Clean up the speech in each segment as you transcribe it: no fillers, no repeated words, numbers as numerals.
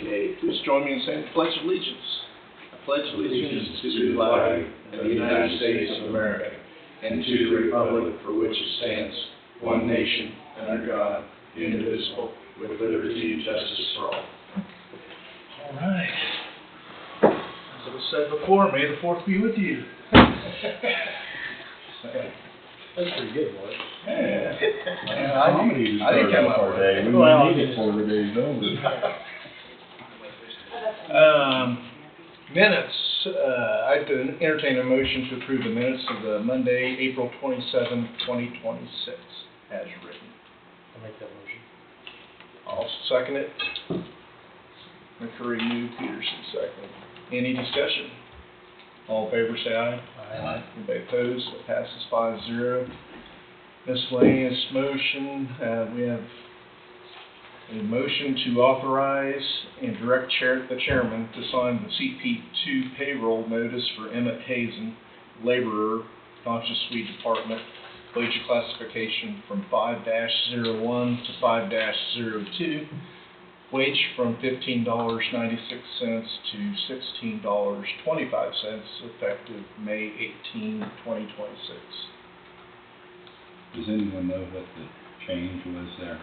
Okay, please join me in saying the Pledge of Allegiance. I pledge allegiance to the flag of the United States of America and to the republic for which it stands, one nation, under God, indivisible, with liberty and justice for all. All right. As it was said before, may the 4th be with you. That's pretty good, boy. Yeah. I didn't come up with it. We needed 4 days over. Minutes. I'd entertain a motion to approve the minutes of the Monday, April 27, 2026, as written. I'll make that motion. I'll second it. McCurry moved, Peterson second. Any discussion? All in favor say aye. Aye. Anybody opposed? It passes 5-0. Miscellaneous motion. We have a motion to authorize and direct the chairman to sign the CP2 payroll notice for Emmett Hazen, laborer, Conscious Suite Department, wage classification from 5-01 to 5-02, wage from $15.96 to $16.25, effective May 18, 2026. Does anyone know what the change was there?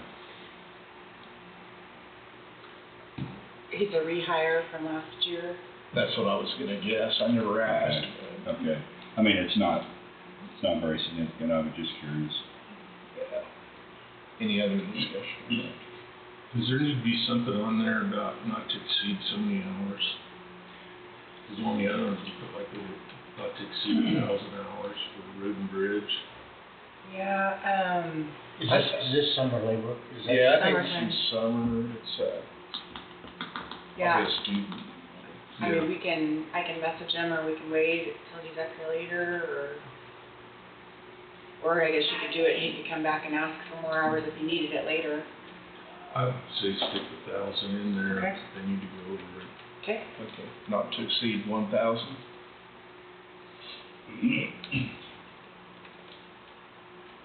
He's a rehire from last year. That's what I was going to guess. I never asked. Okay. I mean, it's not very significant. I was just curious. Yeah. Any other discussion? Does there need to be something on there about not to exceed so many hours? Because on the other ones, you put like not to exceed 1,000 hours for road and bridge. Yeah, Is this summer labor? Is that Yeah, I think Summertime. it's in summer. It's yeah. probably a student. I mean, I can message him, or we can wait till he's up here later, or I guess you could do it, and he could come back and ask for more hours if he needed it later. I would say stick 1,000 in there. Okay. They need to go over it. Okay. Okay, not to exceed 1,000.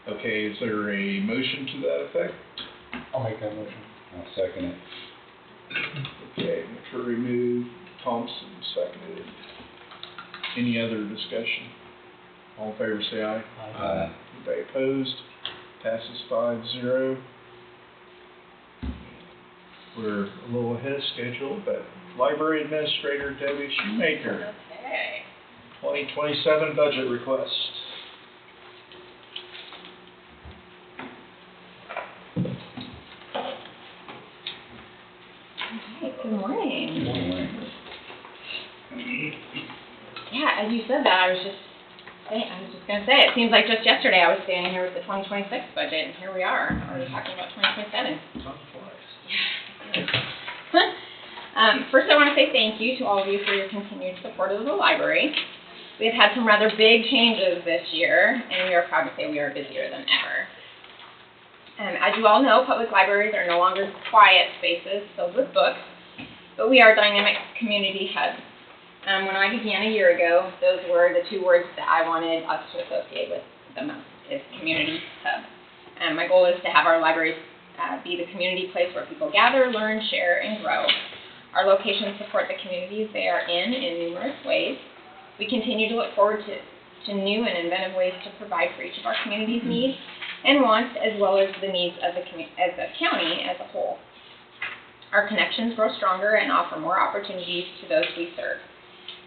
Okay, is there a motion to that effect? I'll make that motion. I'll second it. Okay, McCurry moved, Thompson seconded. Any other discussion? All in favor say aye. Aye. Anybody opposed? Passes 5-0. We're a little ahead of schedule, but Library Administrator Debbie Shoemaker, Okay. 2027 budget request. Good morning. Morning. Yeah, as you said that, I was just gonna say, it seems like just yesterday I was standing here with the 2026 budget, and here we are, already talking about 2027. First, I want to say thank you to all of you for your continued support of the library. We have had some rather big changes this year, and we are proud to say we are busier than ever. As you all know, public libraries are no longer quiet spaces filled with books, but we are dynamic community hubs. When I began a year ago, those were the two words that I wanted us to associate with the most, is community hub. My goal is to have our libraries be the community place where people gather, learn, share, and grow. Our locations support the communities they are in numerous ways. We continue to look forward to new and inventive ways to provide for each of our community's needs and wants, as well as the needs of the county as a whole. Our connections grow stronger and offer more opportunities to those we serve.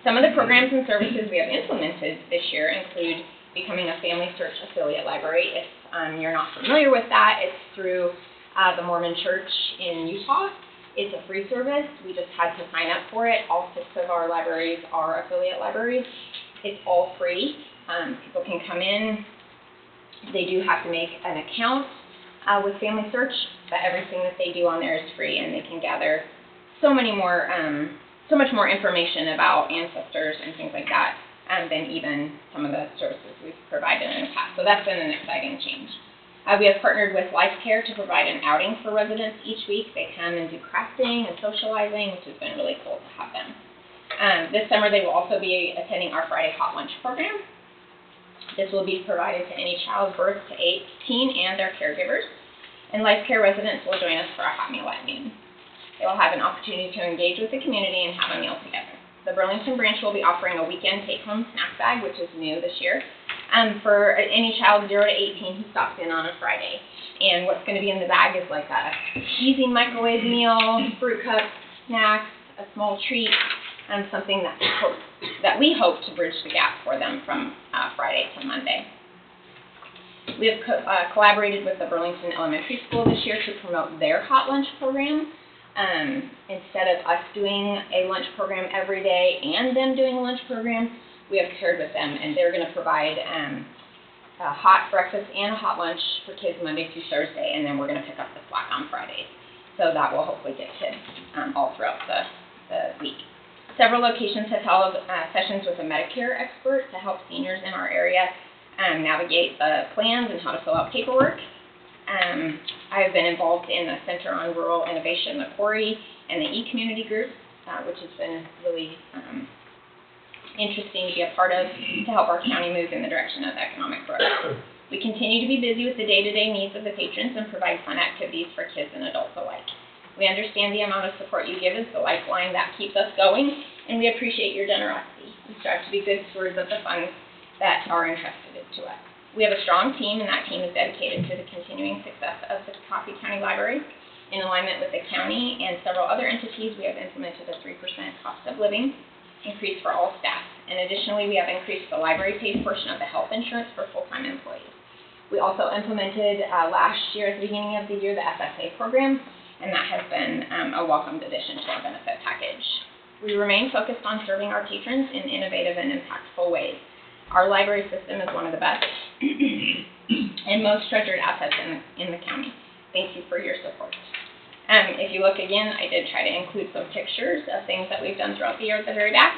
Some of the programs and services we have implemented this year include becoming a Family Search affiliate library. If you're not familiar with that, it's through the Mormon Church in Utah. It's a free service. We just had to sign up for it. All 6 of our libraries are affiliate libraries. It's all free. People can come in. They do have to make an account with Family Search, but everything that they do on there is free, and they can gather so much more information about ancestors and things like that than even some of the services we've provided in the past. So that's been an exciting change. We have partnered with LifeCare to provide an outing for residents each week. They come and do crafting and socializing, which has been really cool to have them. This summer, they will also be attending our Friday Hot Lunch program. This will be provided to any child birth to 18 and their caregivers. And LifeCare residents will join us for a hot meal at noon. They will have an opportunity to engage with the community and have a meal together. The Burlington branch will be offering a weekend take-home snack bag, which is new this year, for any child 0 to 18 who stops in on a Friday. And what's going to be in the bag is like a easy microwave meal, fruit cups, snacks, a small treat, and something that we hope to bridge the gap for them from Friday to Monday. We have collaborated with the Burlington Elementary School this year to promote their hot lunch program. Instead of us doing a lunch program every day and them doing a lunch program, we have paired with them, and they're going to provide a hot breakfast and a hot lunch for kids Monday through Thursday, and then we're going to pick up the slack on Fridays. So that will hopefully get kids all throughout the week. Several locations have held sessions with a Medicare expert to help seniors in our area navigate the plans and how to fill out paperwork. I have been involved in the Center on Rural Innovation, the CORI, and the e-community group, which has been really interesting to be a part of to help our county move in the direction of economic growth. We continue to be busy with the day-to-day needs of the patrons and provide fun activities for kids and adults alike. We understand the amount of support you give is the lifeline that keeps us going, and we appreciate your generosity. We strive to be good stewards of the funds that are entrusted to us. We have a strong team, and that team is dedicated to the continuing success of the Coffee County Library. In alignment with the county and several other entities, we have implemented a 3% cost of living increase for all staff. And additionally, we have increased the library pays portion of the health insurance for full-time employees. We also implemented last year, at the beginning of the year, the FSA program, and that has been a welcomed addition to our benefit package. We remain focused on serving our patrons in innovative and impactful ways. Our library system is one of the best and most treasured assets in the county. Thank you for your support. If you look again, I did try to include some pictures of things that we've done throughout the year at the very back.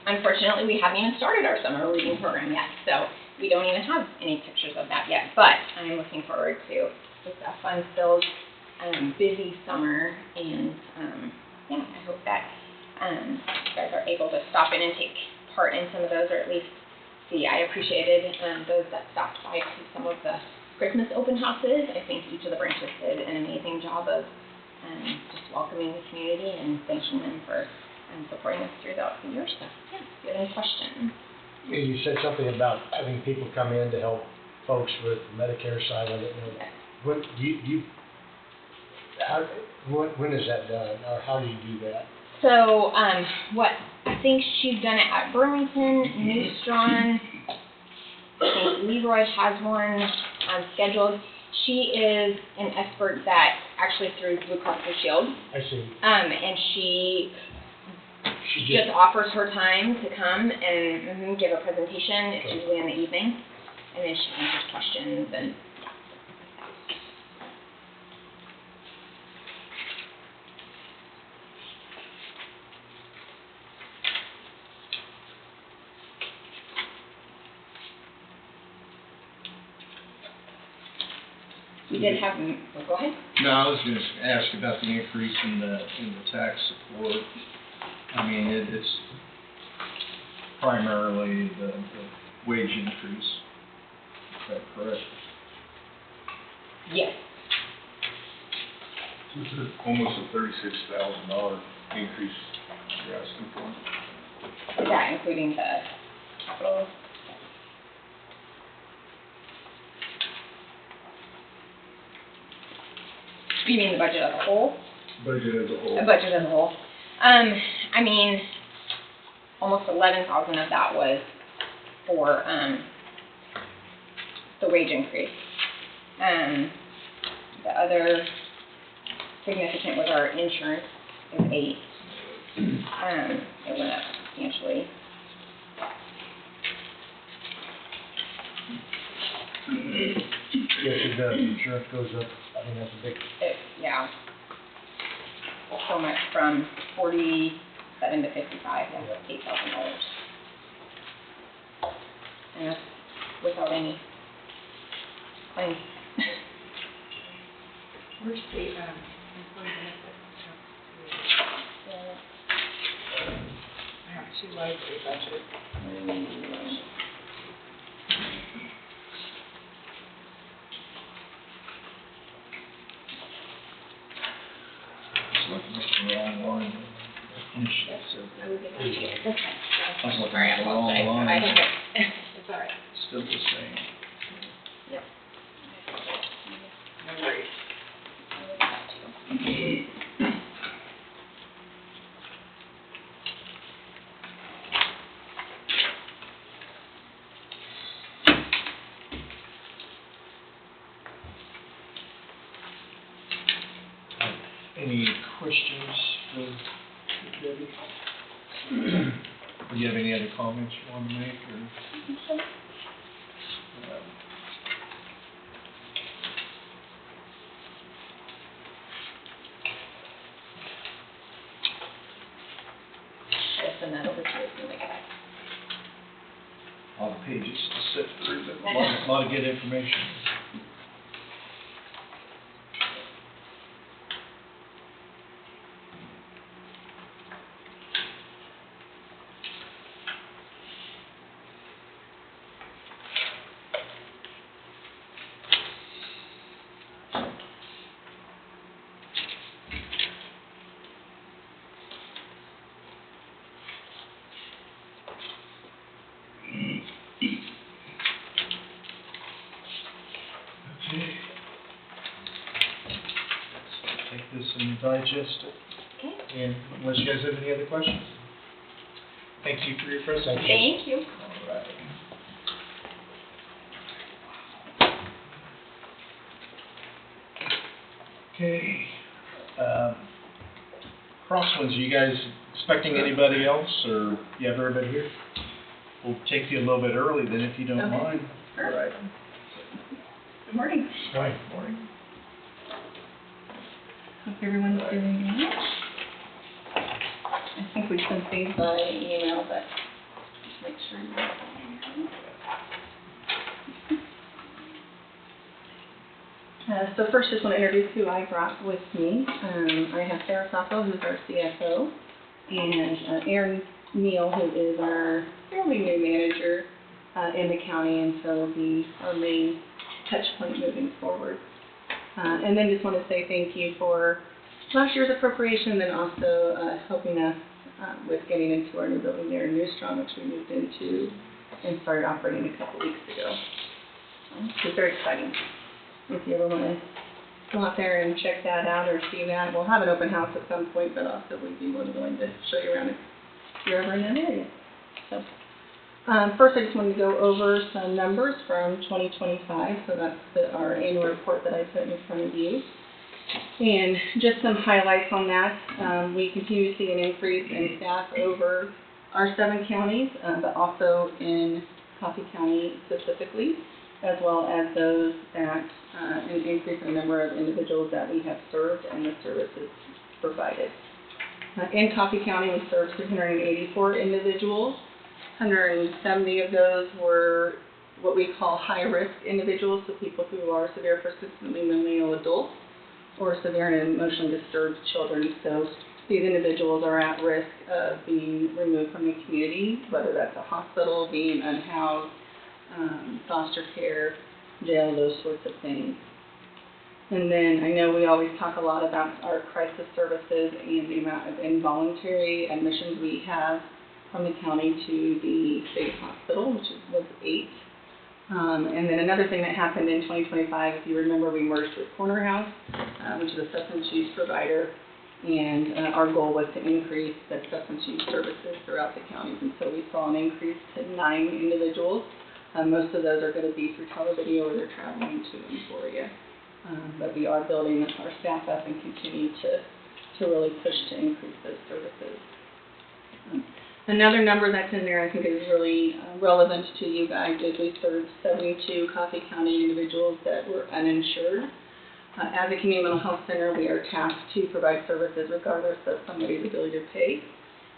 Unfortunately, we haven't even started our summer reading program yet, so we don't even have any pictures of that yet, but I'm looking forward to just a fun-filled, busy summer, and yeah, I hope that you guys are able to stop in and take part in some of those, or at least see. I appreciated those that stopped by to some of the Christmas open houses. I think each of the branches did an amazing job of just welcoming the community and thanking them for supporting us throughout the year. So, yeah, if you have any questions. Yeah, you said something about having people come in to help folks with the Medicare side of it. Yes. When is that done, or how do you do that? So, what I think she's done it at Burlington, New Strawn, I think Leroy has one scheduled. She is an expert that actually through Blue Cross Blue Shield. I see. And she just offers her time to come and give a presentation. It's usually in the evening, and then she answers questions and. We did have, go ahead. No, I was going to ask about the increase in the tax support. I mean, it's primarily the wage increase. Is that correct? Yes. This is almost a $36,000 increase you're asking for. Is that including the capital? You mean the budget as a whole? Budget as a whole. A budget as a whole. I mean, almost 11,000 of that was for the wage increase. The other significant was our insurance is 8. It went up substantially. Yes, it does. Insurance goes up. I mean, that's a big. Yeah. So much from 47 to 55, that's $8,000. And that's without any claims. Where's the employee benefits? I have 2 library budgets. looking at the wrong line. Initially, so I would get that to you. That's fine. I was looking Sorry, at I the wrong apologize. line. I think it's all right. Still the same. Yep. No worries. I will get that to you. Any questions for Debbie? Do you have any other comments you want to make, or? I'll send that over to you as soon as I get it. A lot of pages to sit through, but a lot of good information. Okay. Let's take this and digest it. Okay. And unless you guys have any other questions? Thank you for your presentation. Thank you. All right. Okay. Crosswinds, are you guys expecting anybody else, or you have everybody here? We'll take you a little bit early then, if you don't Okay. mind. Sure. All right. Good morning. Hi. Morning. Hope everyone's doing well. I think we sent these by email, but just make sure you have them. So first, just want to introduce who I brought with me. I have Sarah Sasso, who's our CFO, and Aaron Neal, who is our fairly new manager in the county, and so will be our main touch point moving forward. And then just want to say thank you for last year's appropriation, and also helping us with getting into our new building there in New Strong, which we moved into and started operating a couple weeks ago. It's very exciting. If you ever want to go out there and check that out or see that, we'll have an open house at some point, but also we'd be more than willing to show you around if you're ever in that area. So, first, I just wanted to go over some numbers from 2025. So that's our annual report that I put in front of you. And just some highlights on that. We continue to see an increase in staff over our 7 counties, but also in Coffee County specifically, as well as those that an increase in the number of individuals that we have served and the services provided. In Coffee County, we served 384 individuals. 170 of those were what we call high-risk individuals, so people who are severe persistently mentally ill adults or severe and emotionally disturbed children. So these individuals are at risk of being removed from the community, whether that's a hospital, being unhoused, foster care, jail, those sorts of things. And then I know we always talk a lot about our crisis services and the amount of involuntary admissions we have from the county to the state hospital, which was 8. And then another thing that happened in 2025, if you remember, we merged with Corner House, which is a substance use provider, and our goal was to increase the substance use services throughout the counties. And so we saw an increase to 9 individuals. Most of those are going to be through televideo or they're traveling to Emporia. But we are building our staff up and continue to really push to increase those services. Another number that's in there I think is really relevant to you guys is we served 72 Coffee County individuals that were uninsured. As a community mental health center, we are tasked to provide services regardless of somebody's ability to pay.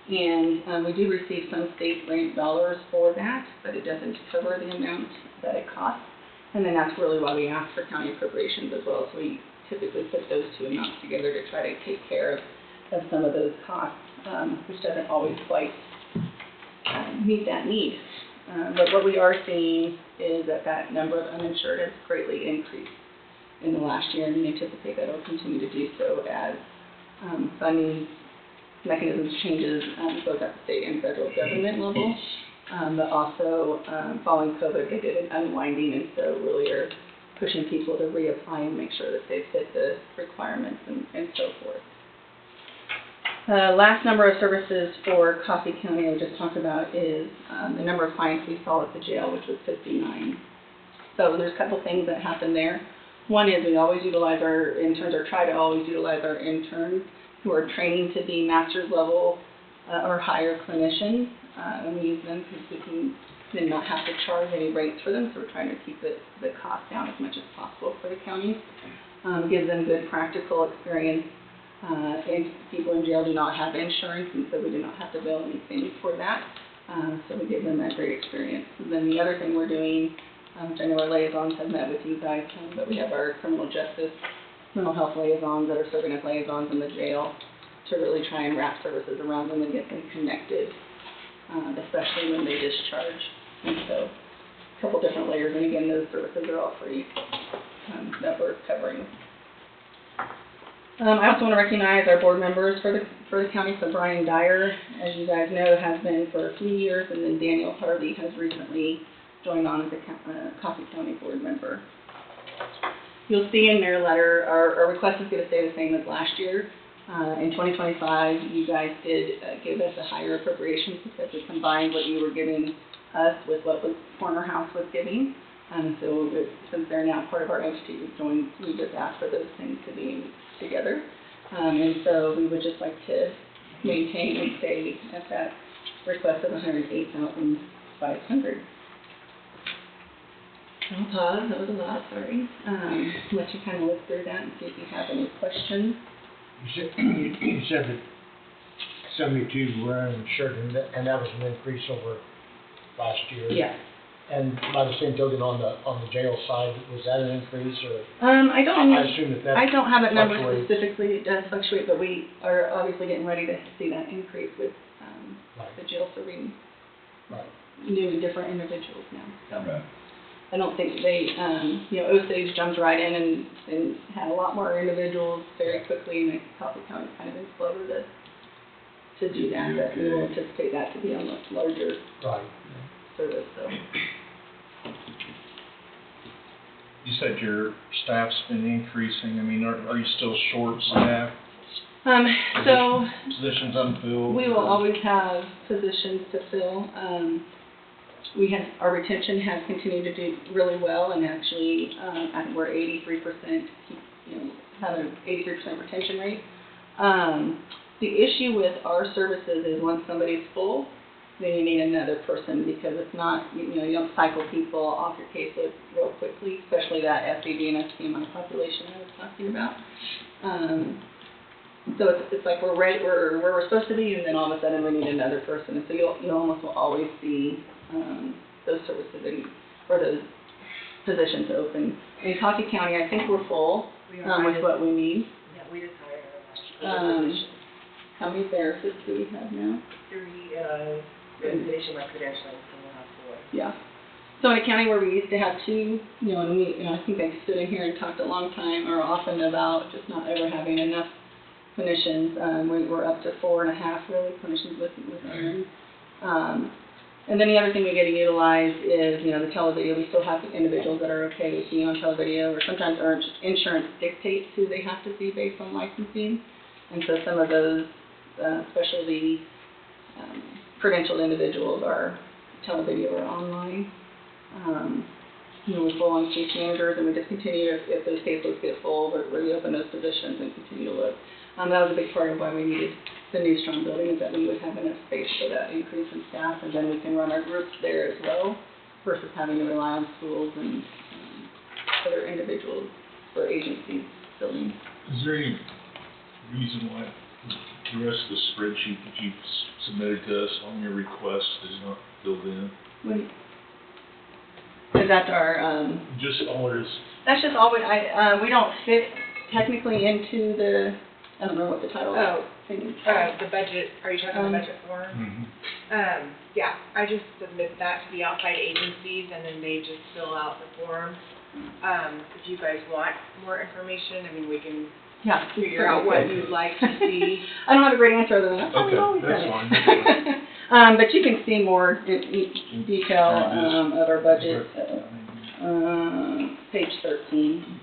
And we do receive some state grant dollars for that, but it doesn't cover the amount that it costs. And then that's really why we ask for county appropriations as well. So we typically put those 2 amounts together to try to take care of some of those costs, which doesn't always quite meet that need. But what we are seeing is that number of uninsured has greatly increased in the last year, and we anticipate that it will continue to do so as funding mechanisms changes both at the state and federal government level. But also, following COVID, they did an unwinding, and so really are pushing people to reapply and make sure that they fit the requirements and so forth. Last number of services for Coffee County I just talked about is the number of clients we saw at the jail, which was 59. So there's a couple things that happen there. One is we always utilize our interns, or try to always utilize our interns who are training to be master's level or higher clinicians, and we use them because we can then not have to charge any rates for them, so we're trying to keep the cost down as much as possible for the county. Gives them good practical experience. And people in jail do not have insurance, and so we do not have to bill anything for that. So we give them that great experience. And then the other thing we're doing, which I know our liaisons have met with you guys, but we have our criminal justice, mental health liaisons that are serving as liaisons in the jail to really try and wrap services around them and get them connected, especially when they discharge. And so a couple different layers, and again, those services are all free that we're covering. I also want to recognize our board members for the county. So Brian Dyer, as you guys know, has been for a few years, and then Daniel Harvey has recently joined on as a Coffee County board member. You'll see in their letter, our request is going to stay the same as last year. In 2025, you guys did give us a higher appropriation because we combined what you were giving us with what Corner House was giving. So since they're now part of our entity, we just asked for those things to be together. And so we would just like to maintain and stay at that request of $108,500. I'll pause, that was a lot, sorry. Let you kind of look through that and see if you have any questions. You said that 72 were uninsured, and that was an increase over last year. Yes. And by the same token, on the jail side, was that an increase, or? I assume that I don't have that number fluctuates. specifically. It does fluctuate, but we are obviously getting ready to see that increase with Right. the jail serving Right. new, different individuals now. So Right. I don't think they, Osage jumped right in and had a lot more individuals very quickly, and Coffee County's kind of been slower to do that, but we will anticipate that to be a much larger Right. service, so. You said your staff's been increasing. I mean, are you still short staff? So Positions unfilled? we will always have positions to fill. Our retention has continued to do really well, and actually, I think we're 83%, have an 83% retention rate. The issue with our services is once somebody's full, then you need another person, because it's not, you don't cycle people off your caseload real quickly, especially that SAD and SPMI population I was talking about. So it's like we're right where we're supposed to be, and then all of a sudden we need another person. And so you almost will always see those services or those positions open. In Coffee County, I think we're full with what we need. Yeah, we just hired our last position. How many therapists do we have now? 3, nationwide credentialing, so we'll have 4. Yeah. So in a county where we used to have 2, and I think I stood in here and talked a long time or often about just not ever having enough clinicians. We're up to 4.5 really clinicians with Aaron. And then the other thing we get to utilize is, the televideo. We still have individuals that are okay with being on televideo, or sometimes our insurance dictates who they have to see based on licensing. And so some of those, especially credentialed individuals, are televideo or online. We're full on case managers, and we just continue, if those caseloads get full, we reopen those positions and continue to look. That was a big part of why we needed the new strong building, is that we would have enough space for that increase in staff, and then we can run our groups there as well, versus having to rely on schools and other individuals or agencies filling. Is there any reason why the rest of the spreadsheet that you've submitted to us on your request is not filled in? Is that our, Just orders. that's just all we don't fit technically into the, I don't know what the title Oh. thing is. The budget, are you talking the budget form? Mm-hmm. Yeah, I just submit that to the outside agencies, and then they just fill out the form. If you guys want more information, I mean, we can Yeah. figure out what you'd like to see. I don't have a great answer other than that's how we've Okay, always that's done fine, it. But you can see more in detail, of our budget, page 13.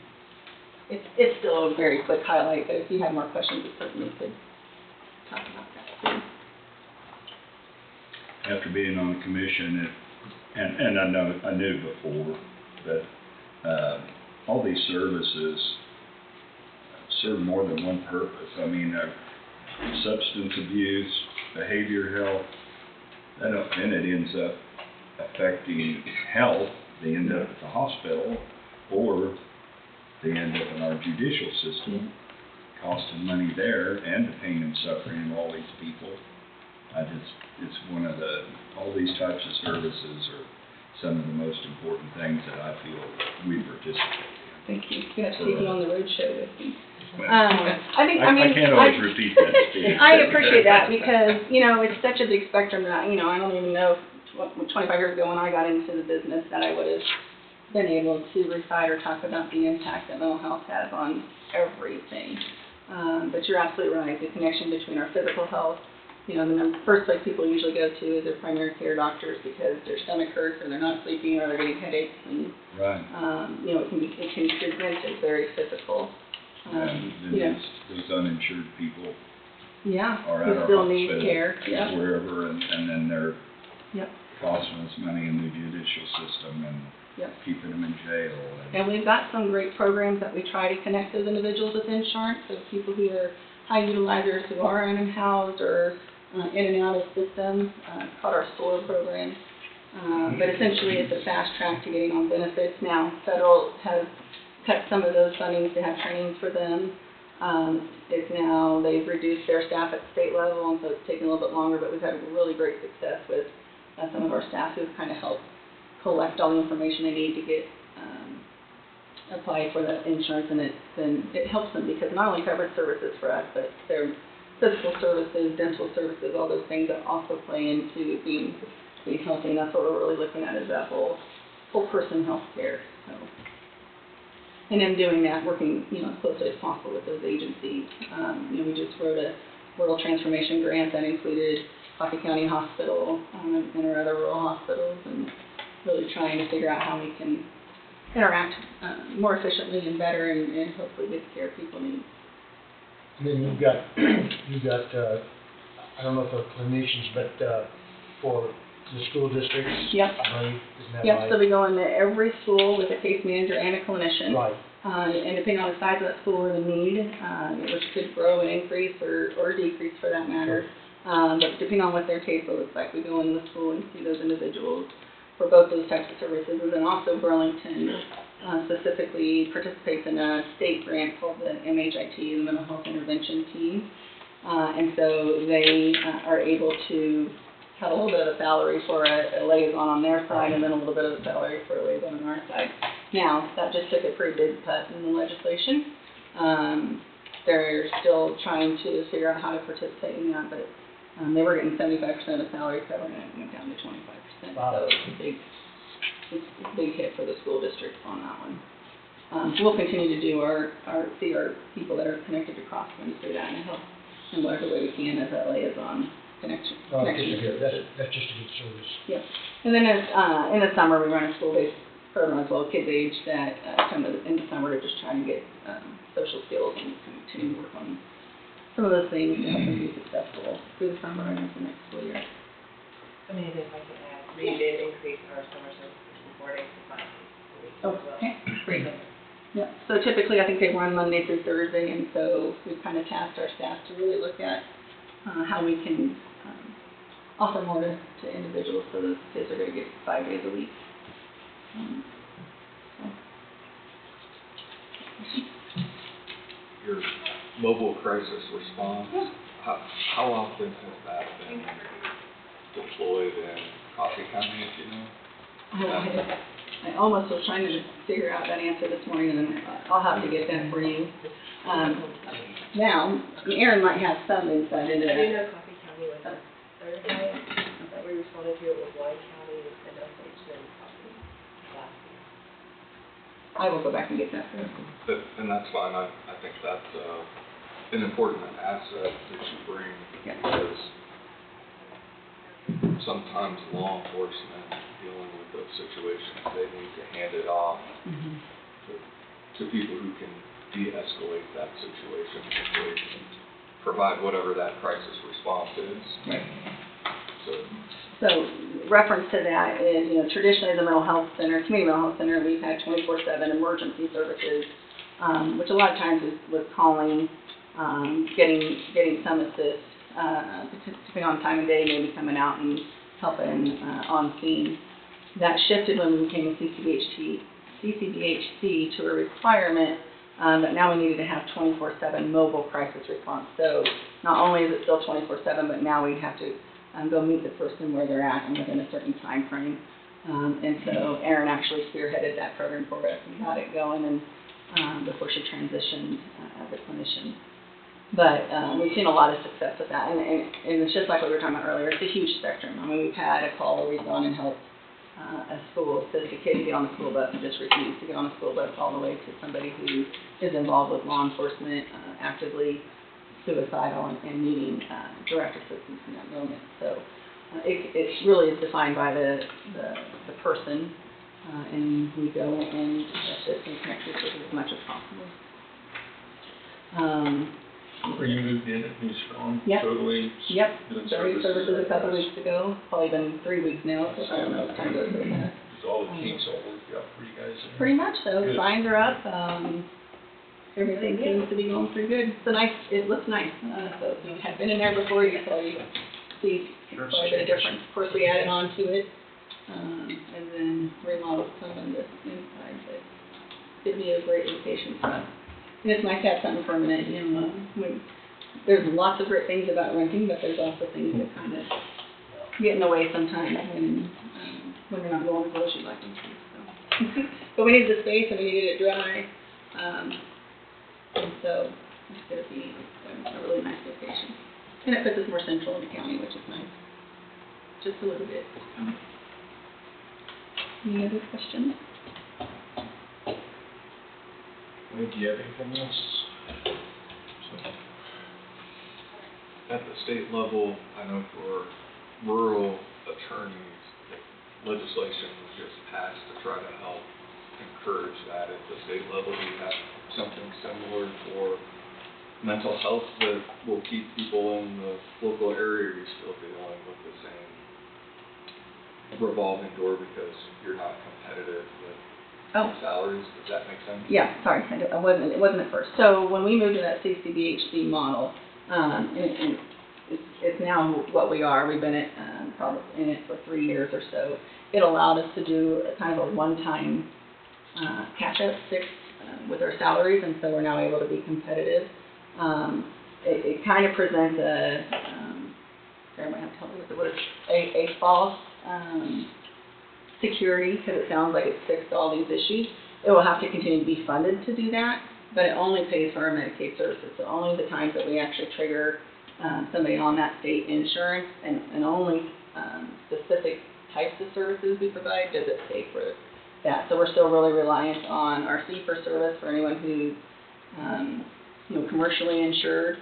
It's still a very quick highlight, but if you have more questions, we certainly could talk about that too. After being on the commission, and I knew before that, all these services serve more than one purpose. I mean, substance abuse, behavior health, and it ends up affecting health. They end up at the hospital, or they end up in our judicial system, costing money there and the pain and suffering of all these people. It's one of all these types of services are some of the most important things that I feel we participate in. Thank you. You have to take you on the road show with me. Well, I can't always repeat that, Steve. I appreciate that because, it's such a big spectrum that, I don't even know, 25 years ago when I got into the business that I would have been able to recite or talk about the impact that mental health has on everything. But you're absolutely right, the connection between our physical health, the first place people usually go to is their primary care doctors because their stomach hurts or they're not sleeping or they're getting headaches and, Right. it can present as very physical. And then those uninsured people Yeah, are at who our still need hospital, care, yeah. wherever, and then they're Yep. costing us money in the judicial system and Yep. keeping them in jail. And we've got some great programs that we try to connect those individuals with insurance, so people who are high utilizers who are unhoused or in and out of systems, it's called our SOAR program. But essentially it's a fast track to getting on benefits. Now, federal has cut some of those fundings to have trainings for them. They've reduced their staff at the state level, and so it's taking a little bit longer, but we've had really great success with some of our staff who've kind of helped collect all the information they need to get apply for the insurance, and it helps them because it not only covers services for us, but their physical services, dental services, all those things that also play into being healthy, and that's what we're really looking at is that whole person health care. So. And in doing that, working as closely as possible with those agencies. We just wrote a rural transformation grant that included Coffee County Hospital and our other rural hospitals, and really trying to figure out how we can interact more efficiently and better and hopefully get the care people need. And then you've got, I don't know if they're clinicians, but for the school districts. Yep. I believe, isn't that Yep, right? so we go into every school with a case manager and a clinician. Right. And depending on the size of that school or the need, which could grow and increase or decrease for that matter. But depending on what their caseload looks like, we go into the school and see those individuals for both those types of services. And then also Burlington specifically participates in a state grant called the MHIT, the Mental Health Intervention Team. And so they are able to have a little bit of a salary for a liaison on their side and then a little bit of a salary for a liaison on our side. Now, that just took a pretty big cut in the legislation. They're still trying to figure out how to participate in that, but they were getting 75% of the salary covered and it went down to 25%. Wow. So it's a big hit for the school districts on that one. We'll continue to do see our people that are connected to Crosswind through that and help in whatever way we can as a liaison connection. That's just a good service. Yep. And then in the summer, we run a school-based program as well, kids age that come in the summer to just try and get social skills and continue to work on some of those things to help them be successful through the summer and into the next school year. I mean, if I can add, we did increase our summer services from 4 days to 5 days a week as well. Okay, great. Yeah, so typically I think they run Monday through Thursday, and so we've kind of tasked our staff to really look at how we can offer more to individuals so those kids are going to get 5 days a week. Your mobile crisis response, how often has that been deployed in Coffee County, if you know? I almost was trying to figure out that answer this morning, and then I'll have to get that for you. Now, Aaron might have some insight into I do that. know Coffee County was the third highest that we responded to. It was White County, and Osage, then Coffee last I will go back and get that for you. And that's fine, I think that's, an important asset that you bring, Yeah. because sometimes law enforcement dealing with those situations, they need to hand it off to people who can de-escalate that situation, hopefully provide whatever that crisis response is. Right. So, So reference to that is, traditionally the mental health center, community mental health center, we've had 24/7 emergency services, which a lot of times was calling, getting some assist, depending on time of day, maybe coming out and helping on scene. That shifted when we became a CCBHC to a requirement that now we needed to have 24/7 mobile crisis response. So not only is it still 24/7, but now we have to go meet the person where they're at and within a certain time frame. And so Erin actually spearheaded that program for us and got it going, and before she transitioned as a clinician. But we've seen a lot of success with that, and it's just like what we were talking about earlier. It's a huge spectrum. I mean, we've had a call where we've gone and helped a school, says the kid to get on the school bus and just refused to get on the school bus, all the way to somebody who is involved with law enforcement, actively suicidal and needing direct assistance in that moment. So it really is defined by the person, and we go and assist and connect with it as much as possible. Where you moved in at New Strong? Yep. Totally. Yep, doing started services a couple for us. weeks ago, probably been 3 weeks now, so I don't know, it's time goes really fast. Is all the kinks all worked out for you guys? there? Pretty much so, Good. signs are up, everything seems to be going pretty good. It looks nice, so if you had been in there before, you probably see Sure. quite a bit of difference. Of course, we added on to it, and then remodeled some in the inside, but it'd be a great location for us. And it's nice to have something permanent, there's lots of great things about renting, but there's also things that kind of get in the way sometimes when you're not going as well as you'd like them to, so. But we needed the space and we needed it dry, and so it's gonna be a really nice location. And it puts us more central in the county, which is nice, just a little bit. Any other questions? Do you have anything else? So, at the state level, I know for rural attorneys, legislation was just passed to try to help encourage that at the state level. Do you have something similar for mental health that will keep people in the local area, or are you still dealing with the same revolving door because you're not competitive with salaries? Does that make sense? Yeah, sorry, it wasn't at first. So when we moved to that CCBHC model, and it's now what we are. We've been probably in it for 3 years or so. It allowed us to do kind of a one-time catch-up fix with our salaries, and so we're now able to be competitive. It kind of presents I might have to help me with the word, a false security, because it sounds like it's fixed all these issues. It will have to continue to be funded to do that, but it only pays for our Medicaid services. So only the times that we actually trigger somebody on that state insurance, and only specific types of services we provide does it pay for that. So we're still really reliant on our fee-for-service for anyone who's commercially insured,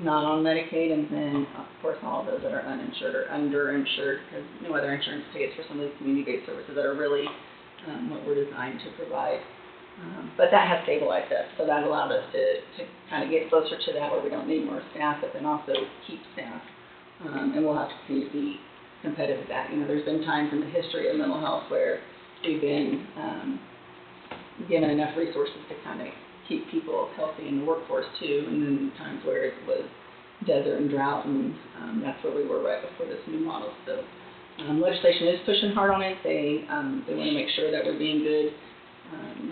not on Medicaid, and then of course all of those that are uninsured or underinsured, because no other insurance pays for some of these community-based services that are really what we're designed to provide. But that has stabilized us, so that allowed us to kind of get closer to that, where we don't need more staff, but then also keep staff. And we'll have to continue to be competitive with that. There's been times in the history of mental health where we've been given enough resources to kind of keep people healthy in the workforce too, and then times where it was desert and drought, and that's where we were right before this new model. So legislation is pushing hard on it. They want to make sure that we're being good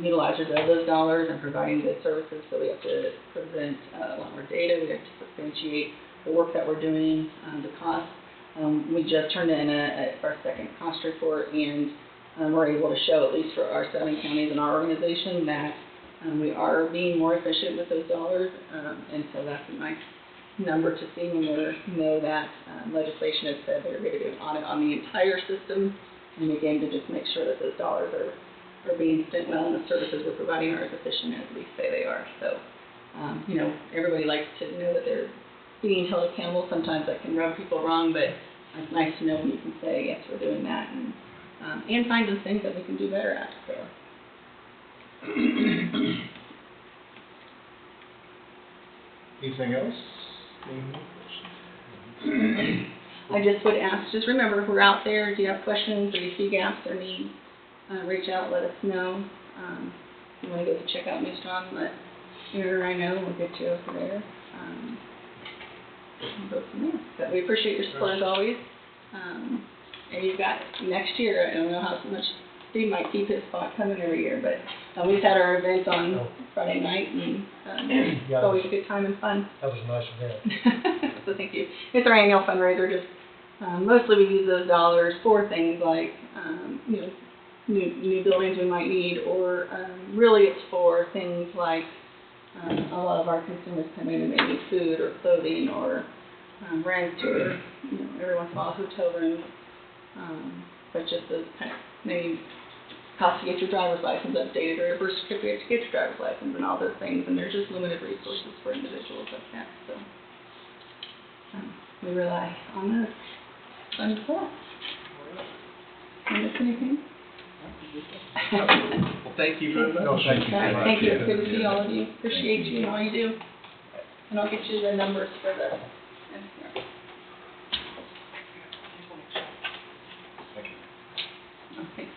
utilizers of those dollars and providing good services, so we have to present a lot more data. We have to substantiate the work that we're doing, the cost. We just turned in our second cost report, and we're able to show, at least for our 7 counties in our organization, that we are being more efficient with those dollars, and so that's a nice number to see when we know that legislation has said they're going to do an audit on the entire system, and again, to just make sure that those dollars are are being spent well and the services we're providing are as efficient as we say they are. So, you know, everybody likes to know that they're being held accountable. Sometimes that can rub people wrong, but it's nice to know when you can say, yes, we're doing that, and find those things that we can do better at. So. Anything else? I just would ask, just remember, if we're out there, if you have questions or you see gaps or needs, reach out, let us know. If you want to go check out New Strong, let Aaron or I know, we'll get you over there. And go from there. But we appreciate your support as always. And you've got next year, I don't know how much Steve might keep his spot coming every year, but we've had our event on Friday night, and it's always a good time and fun. That was a nice event. So thank you. It's our annual fundraiser. Just mostly we use those dollars for things like you know, new buildings we might need, or really it's for things like a lot of our consumers come in and they need food or clothing or rent, or you know, every once in a while hotel rooms. But just those kind of maybe cost to get your driver's license updated or a birth certificate to get your driver's license and all those things. And there's just limited resources for individuals like that. So we rely on those funds for us. Did I miss anything? Well, thank you very much. No, thank you. All right, thank you. It's good to see all of you. Appreciate you and all you do. And I'll get you the numbers for the. Oh, thank you.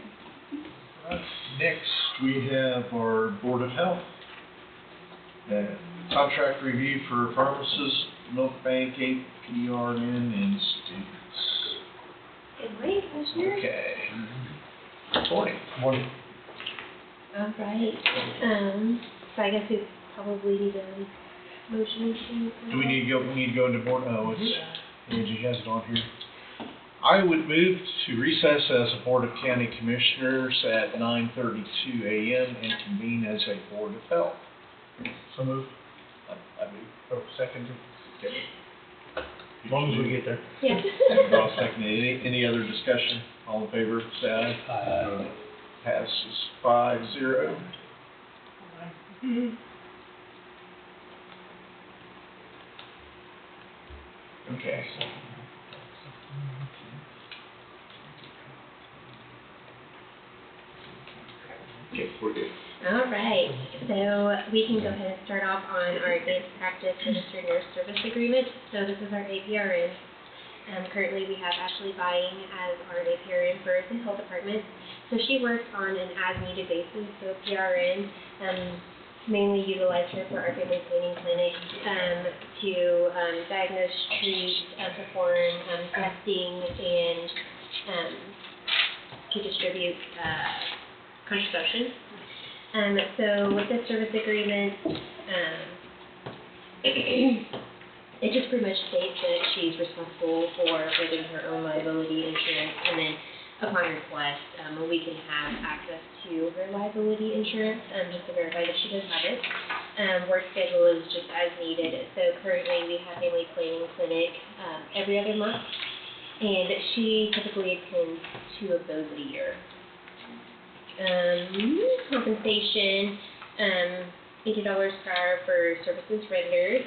Next, we have our Board of Health. Contract review for pharmacists, milk bank, APRN, and students. Good morning, Commissioner. Okay. Morning. Morning. All right. So I guess we probably need a motion to. Do we need to go into board? Oh, Angie has it on here. I would move to recess as a Board of County Commissioners at 9:32 a.m. and convene as a Board of Health. So moved. I move. Oh, second. Okay. As long as we get there. Yeah. I'll second it. Any other discussion? All in favor, say aye. Passes 5-0. Okay. Okay, we're good. All right. So we can go ahead and start off on our advanced practice registered nurse service agreement. So this is our APRN. Currently we have Ashley Buying as our APRN for the health department. So she works on an as-needed basis. So PRN mainly utilize her for our family planning clinic to diagnose, treat, perform testing, and to distribute contraception. So with this service agreement, it just pretty much states that she's responsible for getting her own liability insurance, and then upon request, we can have access to her liability insurance just to verify that she does have it. Work schedule is just as needed. So currently we have family planning clinic every other month, and she typically attends 2 of those a year. Compensation, $80 per hour for services rendered.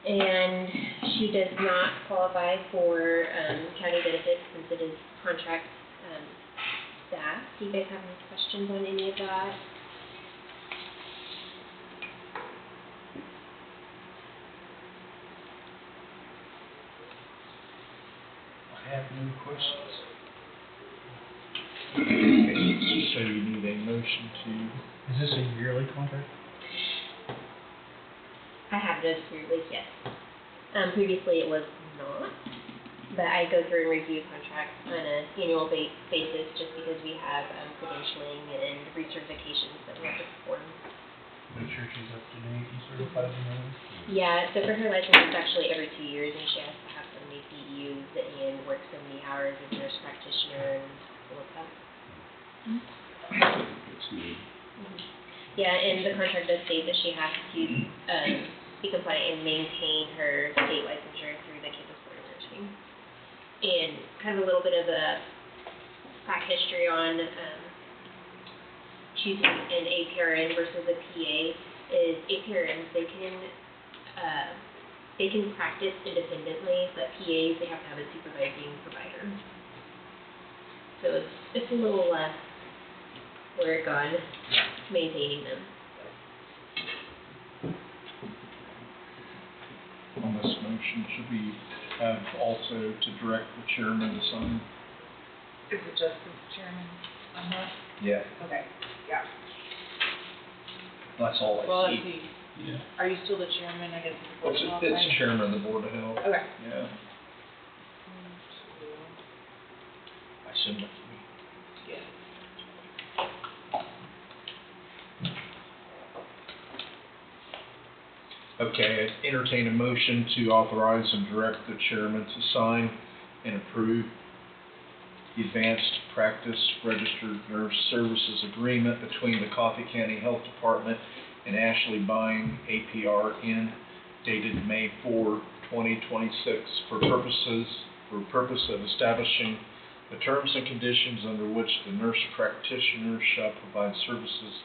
And she does not qualify for county benefits since it is contract staff. Do you guys have any questions on any of that? I have no questions. So you need a motion to... Is this a yearly contract? I have this yearly, yes. Previously it was not, but I go through and review contracts on an annual basis just because we have credentialing and recertifications that we have to perform. Make sure she's up to date and certified and everything. Yeah, so for her license, it's actually every 2 years, and she has to have so many CEUs and work so many hours as a nurse practitioner and all of that. Yeah, and the contract does state that she has to be compliant and maintain her state licensure through the Campus Board of Nursing. And kind of a little bit of a back history on choosing an APRN versus a PA is APRNs, they can practice independently, but PAs, they have to have a supervising provider. So it's a little less work on maintaining them. On this motion, should we have also to direct the chairman to sign? Is it just the chairman on that? Yeah, Okay, yeah. that's all Well, I let's see. see, are you still the chairman, I guess? of the Board of Health, It's right? chairman of the Board of Health, Okay. yeah. I assume that's me. Yeah. Okay, I entertain a motion to authorize and direct the chairman to sign and approve the Advanced Practice Registered Nurse Services Agreement between the Coffee County Health Department and Ashley Buying, APRN, dated May 4, 2026, for purpose of establishing the terms and conditions under which the nurse practitioner shall provide services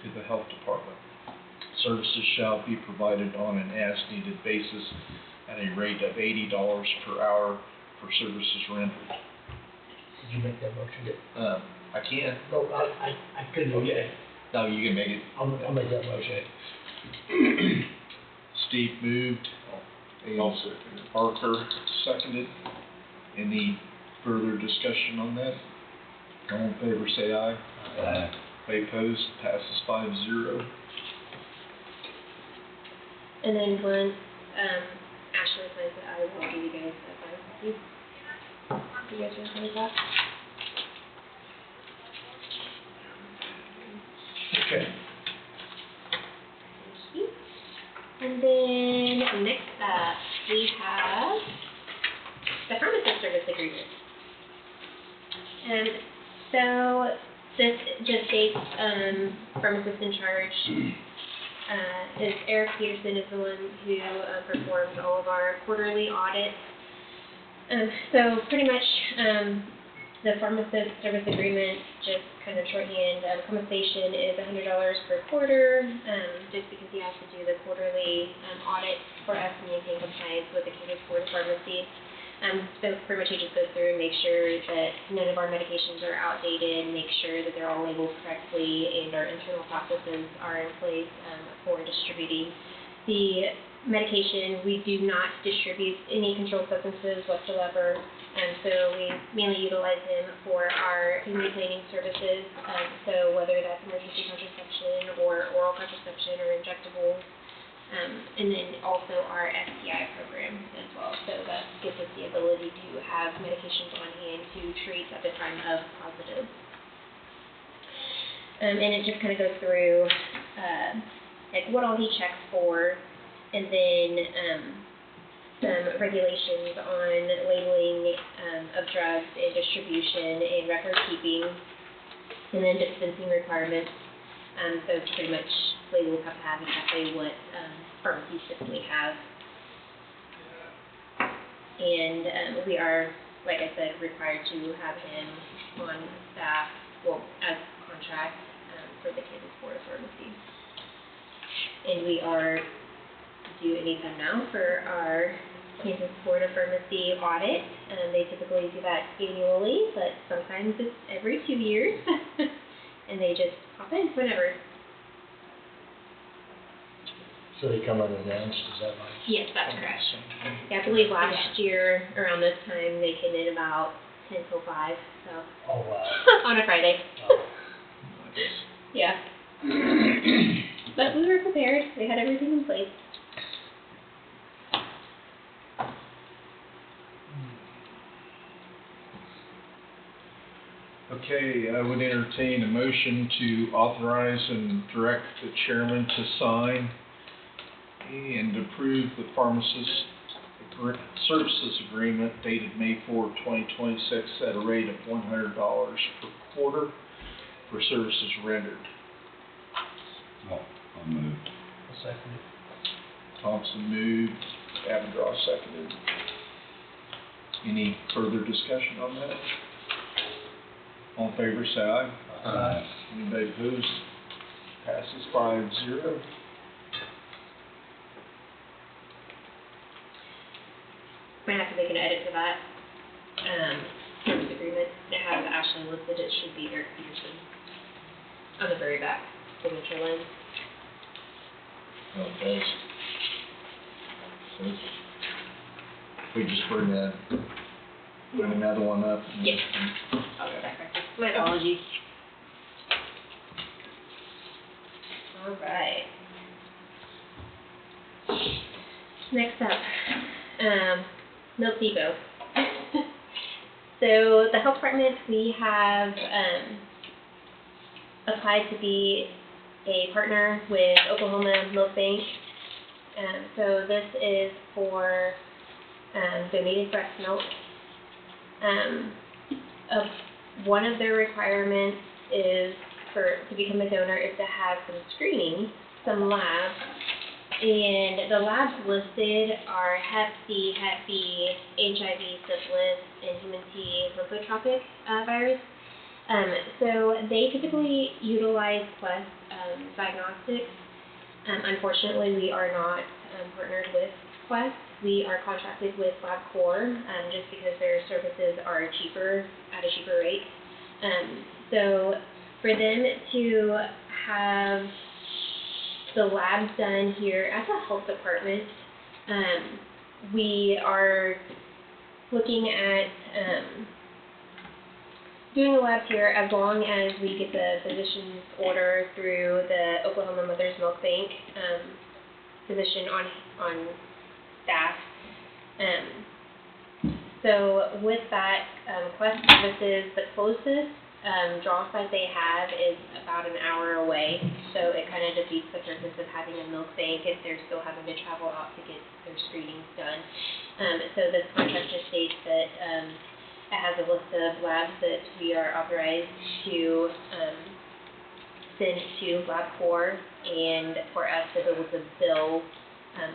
to the health department. Services shall be provided on an as-needed basis at a rate of $80 per hour for services rendered. Did you make that motion? I can. No, I couldn't. Okay. No, you can make it. I'll make that motion. Okay. Steve moved. And Parker seconded. Any further discussion on that? All in favor say aye. Aye. Any opposed? Passes 5-0. And then once Ashley signs it, I will give you guys a final copy. You guys are okay with that? Okay. Thank you. And then next up, we have the pharmacist service agreement. So this just states pharmacist in charge is Eric Peterson is the one who performs all of our quarterly audits. So pretty much the pharmacist service agreement, just kind of shorthand, compensation is $100 per quarter, just because he has to do the quarterly audit for us to maintain compliance with the Kansas Board of Pharmacy. So pretty much he just goes through and makes sure that none of our medications are outdated, make sure that they're all labeled correctly, and our internal processes are in place for distributing the medication. We do not distribute any controlled substances whatsoever, so we mainly utilize him for our family planning services, so whether that's emergency contraception or oral contraception or injectables. And then also our STI program as well. So that gives us the ability to have medications on hand to treat at the time of positive. And it just kind of goes through like what all he checks for, and then some regulations on labeling of drugs and distribution and record keeping, and then dispensing requirements. So pretty much labels have to have exactly what pharmacies typically have. And we are, like I said, required to have him on staff, well, as contract for the Kansas Board of Pharmacy. And we are due anytime now for our Kansas Board of Pharmacy audit. They typically do that annually, but sometimes it's every 2 years. And they just pop in whenever. So they come unannounced, is that right? Yes, that's correct. Yeah, I believe last year around this time they came in about 10 till 5, so. Oh, wow. On a Friday. Oh. Yeah. But we were prepared. We had everything in place. Okay, I would entertain a motion to authorize and direct the chairman to sign and approve the pharmacist services agreement dated May 4, 2026 at a rate of $100 per quarter for services rendered. I'll move. I'll second it. Thompson moved, Avondra seconded. Any further discussion on that? All in favor, say aye. Aye. Anybody opposed? Passes 5-0. Might have to make an edit to that, service agreement. It has Ashley listed, it should be Eric Peterson on the very back signature line. Okay. So, we just bring another one up. Yes. I'll get that corrected. My apologies. All right. Next up, Milk Depot. So the health department, we have applied to be a partner with Oklahoma Milk Bank. So this is for donated breast milk. One of their requirements is to become a donor is to have some screening, some labs. And the labs listed are Hep C, Hep B, HIV, syphilis, and human T lymphotropic virus. So they typically utilize Quest Diagnostics. Unfortunately, we are not partnered with Quest. We are contracted with LabCorp just because their services are cheaper at a cheaper rate. So for them to have the labs done here at the health department, we are looking at doing the labs here as long as we get the physician's order through the Oklahoma Mother's Milk Bank physician on staff. So with that, Quest Services, the closest draw site they have is about an hour away, so it kind of defeats the purpose of having a milk bank if they're still having to travel out to get their screenings done. So this contract just states that it has a list of labs that we are authorized to send to LabCorp and for us to be able to bill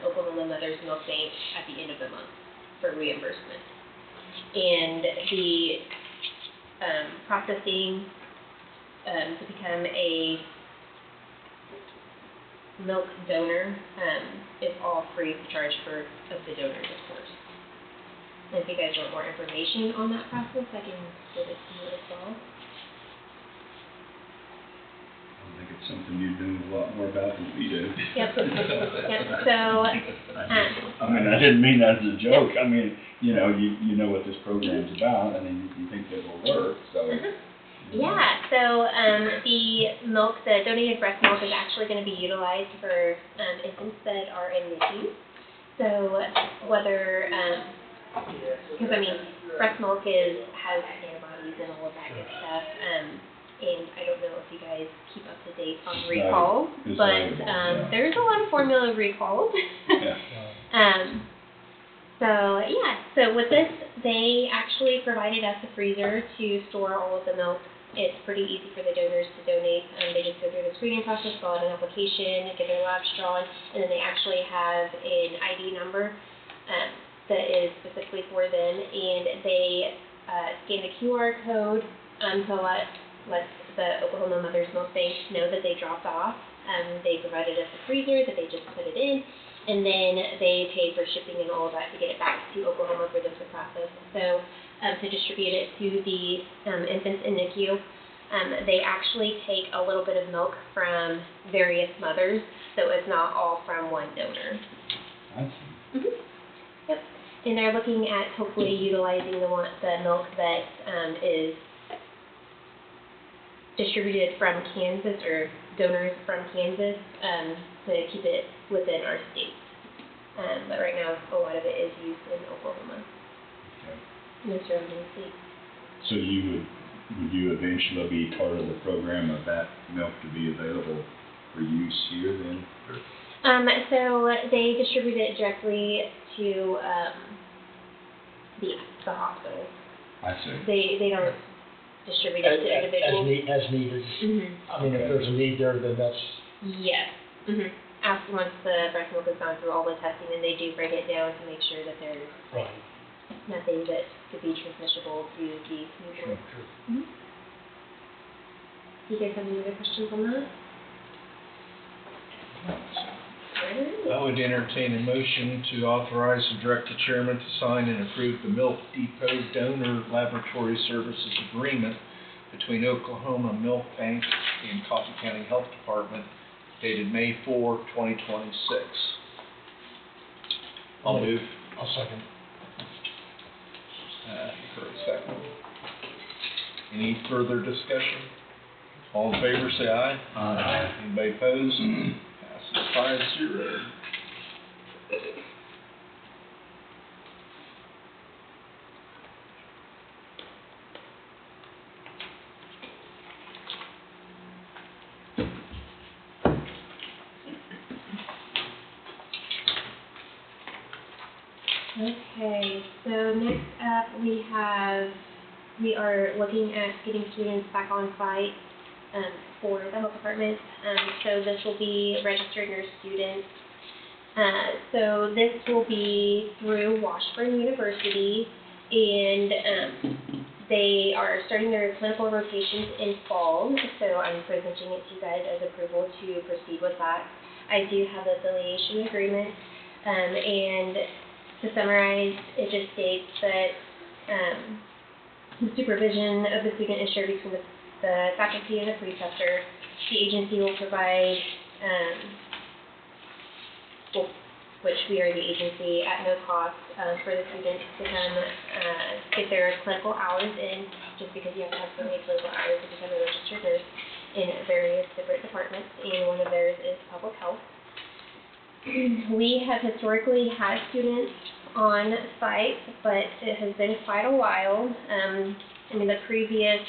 Oklahoma Mother's Milk Bank at the end of the month for reimbursement. And the processing to become a milk donor is all free of charge of the donors, of course. And if you guys want more information on that process, I can give it to you as well. I think it's something you're doing a lot more about than we do. Yep. So, I mean, I didn't mean that as a joke. I mean, you know what this program's about, and then you think that will work, so. yeah, so the donated breast milk is actually going to be utilized for infants that are in NICU. So whether, because I mean, breast milk has antibodies and all of that good stuff. And I don't know if you guys keep up to date on recalls, but there's a lot of formula recalls. So with this, they actually provided us a freezer to store all of the milk. It's pretty easy for the donors to donate. They just go through the screening process, fill out an application, get their labs drawn, and then they actually have an ID number that is specifically for them, and they scan the QR code to let the Oklahoma Mother's Milk Bank know that they dropped off. They provided us a freezer that they just put it in, and then they paid for shipping and all of that to get it back to Oklahoma for them to process. So to distribute it to the infants in NICU, they actually take a little bit of milk from various mothers, so it's not all from one donor. I see. Mm-hmm. Yep. And they're looking at hopefully utilizing the milk that is distributed from Kansas, or donors from Kansas, to keep it within our state. But right now, a lot of it is used in Oklahoma, in the surrounding states. So would you eventually be part of the program of that milk to be available for use here then? Or? So they distribute it directly to the hospitals. I see. They don't distribute it to individuals. As needed. Mm-hmm. I mean, if there's a need there, then that's. Yes. Mm-hmm. After once the breast milk has gone through all the testing, and they do break it down to make sure that there's nothing that could be transmissible to the newborn. True. Mm-hmm. Do you guys have any other questions on that? I would entertain a motion to authorize and direct the chairman to sign and approve the Milk Depot Donor Laboratory Services Agreement between Oklahoma Milk Bank and Coffee County Health Department dated May 4, 2026. I'll move. I'll second. For a second. Any further discussion? All in favor, say aye. Aye. Anybody opposed? Passes 5-0. Okay, so next up we are looking at getting students back on site for the health department. So this will be registered nurse students. So this will be through Washburn University, and they are starting their clinical rotations in fall. So I'm presenting it to you guys as approval to proceed with that. I do have the affiliation agreement, and to summarize, it just states that the supervision of the student is shared between the faculty and the preceptor. The agency will provide, which we are the agency, at no cost for the students to come get their clinical hours in, just because you have to have so many clinical hours to become a registered nurse in various different departments, and one of theirs is public health. We have historically had students on site, but it has been quite a while. The previous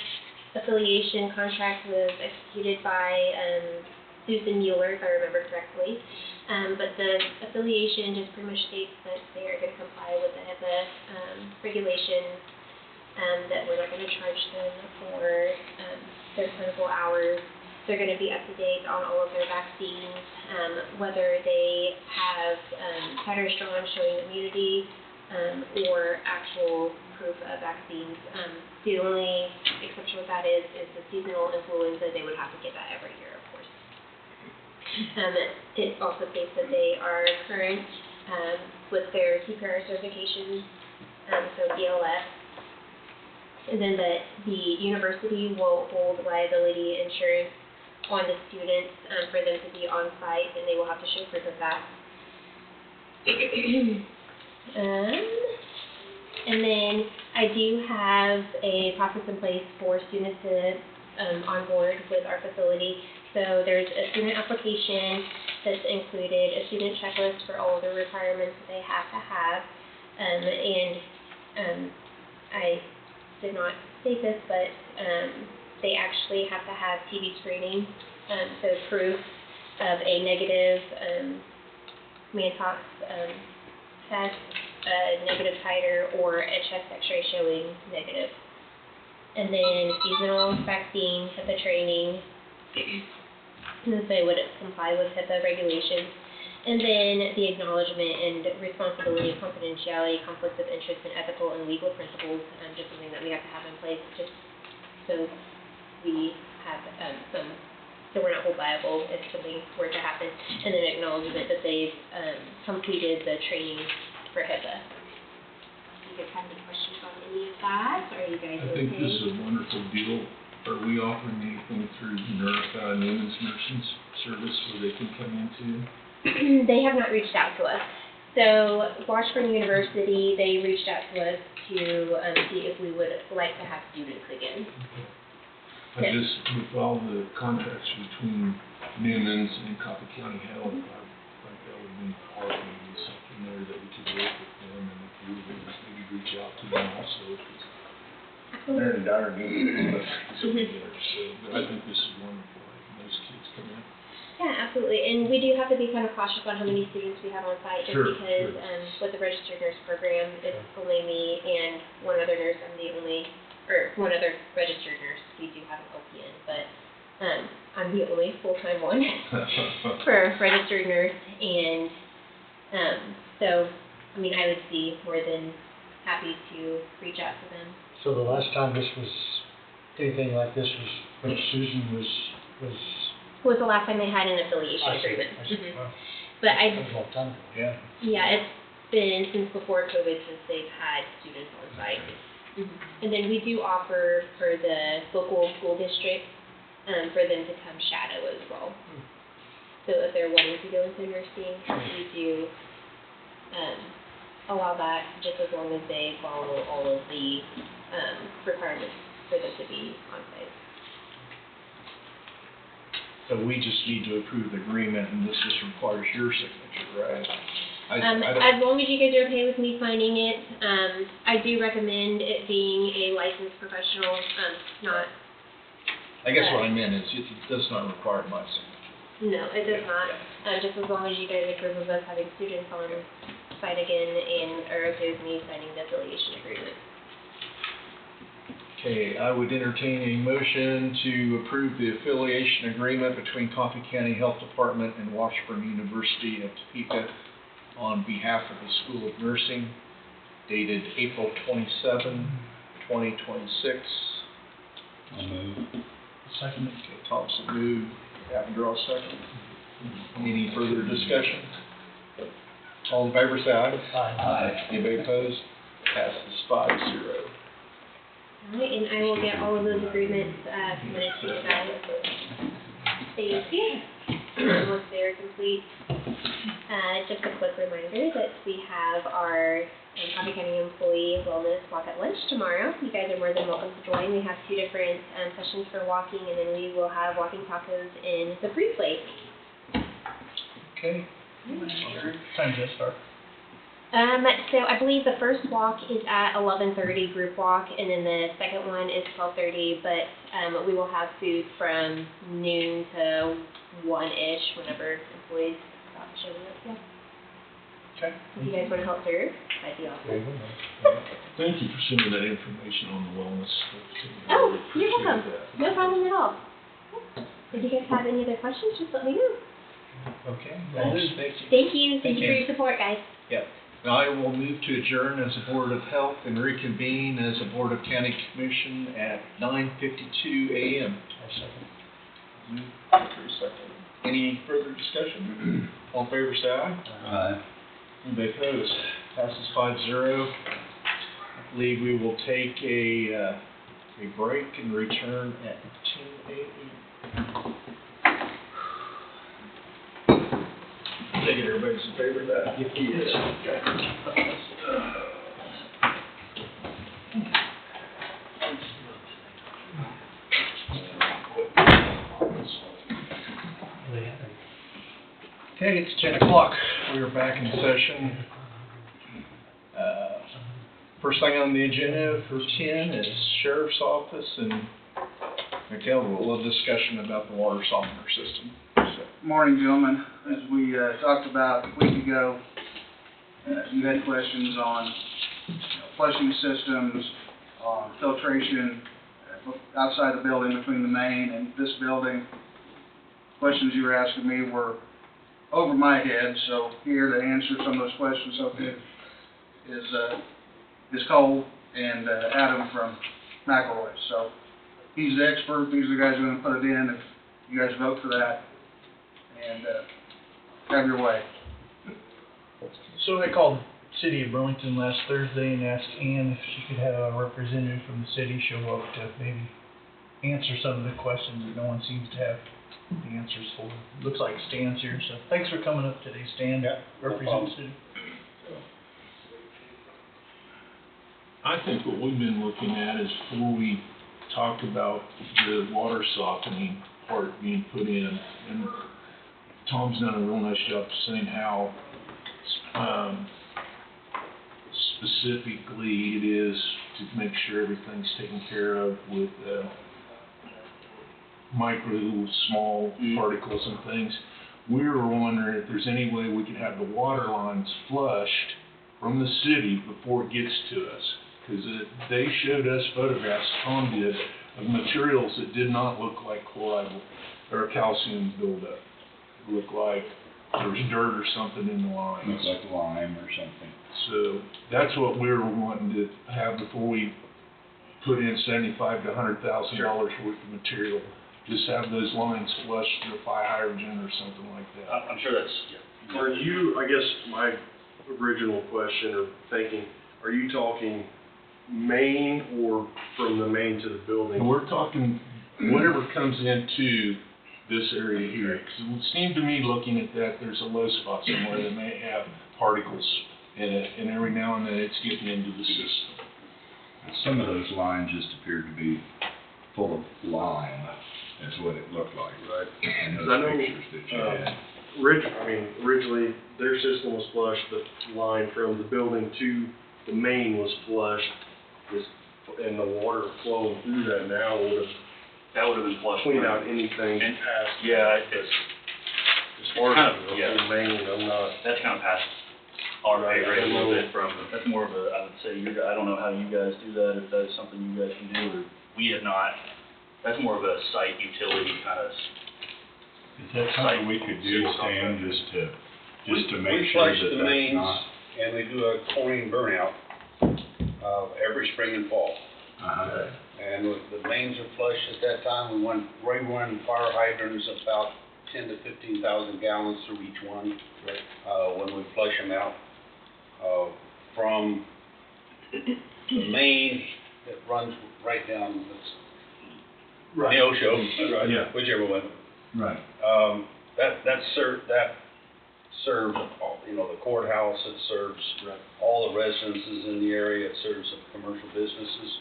affiliation contract was executed by Susan Mueller, if I remember correctly. But the affiliation just pretty much states that they are going to comply with the HIPAA regulations, that we're not going to charge them for their clinical hours. They're going to be up to date on all of their vaccines, whether they have titers drawn showing immunity or actual proof of vaccines. The only exception with that is the seasonal influenza. They would have to get that every year, of course. It also states that they are current with their CPR certifications, so BLS. And then that the university will hold liability insurance on the students for them to be on site, and they will have to show proof of that. And then I do have a process in place for students to onboard with our facility. So there's a student application that's included, a student checklist for all of the requirements that they have to have. I did not state this, but they actually have to have TB screening, so proof of a negative Mantox test, a negative titer, or a chest x-ray showing negative. And then seasonal vaccine, HIPAA training, since they would comply with HIPAA regulations. And then the acknowledgement and responsibility, confidentiality, conflicts of interest, and ethical and legal principles, just something that we have to have in place just so we have so we're not held liable if something were to happen. And then acknowledgement that they've completed the training for HIPAA. Do you guys have any questions on any of that? Or are you guys I think this is a wonderful deal. Are we offering anything through Newman's Nursing Service where they can come into? They have not reached out to us. So Washburn University, they reached out to us to see if we would like to have students again. I just, with all the contracts between Newman's and Coffee County Health, I think that would be maybe something there that we could work with them, and if we would maybe reach out to them also, because they're in dire need of something there. So I think this is wonderful. Nice kids come in. Yeah, absolutely. And we do have to be kind of cautious on how many students we have on site, just Sure, because with the registered nurse program, it's only me and one other nurse. I'm the only, or one other registered nurse. We do have an LPN, but I'm the only full-time one for registered nurse. And so, I mean, I would be more than happy to reach out to them. So the last time this was anything like this when Susan was, Was the last time they had an affiliation I see, agreement. I see. Mhm. Well, But that I, was a long time ago. Yeah. yeah, it's been since before COVID since they've had students on site. And then we do offer for the local school district, for them to come shadow as well. So if they're wanting to go into nursing, we do, allow that just as long as they follow all of the, requirements for them to be on site. So we just need to approve the agreement, and this just requires your signature, right? I don't- As long as you guys are okay with me signing it, I do recommend it being a licensed professional, not, I guess what I meant is it does not require my signature. no, it does not. Just as long as you guys approve of us having students on site again and are okay with me signing the affiliation agreement. Okay, I would entertain a motion to approve the affiliation agreement between Coffee County Health Department and Washburn University of Topeka on behalf of the School of Nursing, dated April 27, 2026. I'll move. Second. Okay, Thompson moved, Avondale second. Any further discussion? All in favor, say aye. Aye. Anybody opposed? Passes 5-0. All right, and I will get all of those agreements, submitted to you guys. Thank you. Once they're complete, just a quick reminder that we have our Coffee County Employee Wellness Walk at Lunch tomorrow. You guys are more than welcome to join. We have 2 different sessions for walking, and then we will have walking tacos in the free plate. Okay. Time does start. So I believe the first walk is at 11:30 group walk, and then the second one is 12:30, but we will have food from noon to 1-ish whenever employees stop showing up, yeah. Okay. If you guys want to help serve, that'd be awesome. Thank you for sending that information on the wellness stuff to me. I Oh, really you're appreciate welcome. that. No problem at all. If you guys have any other questions, just let me know. Okay, well, thank you. Thank you. Thank you for you. your support, guys. Yep. Now I will move to adjourn as a Board of Health and reconvene as a Board of County Commission at 9:52 a.m. I'll second. Move, Jeffrey, second. Any further discussion? All in favor, say aye. Aye. Anybody opposed? Passes 5-0. I believe we will take a break and return at 10 a.m. Take it, everybody's in favor of that? Yes. Okay, it's 10 o'clock. We are back in session. First thing on the agenda for 10 is Sheriff's Office, and Mikhail, a little discussion about the water softener system. Morning, gentlemen. As we talked about a week ago, you had questions on flushing systems, on filtration outside the building between the main and this building. Questions you were asking me were over my head, so here to answer some of those questions is Cole and Adam from McElroy. So he's the expert. These are the guys who are going to put it in if you guys vote for that. And have your way. So I called the City of Burlington last Thursday and asked Ann if she could have a representative from the city show up to maybe answer some of the questions that no one seems to have the answers for. Looks like Stan's here, so thanks for coming up today, Stan. Represent the city. I think what we've been looking at is before we talk about the water softening part being put in, and Tom's done a real nice job saying how specifically it is to make sure everything's taken care of with micro, small particles and things. We were wondering if there's any way we could have the water lines flushed from the city before it gets to us. Because they showed us photographs, Tom did, of materials that did not look like chloride or calcium buildup. It looked like there was dirt or something in the lines. Looks like lime or something. So that's what we were wanting to have before we put in $75,000 to $100,000 worth of material. Just have those lines flushed through a fire hydrant or something like that. I'm sure that's, yeah. Are you, I guess my original question or thinking, are you talking main or from the main to the building? And we're talking whatever comes into this area here, because it would seem to me, looking at that, there's a low spot somewhere that may have particles in it, and every now and then it's getting into the system. Some of those lines just appeared to be full of lime, is what it looked like. Right. In 'Cause those I know, pictures that you had. Originally, their system was flushed, the line from the building to the main was flushed, and the water flowing through that now would That would have been flushed. have cleaned out anything And- past. Yeah, it's, As far kind as of, the yeah. whole main, I'm not. that's kind of past our pay Right, grade a little I know. bit from, that's more of a, I would say, I don't know how you guys do that, if that's something you guys can do, or we have not, that's more of a site utility kind of, Is that something we could do, Stan, just to make We sure flush that the that's mains, not? and we do a chlorine burnout, every spring and fall. Uh-huh. And with the mains are flushed at that time, we run fire hydrants about 10 to 15,000 gallons through each one, when we flush them out. From the main that runs right down, Neosho, Yeah. whichever one. Right. That serves, the courthouse, it serves all the residences in the area, it serves the commercial businesses.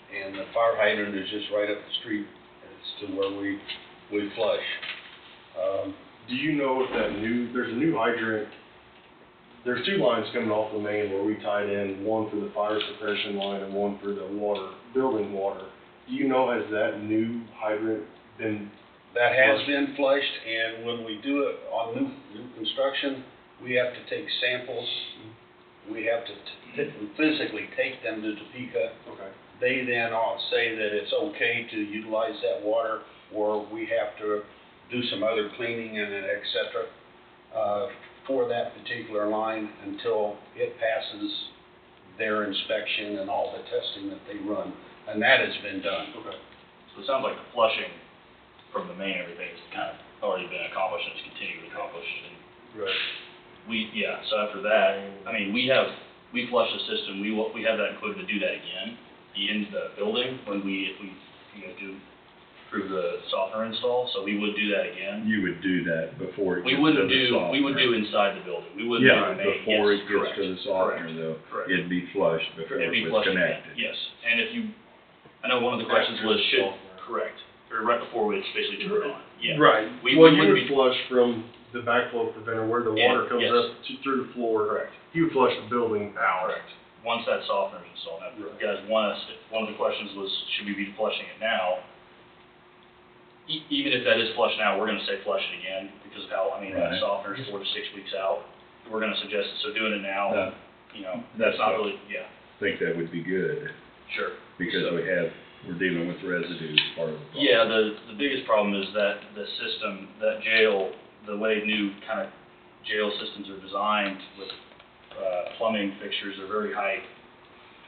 And the fire hydrant is just right up the street, it's to where we flush. Do you know if there's a new hydrant, there's two lines coming off the main where we tied in, one for the fire suppression line and one for the water, building water. Do you know, has that new hydrant been? That has been flushed, and when we do it on new construction, we have to take samples. We have to physically take them to Topeka. Okay. They then all say that it's okay to utilize that water, or we have to do some other cleaning and et cetera, for that particular line until it passes their inspection and all the testing that they run, and that has been done. Okay. so it sounds like the flushing from the main, everything's kind of already been accomplished and is continuing to be accomplished, and Right. so after that, I mean, we flush the system, we have that included to do that again, in the building, if you guys do approve the softener install, so we would do that again. You would do that before it We gets to wouldn't the softener. we would do inside the building, we wouldn't do Yeah, the main, before yes, it gets to the softener correct, though, correct. it'd be flushed before It'd be it was flushed again, connected. yes, and I know one of the questions was correct, or right before it's basically turned on, yeah. Right. We Well, would you be- would flush from the backflow preventer where the Yeah, water comes yes. up through the floor. Correct. You would flush the building out. Correct. Once that softener is installed, now, if you guys want us, one of the questions was, should we be flushing it now? Even if that is flushed now, we're gonna say flush it again, because of how, that Right. softener is 4 to 6 weeks out. We're gonna suggest it, so doing it now, Yeah. that's not what- really, yeah, I think that would be good, sure. because So- we're dealing with residues part of the problem. Yeah, the biggest problem is that the system, that jail, the way new kind of jail systems are designed with plumbing fixtures, they're very high,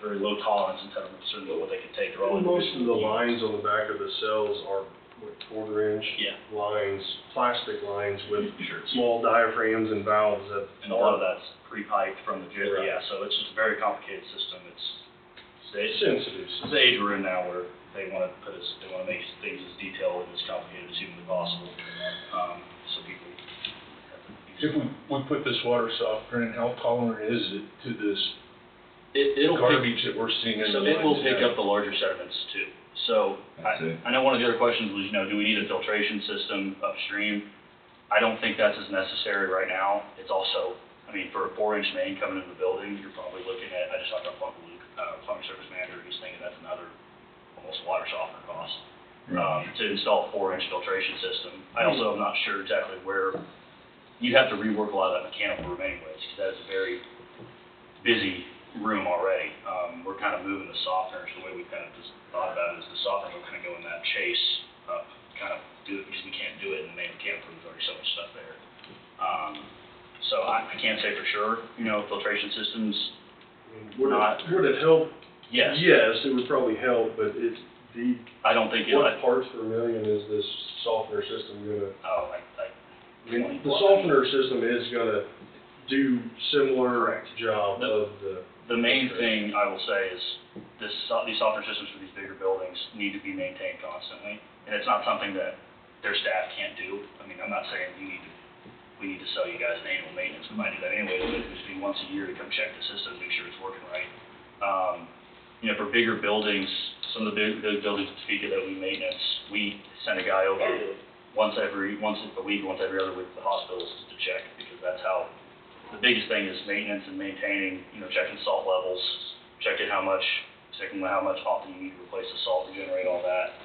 very low tolerance in terms of what they can take. They're all Most of the individual lines on the back of the cells are 1/4 inch Yeah. lines, plastic lines with Sure. small diaphragms and valves that. And a lot of that's pre-piped from the jail, Right. yeah, so it's just a very complicated system. It's sensitive. the age we're in now where they want to make things as detailed and as complicated as humanly possible. So people If we put this water softener in, how tolerant is it to this it'll garbage that we're seeing in the So it will lines pick now? up the larger sediments too. So I know one of the other questions was, do we need a filtration system upstream? I don't think that's as necessary right now. It's also, for a 4-inch main coming into the building, you're probably looking at, I just talked about plumbing service manager, he's thinking that's another almost water softener cost. To install a 4-inch filtration system. I also am not sure exactly where, you'd have to rework a lot of that mechanical room anyways, because that is a very busy room already. We're kind of moving the softeners, the way we kind of just thought about it is the softener will kind of go in that chase up, kind of do it, because we can't do it in the main mechanical room, there's already so much stuff there. So I can't say for sure, filtration systems, Would it help Yes. Yes, it would probably help, but it's the, I don't think what parts per million is this softener system gonna? oh, I mean, the softener system is gonna do similar job of the. The main thing I will say is these softener systems for these bigger buildings need to be maintained constantly. And it's not something that their staff can't do. I mean, I'm not saying we need to sell you guys an annual maintenance, we might do that anyway, but it would just be once a year to come check the system, make sure it's working right. You know, for bigger buildings, some of the big buildings in Topeka that we maintenance, we send a guy over once a week, once every other week to the hospitals to check, because that's how, the biggest thing is maintenance and maintaining, you know, checking salt levels, checking how much often you need to replace the salt, regenerate all that.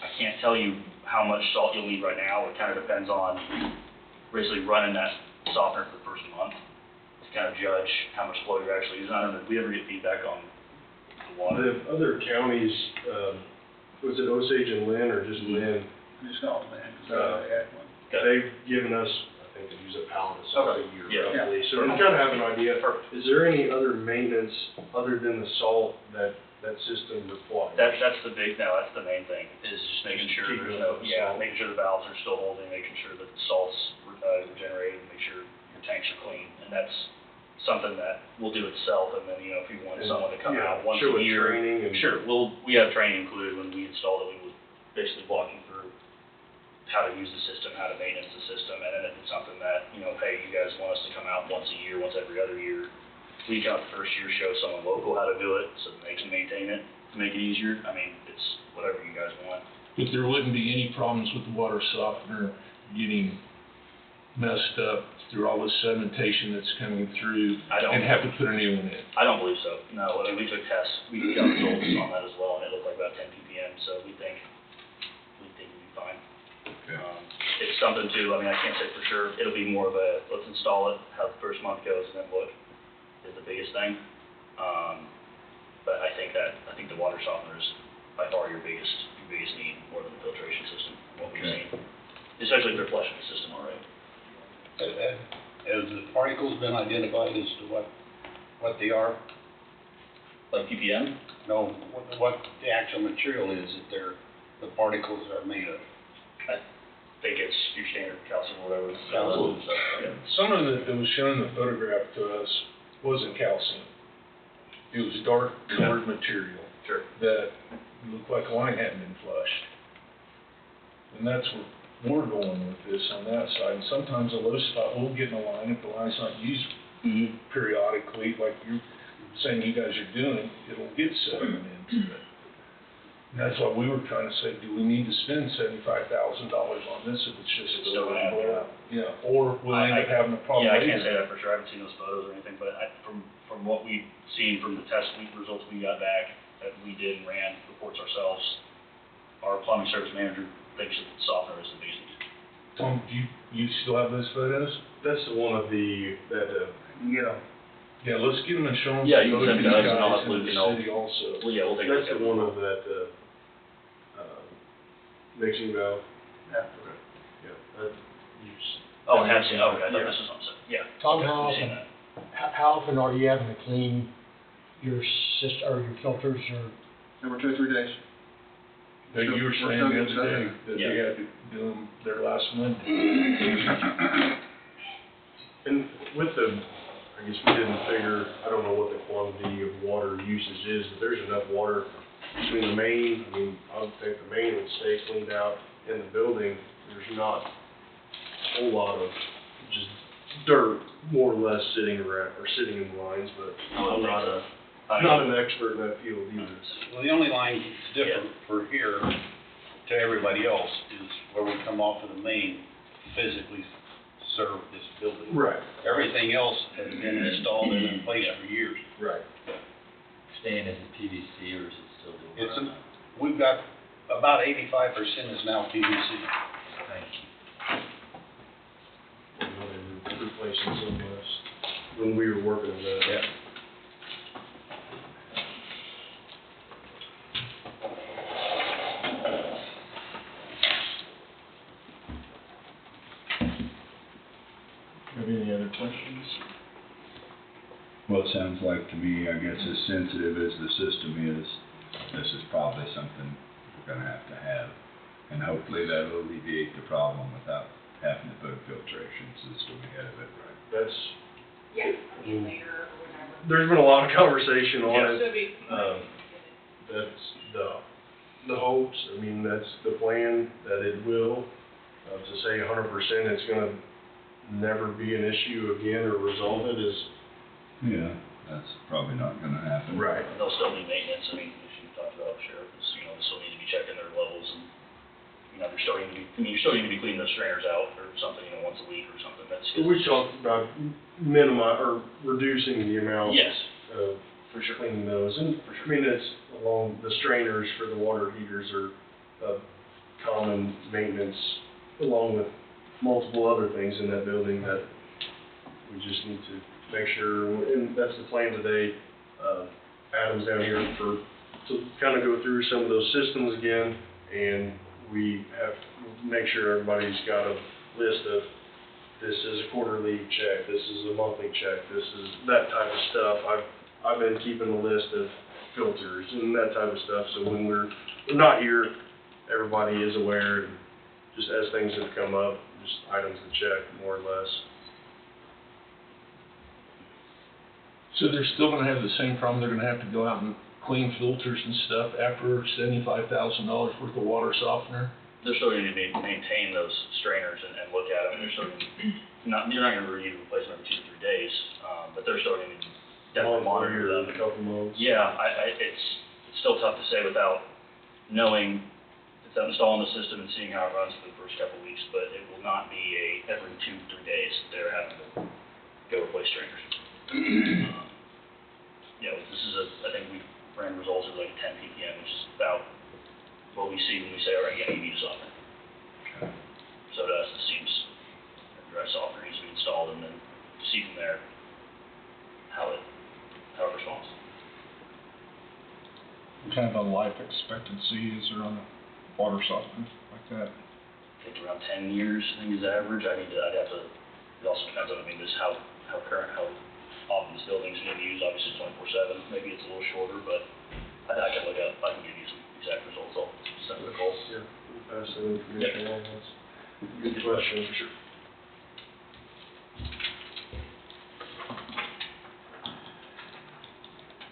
I can't tell you how much salt you'll need right now. It kind of depends on basically running that softener for the first month to kind of judge how much flow you're actually using. I don't know, did we ever get feedback on the water? The other counties, was it Osage and Lynn or just Lynn? Just call it, man, 'cause I had one. They've given us, I think they use a pallet of salt a year Yeah. roughly, so we kind of have an idea. Is there any other maintenance other than the salt that system requires? That's the main thing, is just making sure Keeping there's up no, with the yeah, salt. making sure the valves are still holding, making sure that the salt's regenerated, make sure your tanks are clean, and that's something that will do itself, and then, you know, if you want someone to come out once a year. Training and. Sure, we have training included when we install it, we would basically walk you through how to use the system, how to maintenance the system, and then if it's something that, you know, hey, you guys want us to come out once a year, once every other year, we come out the first year, show someone local how to do it, so that they can maintain it, to make it easier. I mean, it's whatever you guys want. But there wouldn't be any problems with the water softener getting messed up through all the sedimentation that's coming through and have to put a new one in? I don't believe so, no. I mean, we took tests, we got results on that as well, and it looked like about 10 ppm, so we think we'd be fine. It's something too, I mean, I can't say for sure, it'll be more of a, let's install it, how the first month goes, and then look, is the biggest thing. But I think the water softener is by far your biggest need, more than the filtration system, what we've seen. Especially if they're flushing the system already. Has the particles been identified as to what they are? Like ppm? No, what the actual material is that the particles are made of? I think it's your standard calcium or whatever. Calcium. Yeah. Some of it that was shown in the photograph to us wasn't calcium. It was dark colored material. Sure. That looked like a line hadn't been flushed. And that's where we're going with this on that side. And sometimes a low spot will get in a line if the line's not used periodically, like you're saying you guys are doing, it'll get sediment into it. And that's why we were trying to say, do we need to spend $75,000 on this if it's just still gonna happen. Yeah, or we'll end up having a problem Yeah, I later. can't say that for sure. I haven't seen those photos or anything, but from what we've seen from the test results we got back, that we did and ran reports ourselves, our plumbing service manager thinks that the softener is the biggest need. Tom, do you still have those photos? That's the one of the, that, You know, Yeah, let's get them and show them Yeah, to you can those send it to us and I'll guys have in Luke the and I'll- city also. Well, yeah, we'll take a look that's at the it. one of that, mixing valve. yeah. Yeah, that, Oh, I have seen, okay, I thought this was on set, yeah. Tom, Okay, how we've seen often, that. how often are you having to clean your or your filters or? Every 2 or 3 days. That you were We're saying still the getting other day, stuff that Yeah. they had to do them their last Monday. and with the, I guess we didn't figure, I don't know what the quantity of water usage is, but there's enough water between the main, I mean, I would think the main would stay cleaned out in the building. There's not a whole lot of just dirt, more or less, sitting around, or sitting in lines, but I'm not an expert in that field either. Well, the only line that's different for here to everybody else is where we come off of the main, physically serve this building. Right. Everything else has been installed and in place for years. Right. Staying as a PVC or is it still doing? We've got about 85% is now PVC. Thank you. You know, they were replacing some of us when we were working on that. Yeah. Have any other questions? Well, it sounds like to me, I guess as sensitive as the system is, this is probably something we're gonna have to have. And hopefully that'll alleviate the problem without having to put a filtration system ahead of it. That's, Yeah, later or whatever. there's been a lot of conversation on it. Should be. That's the hopes, I mean, that's the plan, that it will. To say 100% it's gonna never be an issue again or resolve it is. Yeah, that's probably not gonna happen. Right. They'll still need maintenance, I mean, as you talked about, Sheriff, is, you know, they still need to be checking their levels and, you know, they're still need to be, I mean, you're still need to be cleaning those strainers out or something, you know, once a week or something, that's. We talked about or reducing the amount. Yes. Of For sure. cleaning those, and I mean, it's along, the strainers for the water heaters are common maintenance, along with multiple other things in that building that we just need to make sure, and that's the plan today. Adam's down here to kind of go through some of those systems again, and we have, make sure everybody's got a list of, this is a quarterly check, this is a monthly check, this is that type of stuff. I've been keeping a list of filters and that type of stuff, so when we're not here, everybody is aware, and just as things have come up, just items to check, more or less. So they're still gonna have the same problem, they're gonna have to go out and clean filters and stuff after $75,000 worth of water softener? They're still going to need to maintain those strainers and look at them, and they're still going to, you're not going to need to replace them every 2 to 3 days, but they're still going to definitely monitor them. A couple months. Yeah, it's still tough to say without knowing, without installing the system and seeing how it runs for the first couple of weeks, but it will not be every 2 to 3 days they're having to go replace strainers. You know, this is I think we ran results at like 10 ppm, which is about what we see when we say, all right, yeah, you need a softener. So to us, it seems a dry softener needs to be installed, and then see from there how it responds. What kind of a life expectancy is there on a water softener like that? I think around 10 years, I think is the average. I'd have to, it also depends on, I mean, just how often this building's gonna be used, obviously 24/7, maybe it's a little shorter, but I can look up, I can give you some exact results, I'll send the calls. Yeah, we'll pass that information along, that's a good question, for sure.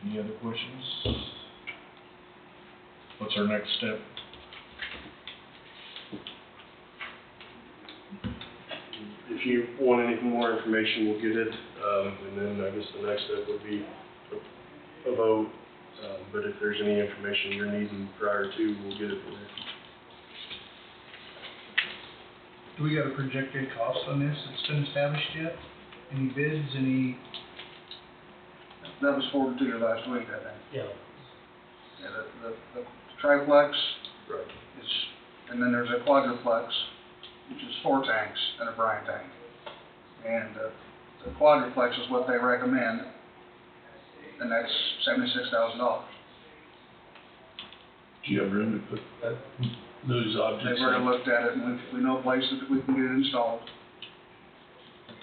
Any other questions? What's our next step? If you want any more information, we'll get it, and then I guess the next step would be a vote. But if there's any information you're needing prior to, we'll get it for you. Do we got a projected cost on this that's been established yet? Any bids, any? That was forwarded to you last week, I think. Yeah. Yeah, the triplex Right. is, and then there's a quadruplex, which is 4 tanks and a brine tank. And the quadruplex is what they recommend, and that's $76,000. Do you have room to put those objects They've already in? looked at it, and we know places that we can get it installed.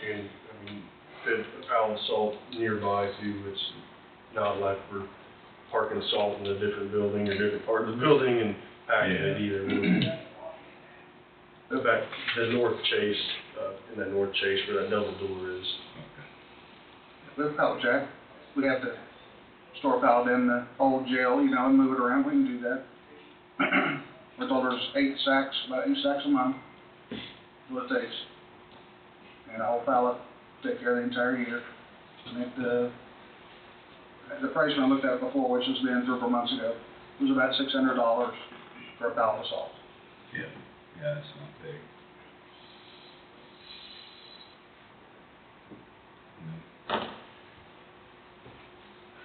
And, I mean, fit a pallet of salt nearby too, it's not like we're parking salt in a different building or different part of the building and packing it either. In fact, the north chase, in that north chase where that double door is. With a pallet jack, we have to store a pallet in the old jail, you know, and move it around, we can do that. We're told there's 8 sacks, about 8 sacks a month, is what it takes. And a whole pallet, take care of the entire year. And the price when I looked at it before, which has been 3 or 4 months ago, was about $600 for a pallet of salt. Yeah, yeah, it's not big.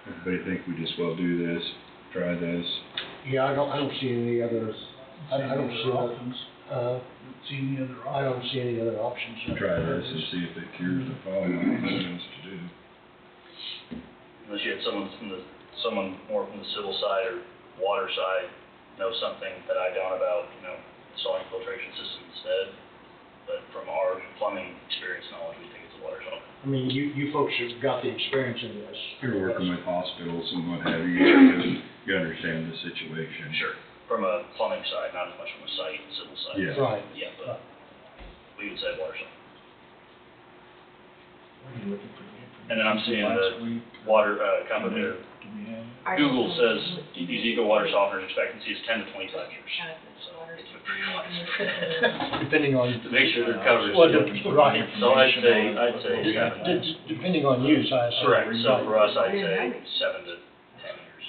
Everybody think we just well do this, try this? Yeah, I don't see any others. I don't see options. See any other options? I don't see any other options. Try this and see if it cures the problem, like it wants to do. Unless you had someone more from the civil side or water side know something that I don't about, you know, installing filtration system instead. But from our plumbing experience knowledge, we think it's a water softener. I mean, you folks have got the experience in this. You're working with hospitals and what have you, you understand the situation. Sure. From a plumbing side, not as much from a site, civil side. Yeah. Right. Yeah, but we would say water softener. And then I'm seeing the water, company, Google says these eco water softeners expectancy is 10 to 25 years. So it's pretty wise. Depending on. To make sure they're covered. Well, right. So I'd say 7. Depending on use, I assume. Correct. So for us, I'd say 7 to 10 years.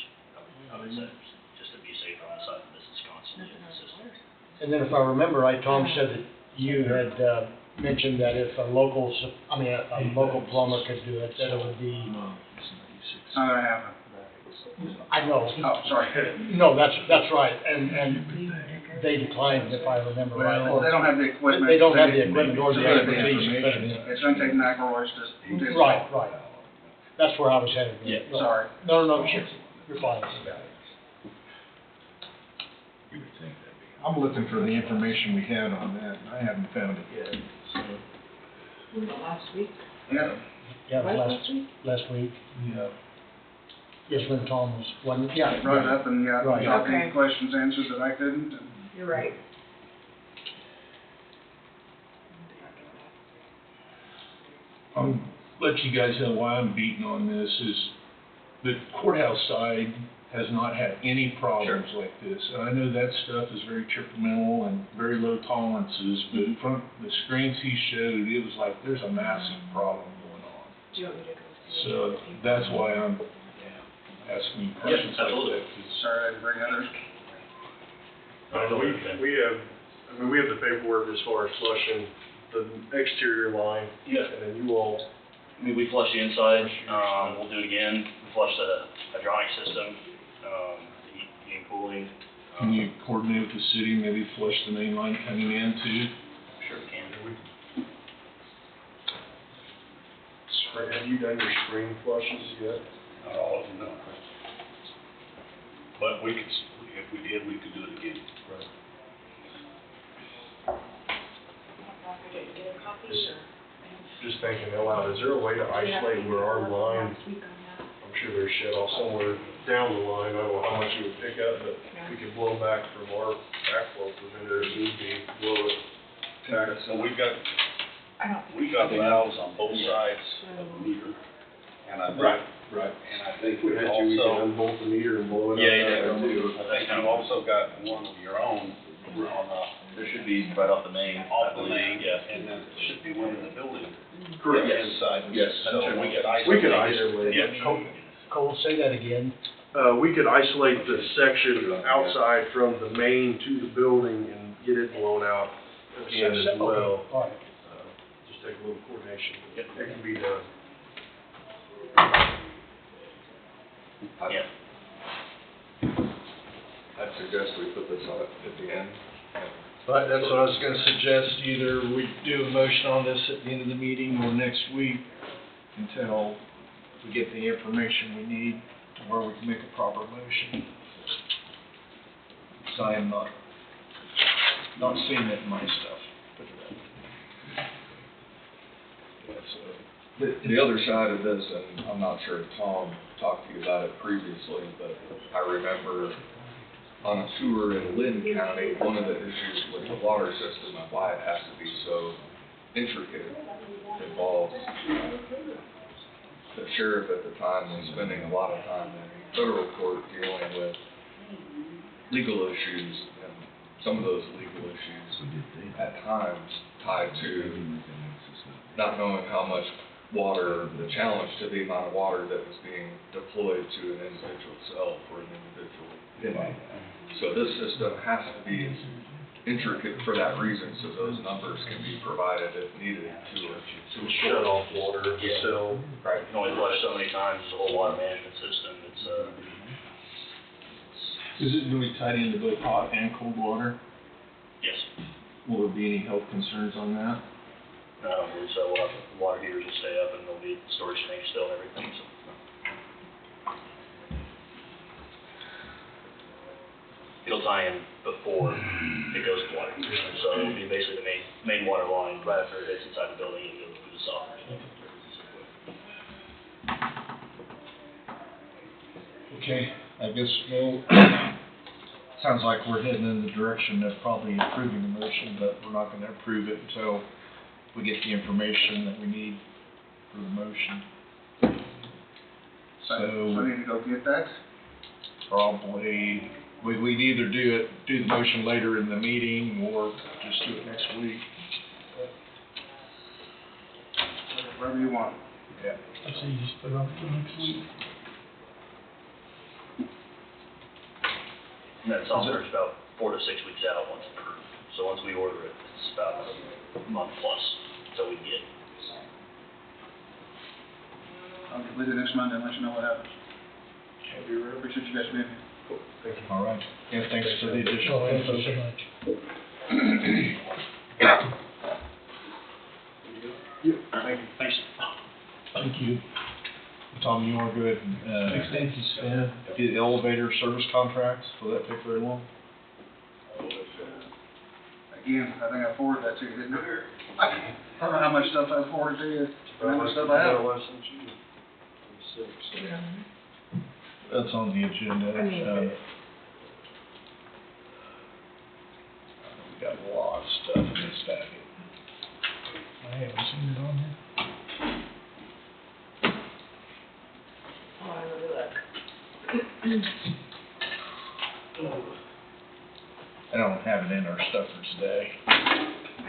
I would say, just to be safer on the side of this is constantly in the system. And then if I remember right, Tom said that you had mentioned that if a local plumber could do it, that it would be. It's not gonna happen. I know. Oh, sorry. No, that's right, and they declined, if I remember right. Well, they don't have the equipment. They don't have the equipment or the expertise. It's gonna take McElroy's to do. Right. That's where I was headed. Yeah. Sorry. No, you're fine. I'm looking for the information we had on that, and I haven't found it yet, so. Last week? Yeah. Yeah, Right, last week. Yeah. Yes, when Tom was, when, yeah. Brought it up and got Right. any questions answered that I couldn't. and- You're right. Let you guys know why I'm beating on this is the courthouse side has not had any problems like this. And I know that stuff is very temperamental and very low tolerances, but from the screens he showed, it was like there's a massive problem going on. Do you want me to go see? So that's why I'm asking you questions like absolutely. that. 'cause Sorry, I didn't bring others. We have the paperwork as far as flushing the exterior line. Yeah. And then you all, I mean, we flush the inside, we'll do it again, we flush the hydronic system, the heating and cooling. Can you coordinate with the city, maybe flush the main line coming in too? Sure we can. have you done your spring flushes yet? Not all of them, no. But we could, if we did, we could do it again. Right. Get a copy or? Just thinking out loud, is there a way to isolate where our line, I'm sure there's shut off somewhere down the line, I don't know how much it would pick up, but we could blow back from our backflow preventer if need be, blow it back. So we've got valves on both sides of the meter. And I think, Right. and I think We we had to, we can also, unbolt the meter and blow it up. Yeah, you there did. too. I think you've also got one of your own on There should be right off the main. off the main, Yeah. and then there should be one in the building. Correct. Yes. Inside. Yes. So we could isolate. We could isolate it. Yeah. Cole, say that again. We could isolate the section outside from the main to the building and get it blown out again as well. Okay, all right. Just take a little coordination. It can be done. Yeah. I'd suggest we put this on at the end. Right, that's what I was gonna suggest, either we do a motion on this at the end of the meeting or next week until we get the information we need to where we can make a proper motion. So I am not seeing it in my stuff. Put it that way. The other side of this, and I'm not sure if Tom talked to you about it previously, but I remember on a sewer in Lynn County, one of the issues with the water system and why it has to be so intricate involves the sheriff at the time was spending a lot of time in federal court dealing with legal issues, and some of those legal issues at times tied to not knowing how much water, the challenge to the amount of water that was being deployed to an individual cell for an individual inmate. So this system has to be intricate for that reason, so those numbers can be provided if needed to Shut off water, the Yeah. cell. Right. You can only flush so many times, the whole water management system, it's, Is it going to be tied into both hot and cold water? yes. Will there be any health concerns on that? So we'll have, the water heaters will stay up and there'll be storage tanks still and everything, so. It'll tie in before it goes to water heaters, so it'll be basically the main water line right after it hits inside the building and goes through the softener. Okay, I guess we'll, sounds like we're heading in the direction of probably approving the motion, but we're not gonna approve it until we get the information that we need for the motion. So I need to go get that? Probably, we'd either do the motion later in the meeting or just do it next week. Whatever you want. Yeah. I say just put it off for next week. And that software is about 4 to 6 weeks out once approved. So once we order it, it's about a month plus until we get it. I'll get with you next Monday and let you know what happens. Appreciate you guys being here. Thank you. All right. Yeah, thanks for the additional Thank info. you so much. Thank you. Thanks. Thank you. Tom, you wanna go ahead and, Thank you, Stan. do the elevator service contracts? Will that take very long? Again, I think I forwarded that to you, didn't I? I don't know how much stuff I forwarded to you, how much stuff I have. That's on the agenda. I mean, We got a lot of stuff in this packet. I haven't seen it on here. Hold on, let me look. I don't have it in our stuff for today. I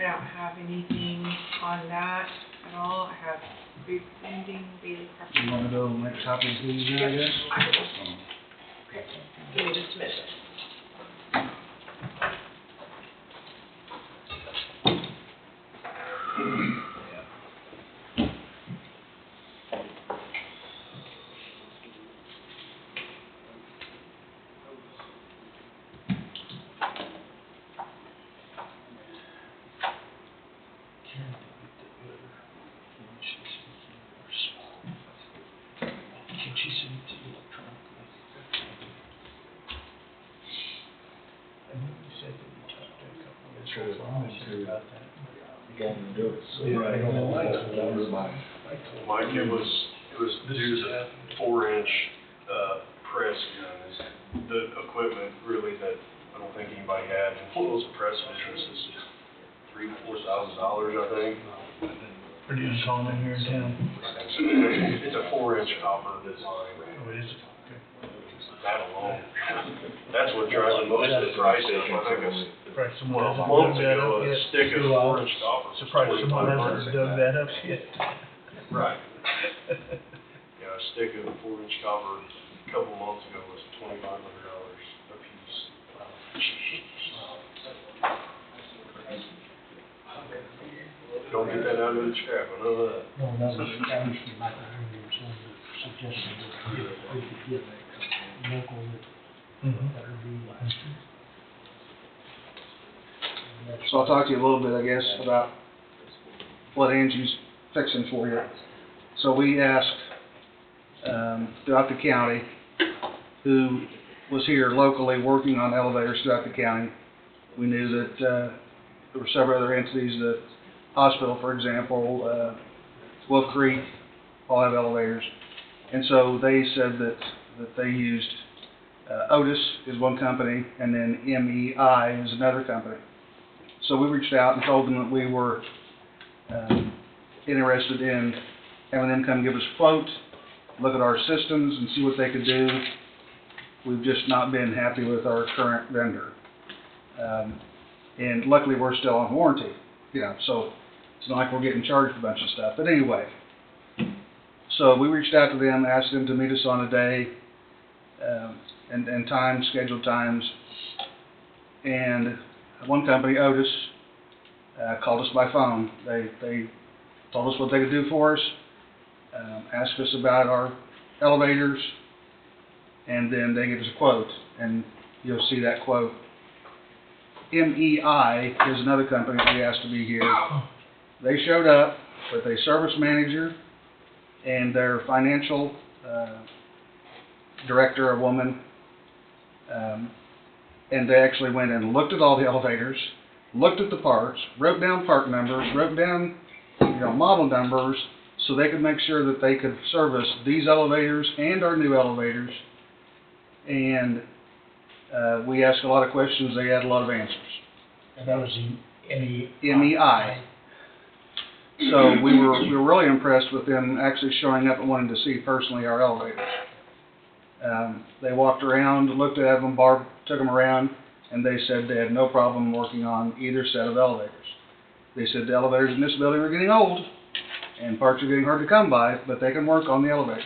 don't have anything on that at all. I have freestanding daily preference. You wanna go make copies of these, I guess? I will. Okay, give me just a minute. Can she send it to you electronically? I know you said that you talked to a couple of Sure. people about that. You got to do it. Yeah, I know. Mike, it was due to the 4-inch, press guns, the equipment really that I don't think anybody had. And one of those press mattresses is $3,000 to $4,000, I think. Pretty uncommon here in town. It's a 4-inch copper design. Oh, it is? Okay. That alone, that's what drives most of the price up. I think it's, Surprised someone well, a hasn't month dug that ago, up a yet. stick of 4-inch copper was Surprised someone hasn't dug $2,500. that up yet. Right. Yeah, a stick of 4-inch copper a couple months ago was $2,500 a piece. Don't get that out of the scrap, I know that. No, that was, Michael Williams, suggested that we could get local that would be. So I'll talk to you a little bit, I guess, about what Angie's fixing for you. So we asked, throughout the county, who was here locally working on elevators throughout the county. We knew that, there were several other entities, the hospital, for example, Wolf Creek, all have elevators. And so they said that they used, Otis is one company, and then MEI is another company. So we reached out and told them that we were interested in having them come give us a quote, look at our systems and see what they could do. We've just not been happy with our current vendor. And luckily we're still on warranty, so it's not like we're getting charged a bunch of stuff. But anyway, so we reached out to them, asked them to meet us on a day and times, scheduled times. And one company, Otis, called us by phone. They told us what they could do for us, asked us about our elevators, and then they gave us a quote, and you'll see that quote. MEI is another company that we asked to be here. They showed up with a service manager and their financial director, a woman, and they actually went and looked at all the elevators, looked at the parts, wrote down part numbers, wrote down model numbers, so they could make sure that they could service these elevators and our new elevators And, we asked a lot of questions, they had a lot of answers. And that was the MEI. So we were really impressed with them actually showing up and wanting to see personally our elevators. They walked around, looked at them, Barb took them around, and they said they had no problem working on either set of elevators. They said the elevators in this building are getting old, and parts are getting hard to come by, but they can work on the elevators.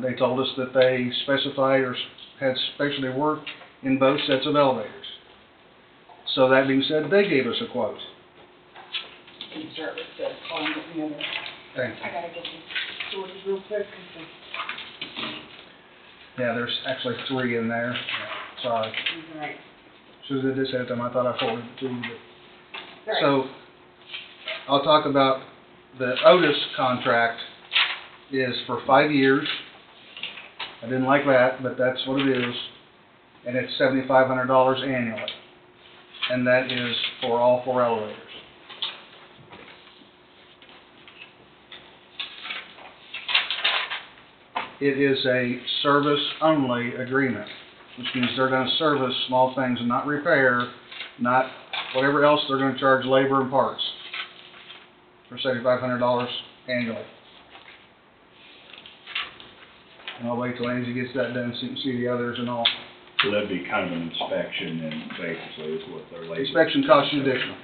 They told us that they specified or had specialty work in both sets of elevators. So that being said, they gave us a quote. Can you start with the column at the other? Thank you. I gotta get these sorted real quick, cause Yeah, there's actually 3 in there. Sorry. it's alright. Should have did this ahead of time. I thought I forwarded it to you. But... Alright. So, I'll talk about the Otis contract is for 5 years. I didn't like that, but that's what it is. And it's $7,500 annually. And that is for all 4 elevators. It is a service-only agreement, which means they're going to service small things and not repair, not whatever else they're going to charge labor and parts for $7,500 annually. And I'll wait till Angie gets that done so you can see the others and all. So that'd be kind of an inspection and basically is what their labor. Inspection costs you additional.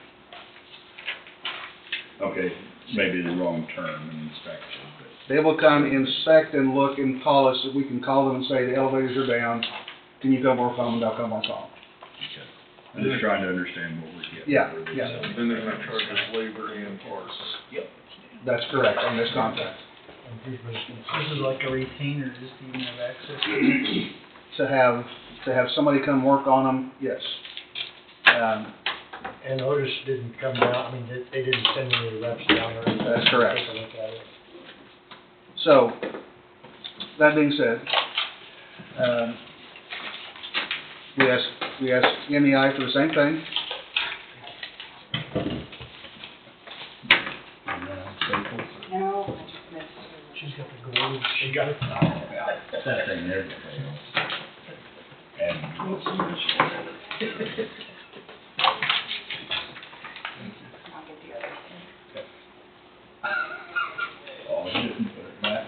Okay, maybe the wrong term, an inspection, but. They will come inspect and look and call us. We can call them and say the elevators are down. Can you come work on them? They'll come on call. I'm just trying to understand what we're getting. Yeah, for this. yeah. And they're gonna charge us labor and parts. Yep. That's correct on this contract. This is like a retainer, just to even have access to it. To have somebody come work on them, yes. And Otis didn't come down, I mean, they didn't send any of the reps down or anything. That's correct. Take a look at it. So, that being said, we asked MEI for the same thing. No, I just missed it. She's got the gold, she got it. That thing never fails. And. I'll get the other. Oh, you didn't put it back.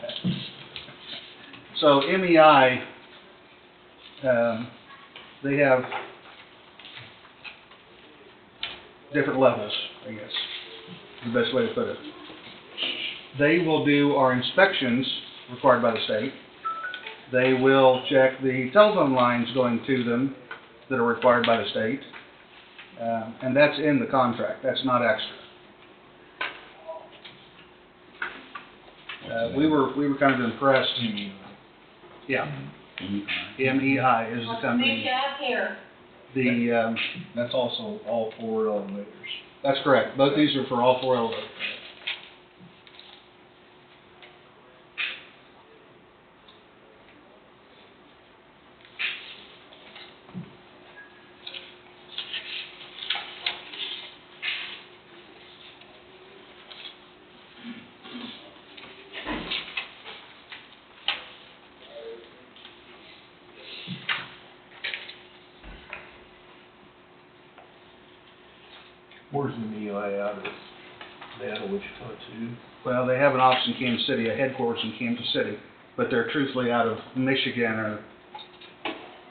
So MEI, they have different levels, I guess, is the best way to put it. They will do our inspections required by the state. They will check the telephone lines going to them that are required by the state. And that's in the contract, that's not extra. We were kind of impressed. Yeah. MEI is the company. That's also all 4 elevators. That's correct. Both these are for all 4 elevators. Where's the MEI out of? They out of Wichita too? Well, they have an office in Kansas City, a headquarters in Kansas City, but they're truthfully out of Michigan or...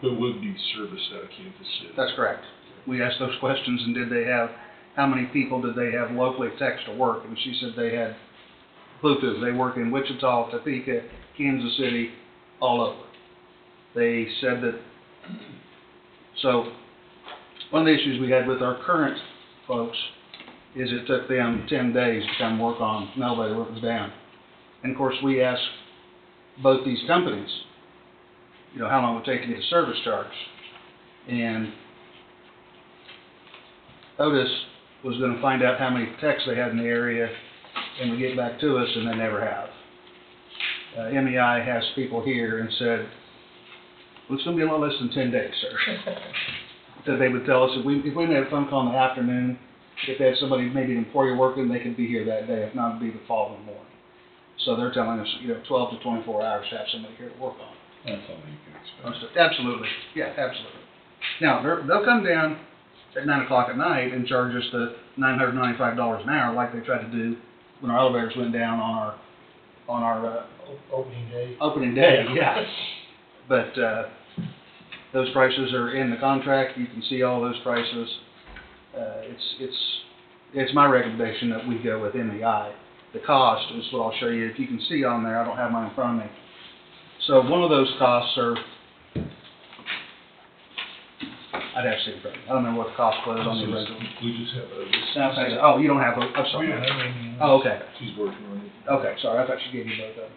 But would be serviced out of Kansas City. That's correct. We asked those questions and how many people did they have locally text to work? And she said they had Bluetooth. They work in Wichita, Topeka, Kansas City, all over. They said that... So, one of the issues we had with our current folks is it took them 10 days to come work on an elevator when it was down. And of course we asked both these companies, how long it would take to get a service charge. And Otis was going to find out how many techs they had in the area and would get back to us, and they never have. MEI has people here and said, well, it's going to be a lot less than 10 days, sir. That they would tell us if we made a phone call in the afternoon, if they had somebody, maybe an employee working, they could be here that day. If not, it'd be the following morning. So they're telling us, 12 to 24 hours to have somebody here to work on. That's all you can expect. Absolutely, yeah, absolutely. Now, they'll come down at 9 o'clock at night and charge us the $995 an hour like they tried to do when our elevators went down on our Opening day. opening day, yeah. But, those prices are in the contract, you can see all those prices. It's my recommendation that we go with MEI. The cost is what I'll show you, if you can see on there, I don't have mine in front of me. So one of those costs are, I'd have to see in front of me. I don't remember what the cost was on the original. We just have a. Oh, you don't have, I'm sorry. We don't have any. Oh, okay. She's working on it. Okay, sorry, I thought she gave you both of them.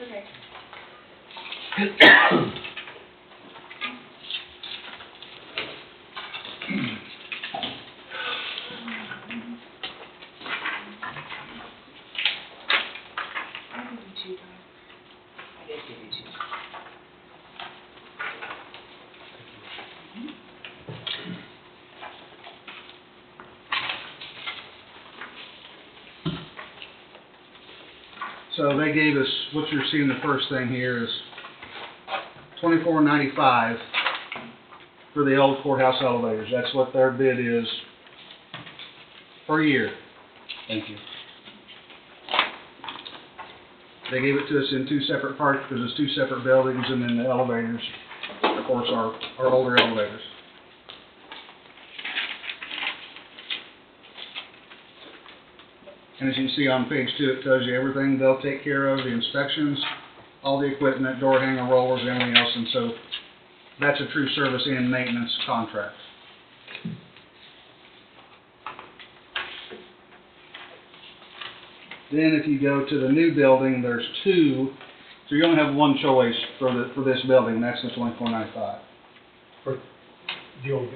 Okay. So they gave us, what you're seeing, the first thing here is $24.95 for the old courthouse elevators. That's what their bid is per year. Thank you. They gave it to us in two separate parts because it's two separate buildings, and then the elevators, of course, are older elevators. And as you can see on page 2, it tells you everything they'll take care of, the inspections, all the equipment, door hanger rollers, and everything else, and so that's a true service and maintenance contract. Then if you go to the new building, there's two, so you only have one choice for this building, and that's the $24.95. For the old,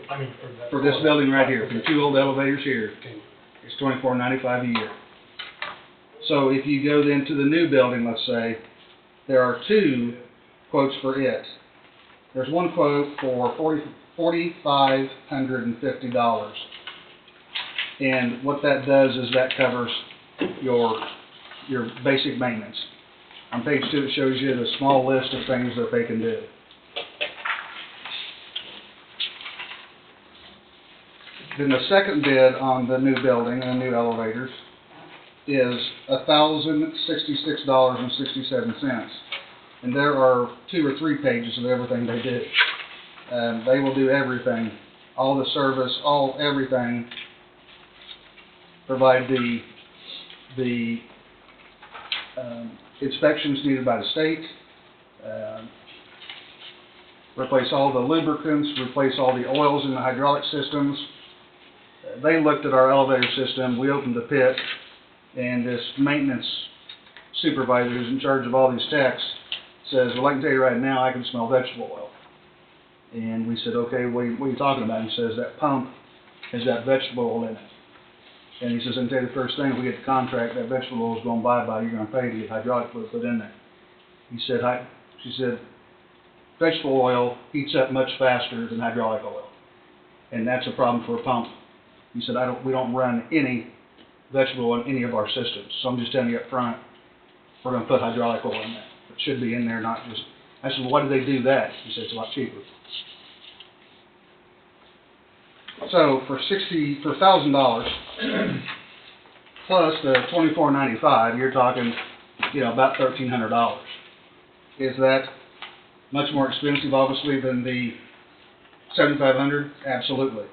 For this building right here, for the two old elevators here, it's $24.95 a year. So if you go then to the new building, let's say, there are two quotes for it. There's one quote for $4,550. And what that does is that covers your basic maintenance. On page 2 it shows you the small list of things that they can do. Then the second bid on the new building and the new elevators is $1,066.67. And there are 2 or 3 pages of everything they do. They will do everything, all the service, everything. Provide the inspections needed by the state. Replace all the lubricants, replace all the oils in the hydraulic systems. They looked at our elevator system, we opened the pit, and this maintenance supervisor who's in charge of all these techs says, well, I can tell you right now, I can smell vegetable oil. And we said, okay, what are you talking about? He says, that pump has got vegetable oil in it. And he says, I can tell you the first thing, if we get the contract, that vegetable oil is going bye-bye, you're going to pay to get hydraulic fluid put in there. She said, vegetable oil heats up much faster than hydraulic oil. And that's a problem for a pump. He said, we don't run any vegetable oil in any of our systems. So I'm just telling you up front, we're going to put hydraulic oil in there. It should be in there, not just, I said, well, why do they do that? He said, it's a lot cheaper. So for $1,000 plus the $24.95, you're talking, about $1,300. Is that much more expensive, obviously, than the 7,500, absolutely.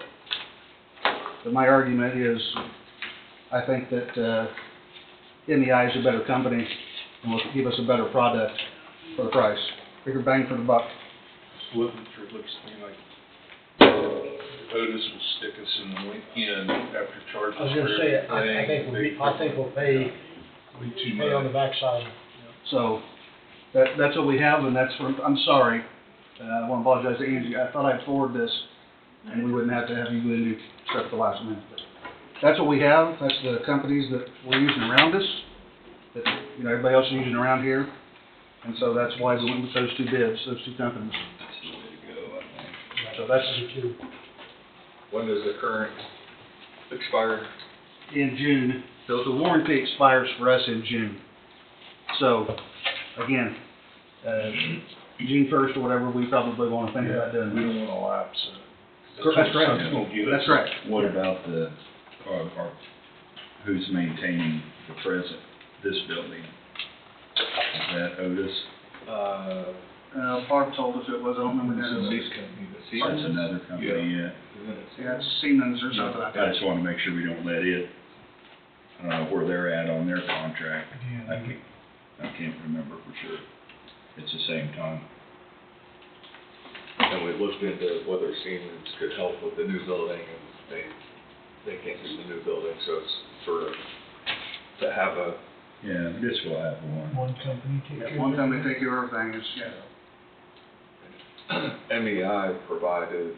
But my argument is, I think that MEI is a better company and will give us a better product for the price. Bigger bang for the buck. Looking through, it looks to me like Otis will stick us in the weekend after charges. I was gonna say, I think we'll pay on the backside. So, that's what we have, and that's from, I'm sorry, I want to apologize to Angie, I thought I'd forward this, and we wouldn't have to have you go into stuff at the last minute. But that's what we have, that's the companies that we're using around us, that, you know, everybody else is using around here, and so that's why we went with those two bids, those two companies. So that's the two. When does the current expire? In June, so the warranty expires for us in June. So, again, June 1st or whatever, we probably want to think about doing. We don't want to lapse it. That's correct. That's correct. What about who's maintaining the present, this building? Is that Otis? Barb told us it was, I don't remember the name. That's another company, yeah. Yeah, it's Siemens or something like that. I just want to make sure we don't let it, where they're at on their contract. I can't remember for sure. It's the same time. And we looked into whether Siemens could help with the new building, and they can't do the new building, so it's sort of to have a. Yeah, I guess we'll have one. One company take care of One company take care of everything, is, yeah. MEI provided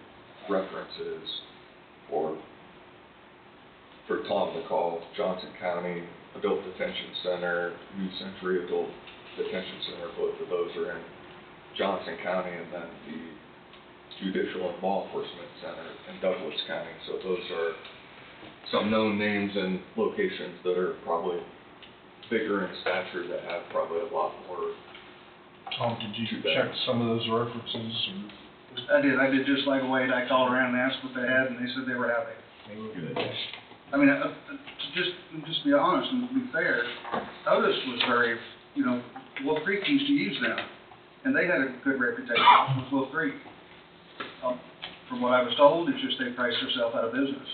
references for Tom to call Johnson County Adult Detention Center, New Century Adult Detention Center. Both of those are in Johnson County, and then the Judicial and Law Enforcement Center in Douglas County. So those are some known names and locations that are probably bigger in stature, that have probably a lot more. Tom, did you check some of those references? I did just like Wade. I called around and asked what they had, and they said they were happy. They were good. I mean, to just be honest and be fair, Otis was very, you know, Wolf Creek used to use them, and they had a good reputation with Wolf Creek. From what I was told, it's just they priced themselves out of business.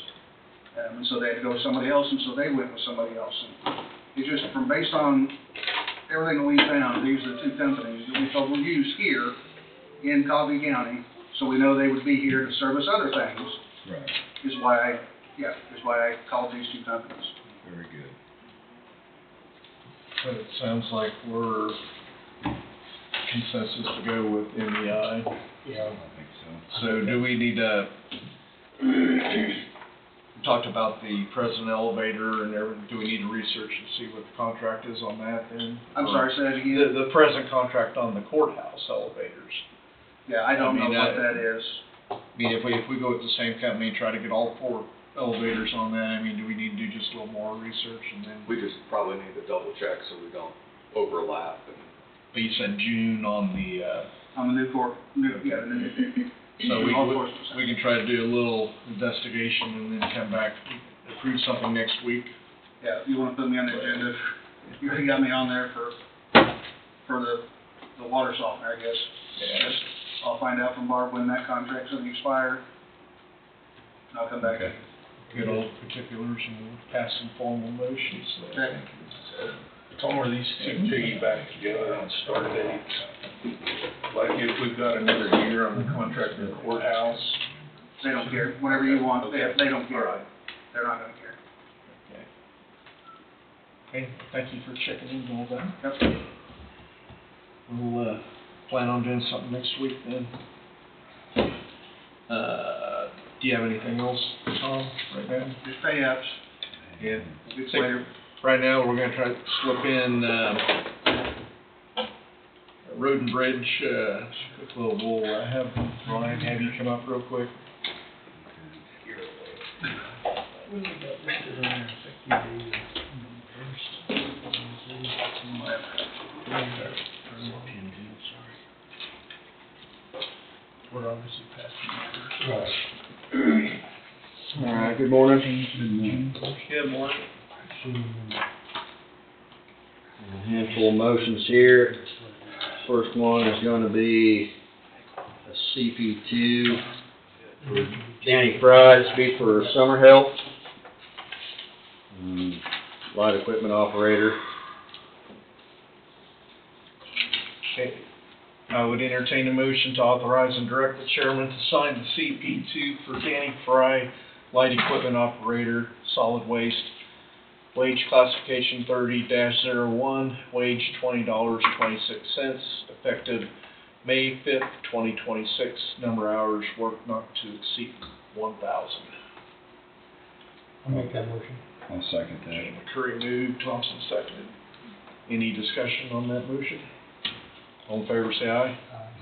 And so they had to go with somebody else, and so they went with somebody else. And it's just based on everything that we found, these are the two companies that we thought we'd use here in Coffee County, so we know they would be here to service other things. Right. Is why I called these two companies. Very good. But it sounds like we're consensus to go with MEI. Yeah, I think so. So do we need to, we talked about the present elevator and everything, do we need to research and see what the contract is on that then? I'm sorry, say that again? The present contract on the courthouse elevators. Yeah, I don't know what that is. I mean, if we go with the same company and try to get all 4 elevators on that, I mean, do we need to do just a little more research and then? We just probably need to double check so we don't overlap. But you said June on the, On the new court, the new. So we can try to do a little investigation and then come back, approve something next week. Yeah, if you wanna put me on the agenda, you already got me on there for the water softener, I guess. Yeah. I'll find out from Barb when that contract's gonna expire, and I'll come back. Okay. Get all the particulars and we'll pass some formal motions. Okay. Tom, are these two piggyback together on start dates? Like if we've got another year on the contract in the courthouse? They don't care, whatever you want, Okay. they don't care. All right. They're not gonna care. Okay, thank you for checking in all that. Yep. We'll, plan on doing something next week then. Do you have anything else, Tom, right now? Just pay ups. Yeah. It's later. Right now, we're gonna try to slip in, Road and Bridge, quick little, we'll have Ryan have you come up real quick. We're obviously passing. All right, good morning. Good morning. A handful of motions here. first one is gonna be a CP2 for Danny Fry, this will be for summer help. Light equipment operator. Okay. I would entertain a motion to authorize and direct the chairman to sign the CP2 for Danny Fry, light equipment operator, solid waste, wage classification 30-01, wage $20.26, effective May 5th, 2026, number of hours worked not to exceed 1,000. I'll make that motion. I'll second that. Okay, McCurry moved, Thompson seconded. Any discussion on that motion? All in favor, say aye.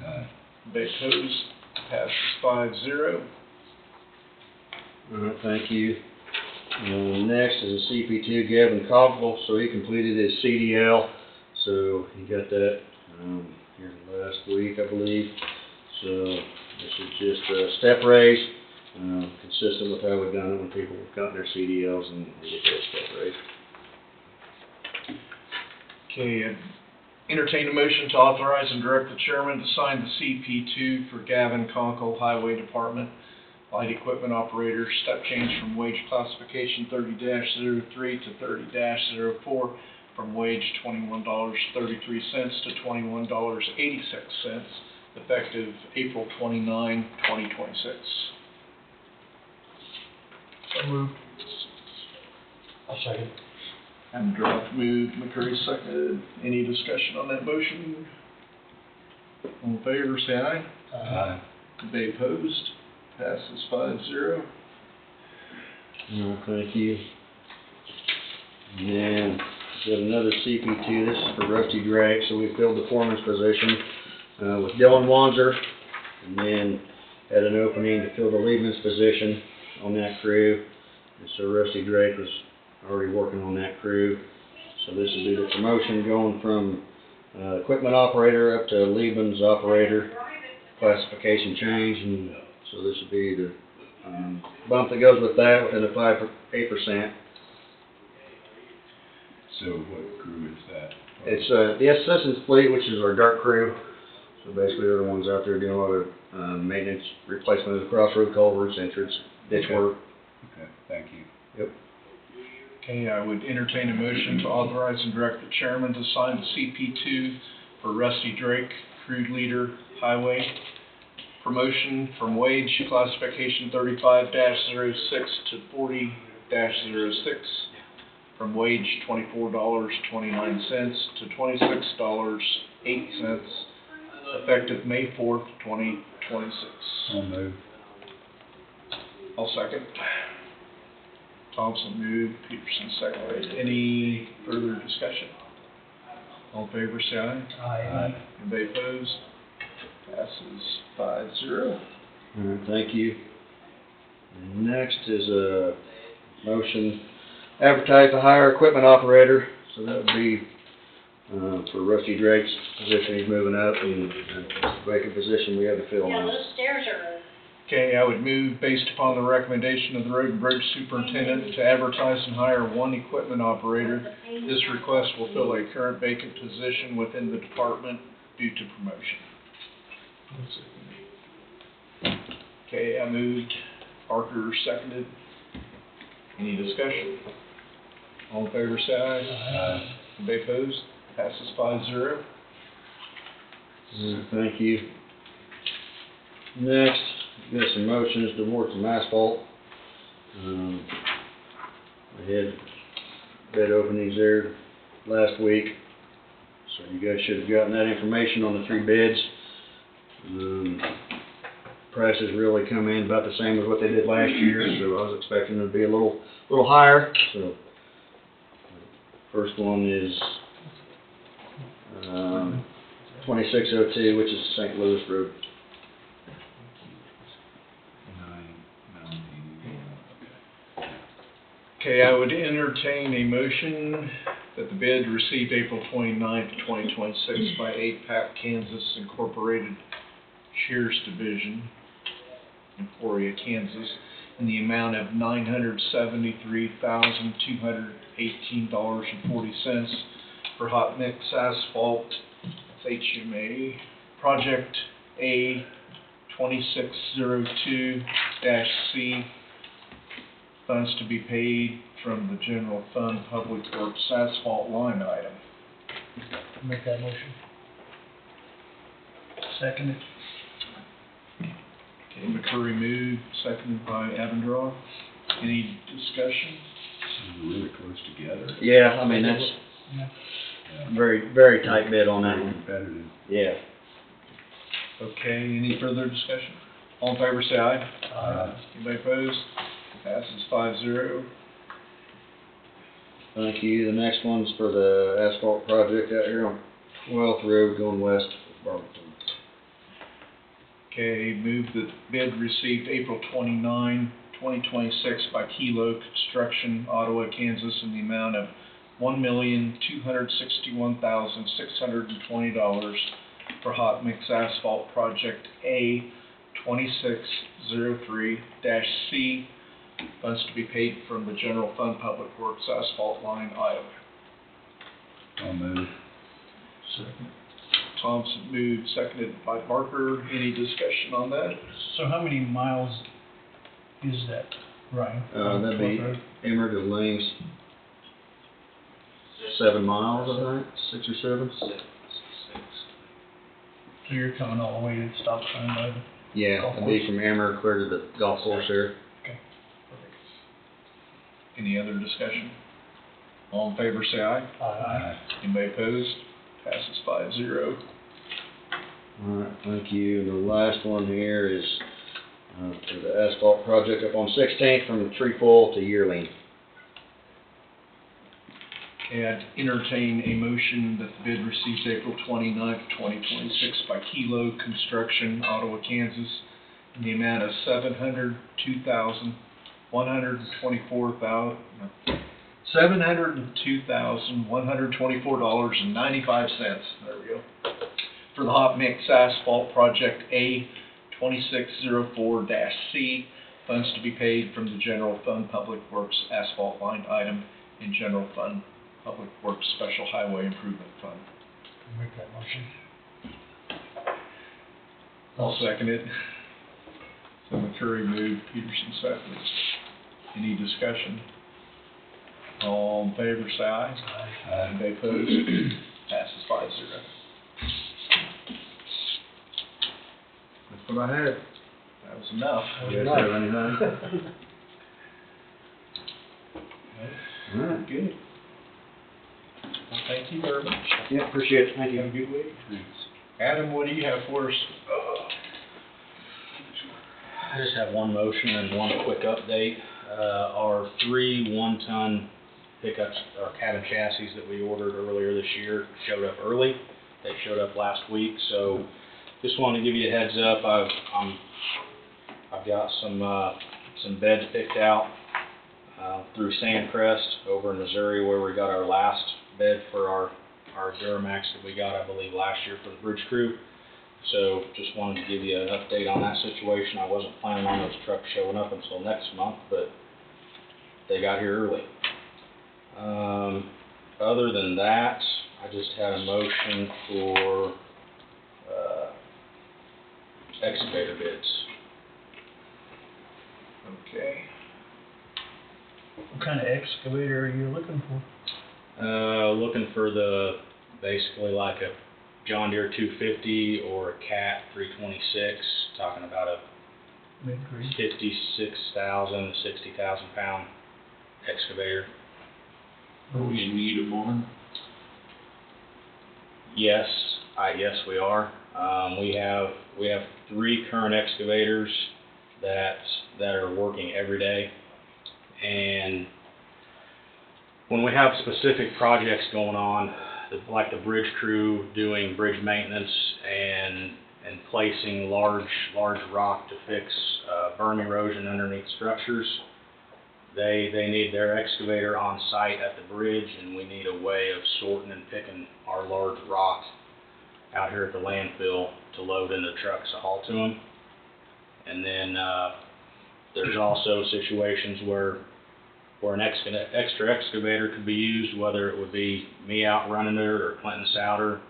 Aye. They opposed, passes 5-0. All right, thank you. Next is a CP2, Gavin Cockle, so he completed his CDL, so he got that, here last week, I believe. So this is just a step raise, consistent with how we've done it when people have gotten their CDLs and they get their step raise. Okay, entertain a motion to authorize and direct the chairman to sign the CP2 for Gavin Conkle, Highway Department, light equipment operator, step change from wage classification 30-03 to 30-04, from wage $21.33 to $21.86, effective April 29, 2026. So moved. I'll second. Androff moved, McCurry seconded. Any discussion on that motion? All in favor, say aye. Aye. They opposed. Passes 5-0. Thank you. And then we got another CP2. This is for Rusty Drake. So we filled the foreman's position with Dylan Wanzer, and then had an opening to fill the leadman's position on that crew. And so Rusty Drake was already working on that crew. So this will be the promotion going from equipment operator up to leadman's operator, classification change, and so this will be the bump that goes with that within the 8%. So what crew is that? It's the Assistance Fleet, which is our dirt crew. So basically they're the ones out there doing a lot of maintenance, replacement of the crossroad culverts, entrance, ditch work. Okay, thank you. Yep. Okay, I would entertain a motion to authorize and direct the chairman to sign the CP2 for Rusty Drake, crew leader, highway. Promotion from wage classification 35-06 to 40-06, from wage $24.29 to $26.08, effective May 4th, 2026. I'll move. I'll second. Thompson moved, Peterson seconded. Any further discussion? All in favor, say aye. Aye. Anybody opposed? Passes 5-0. Thank you. And next is a motion advertise to hire equipment operator. So that would be for Rusty Drake's position. He's moving up, and vacant position we have to fill. Yeah, those stairs are. Okay, I would move based upon the recommendation of the road and bridge superintendent to advertise and hire one equipment operator. This request will fill a current vacant position within the department due to promotion. Okay, I moved, Parker seconded. Any discussion? All in favor, say aye. Aye. Anybody opposed? Passes 5-0. Thank you. Next, we got some motions to award some asphalt. We had bid openings there last week, so you guys should have gotten that information on the 3 bids. Prices really come in about the same as what they did last year, so I was expecting it to be a little higher. So first one is 2602, which is St. Louis Road. Okay, I would entertain a motion that the bid received April 29th, 2026 by APAC Kansas Incorporated Shears Division, Emporia, Kansas, in the amount of $973,218.40 for hot mix asphalt It's HMA, Project A 2602-C, funds to be paid from the general fund public works asphalt line item. Make that motion. Second it. Okay, McCurry moved, seconded by Avendroth. Any discussion? Really close together. Yeah, I mean, that's very, very tight bid on that Very one. competitive. Yeah. Okay, any further discussion? All in favor, say aye. Aye. Anybody opposed? Passes 5-0. Thank you. The next one's for the asphalt project out here on 12th Road going west of Barberton. Okay, move that bid received April 29, 2026 by Kilo Construction, Ottawa, Kansas, in the amount of $1,261,620 for hot mix asphalt project A 2603-C, funds to be paid from the general fund public works asphalt line item. I'll move. Second. Thompson moved, seconded by Barker. Any discussion on that? So how many miles is that, Ryan? That'd be Emmer to Lanes, 7 miles, I think, 6 or 7. So you're coming all the way to the stop sign by the Yeah, golf it'd be course? from Emmer clear to the golf course there. Any other discussion? All in favor, say aye. Aye. Anybody opposed? Passes 5-0. Alright, thank you. And the last one here is for the asphalt project up on 16th from Trefoil to Yearling. And entertain a motion that the bid received April 29th, 2026 by Kilo Construction, Ottawa, Kansas, in the amount of $702,124.95. There we go. For the hot mix asphalt project A 2604-C, funds to be paid from the general fund public works asphalt line item in general fund public works special highway improvement fund. Make that motion. I'll second it. So McCurry moved, Peterson seconded. Any discussion? All in favor, say aye. Aye. Anybody opposed? Passes 5-0. That's what I had. That was enough. You guys have anything? Alright. Good. Well, thank you very much. Yeah, appreciate it. Thank you. Have a good week. Adam, what do you have for us? I just have one motion and one quick update. Our 3 one-ton pickups, or cabin chassis that we ordered earlier this year showed up early. They showed up last week, so just wanted to give you a heads up. I've got some beds picked out through Sandcrest over in Missouri, where we got our last bed for our Duramax that we got, I believe, last year for the bridge crew. So just wanted to give you an update on that situation. I wasn't planning on those trucks showing up until next month, but they got here early. Other than that, I just had a motion for excavator bids. Okay. What kind of excavator are you looking for? Looking for basically like a John Deere 250 or a Cat 326, talking about a Mid-grade. 56,000 to 60,000 pound excavator. Are we in need of one? Yes, we are. We have 3 current excavators that are working every day, and when we have specific projects going on, like the bridge crew doing bridge maintenance and placing large rock to fix berm erosion underneath structures, they need their excavator on site at the bridge, and we need a way of sorting and picking our large rock out here at the landfill to load into trucks to haul to them. And then there's also situations where an extra excavator could be used, whether it would be me out running it or Clinton Souter.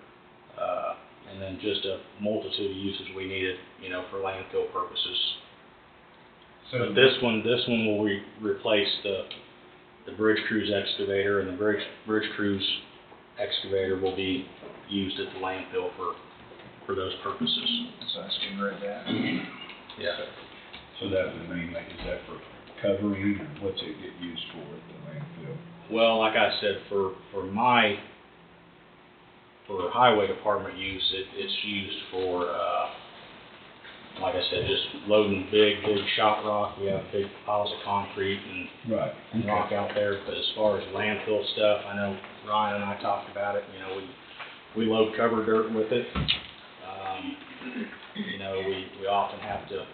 and then just a multitude of uses we needed, you know, for landfill purposes. But this one will replace the bridge cruise excavator, and the bridge cruise excavator will be used at the landfill for those purposes. So that's getting rid of that. Yeah. So that would mainly, is that for covering, or what's it get used for at the landfill? Well, like I said, for highway department use, it's used for, like I said, just loading big shot rock. We have big piles of concrete and rock out there. But as far as landfill stuff, I know Ryan and I talked about it. You know, we load cover dirt with it. You know, we often have to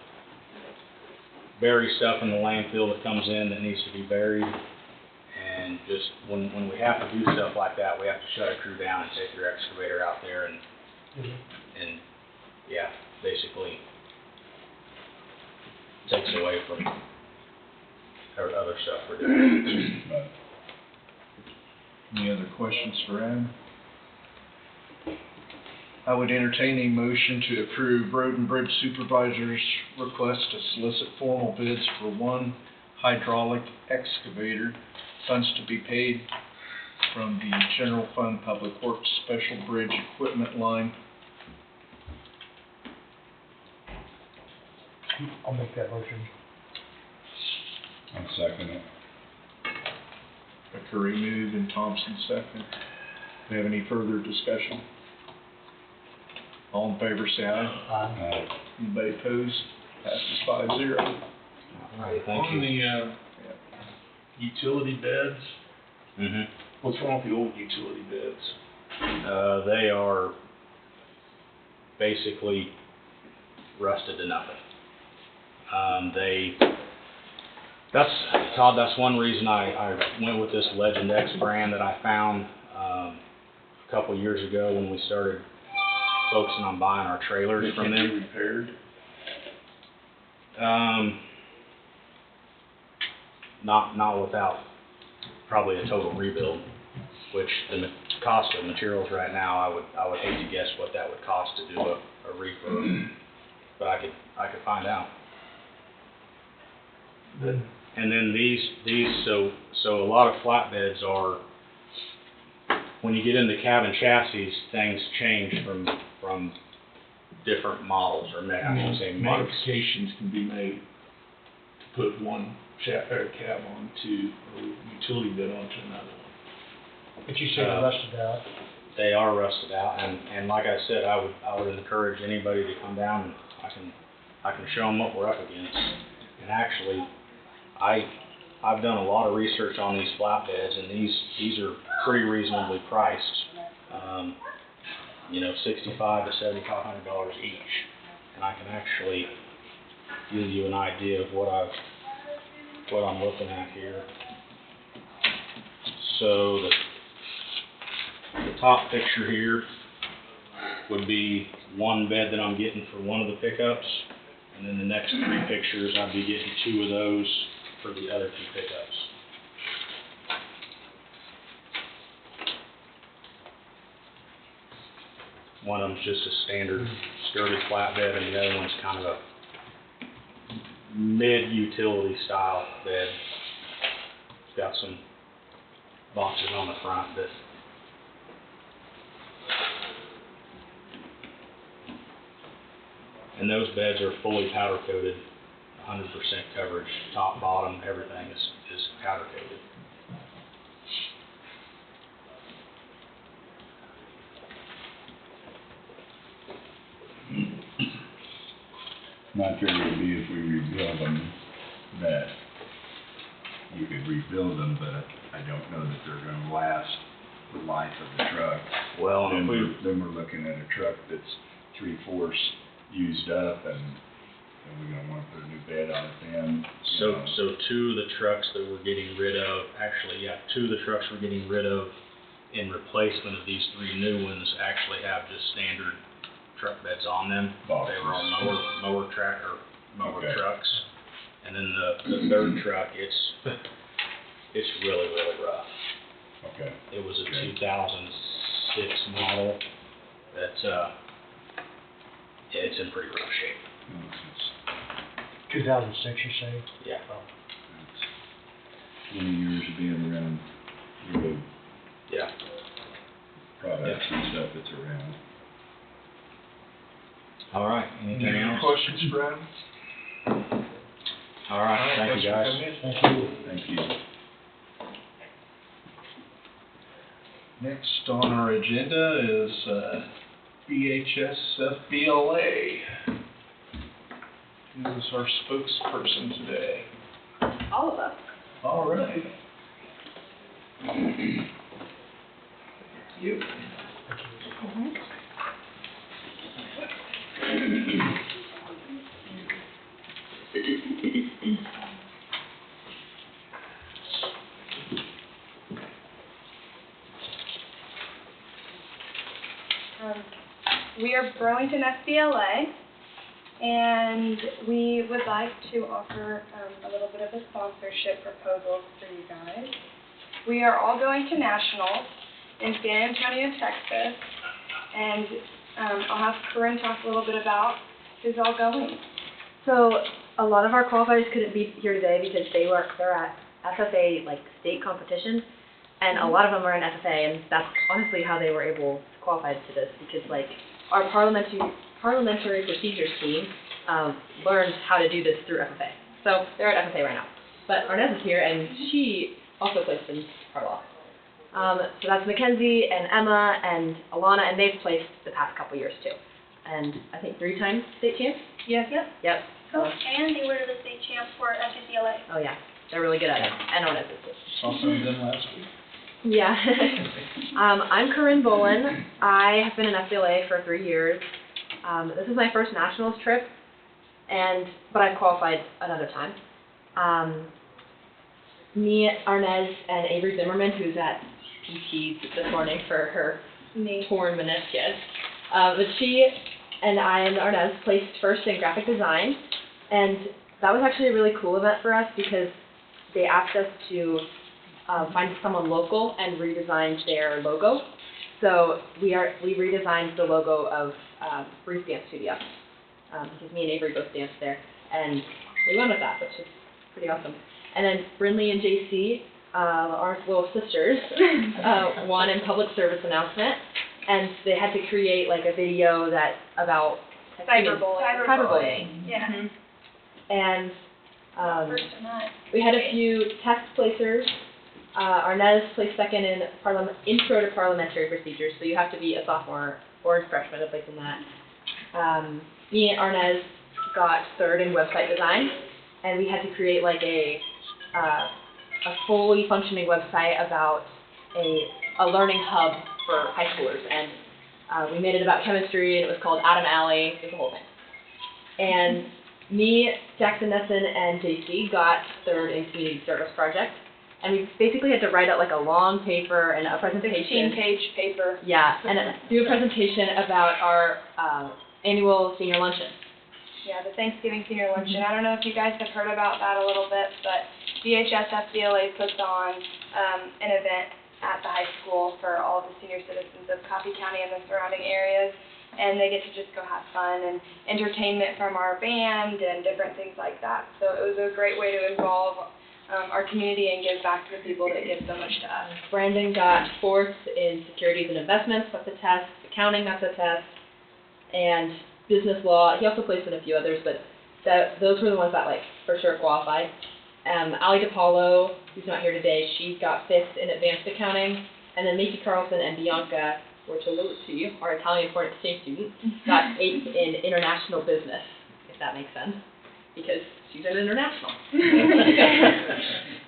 bury stuff in the landfill that comes in that needs to be buried. And just when we have to do stuff like that, we have to shut a crew down and take your excavator out there and yeah, basically takes away from our other stuff we're doing. Any other questions for Adam? I would entertain a motion to approve Road and Bridge Supervisor's request to solicit formal bids for one hydraulic excavator, funds to be paid from the General Fund Public Works Special Bridge Equipment line. I'll make that motion. I'll second it. Curry moved and Thompson second. Do we have any further discussion? All in favor say aye. Aye. Anybody opposed? Passes 5-0. All right, thank On you. the, utility beds, what's wrong with the old utility beds? They are basically rusted to nothing. Todd, that's one reason I went with this Legend X brand that I found a couple years ago when we started focusing on buying our trailers from them. They can be repaired? Not without probably a total rebuild, which the cost of materials right now, I would hate to guess what that would cost to do a refurb, but I could find out. And then these so a lot of flatbeds are, when you get into cabin chassis, things change from different models, or I should say makes. Modifications can be made to put one cab onto, or utility bed onto another one. But you say they're rusted out. They are rusted out, and like I said, I would encourage anybody to come down and I can show them what we're up against. And actually, I've done a lot of research on these flatbeds, and these are pretty reasonably priced. You know, $6,500 to $7,500 each, and I can actually give you an idea of what I'm looking at here. So the top picture here would be one bed that I'm getting for one of the pickups, and then the next three pictures I'd be getting two of those for the other two pickups. One of them's just a standard skirted flatbed, and the other one's kind of a mid-utility style bed. It's got some boxes on the front that and those beds are fully powder coated, 100% coverage, top, bottom, everything is powder coated. My theory would be if we rebuild them, that you could rebuild them, but I don't know that they're gonna last the life of the truck. Well, then we're looking at a truck that's 3/4 used up, and we're gonna wanna put a new bed on it then. So two of the trucks that we're getting rid of, two of the trucks we're getting rid of in replacement of these three new ones actually have just standard truck beds on them. They were on mower trucks. And then the third truck, it's really, really rough. Okay. It was a 2006 model that it's in pretty rough shape. 2006, you say? Yeah. 20 years of being around the road Yeah. products and stuff that's around. All right, anything Any else? questions, Brad? All right, thank you, guys. Thank you. Thank you. Next on our agenda is, BHSFBLA. Who is our spokesperson today? All of us. All right. You. We are Burlington SBLA, and we would like to offer a little bit of a sponsorship proposal for you guys. We are all going to nationals in San Antonio, Texas, and I'll have Corinne talk a little bit about who's all going. So a lot of our qualifiers couldn't be here today because they're at FFA like state competitions, and a lot of them are in FFA, and that's honestly how they were able to qualify to this, because like our parliamentary procedures team learned how to do this through FFA. So they're at FFA right now. But Arnez is here, and she also placed in Carlisle. So that's Mackenzie and Emma and Alana, and they've placed the past couple years too. And I think 3 times state champs? Yes. Yep. Oh, and they were the state champ for SBLA. Oh yeah, they're really good at it. And Arnez is too. Saw some of them last week. Yeah. I'm Corinne Bolin. I have been in FBLA for 3 years. This is my first nationals trip, but I've qualified another time. Me, Arnez, and Avery Zimmerman, who's at PT this morning for her torn meniscus. But she and I and Arnez placed first in graphic design, and that was actually a really cool event for us because they asked us to find someone local and redesign their logo. So we redesigned the logo of Breeze Dance Studio because me and Avery both danced there, and we went with that, which is pretty awesome. And then Brinley and JC, our little sisters, won in public service announcement, and they had to create like a video about cyberbullying. Yeah. And First in that. we had a few test placers. Arnez placed second in Intro to Parliamentary Procedures, so you have to be a sophomore or a freshman to place in that. Me and Arnez got third in website design, and we had to create like a fully functioning website about a learning hub for high schoolers, and we made it about chemistry, and it was called Adam Alley, it was the whole thing. And me, Jackson Nesson, and JC got third in community service project, and we basically had to write out like a long paper and a presentation. 16-page paper. Yeah, and do a presentation about our annual senior luncheon. Yeah, the Thanksgiving senior luncheon. I don't know if you guys have heard about that a little bit, but DHS FBLA puts on an event at the high school for all of the senior citizens of Coffee County and the surrounding areas, and they get to just go have fun and entertainment from our band and different things like that. So it was a great way to involve our community and give back to the people that give so much to us. Brandon got fourth in securities and investments, that's a test, accounting, that's a test, and business law. He also placed in a few others, but those were the ones that like for sure qualified. Ali DiPaolo, who's not here today, she got fifth in advanced accounting, and then Macy Carlson and Bianca, which will lose to you, our Italian foreign exchange student, got eighth in international business, if that makes sense, because she's an international.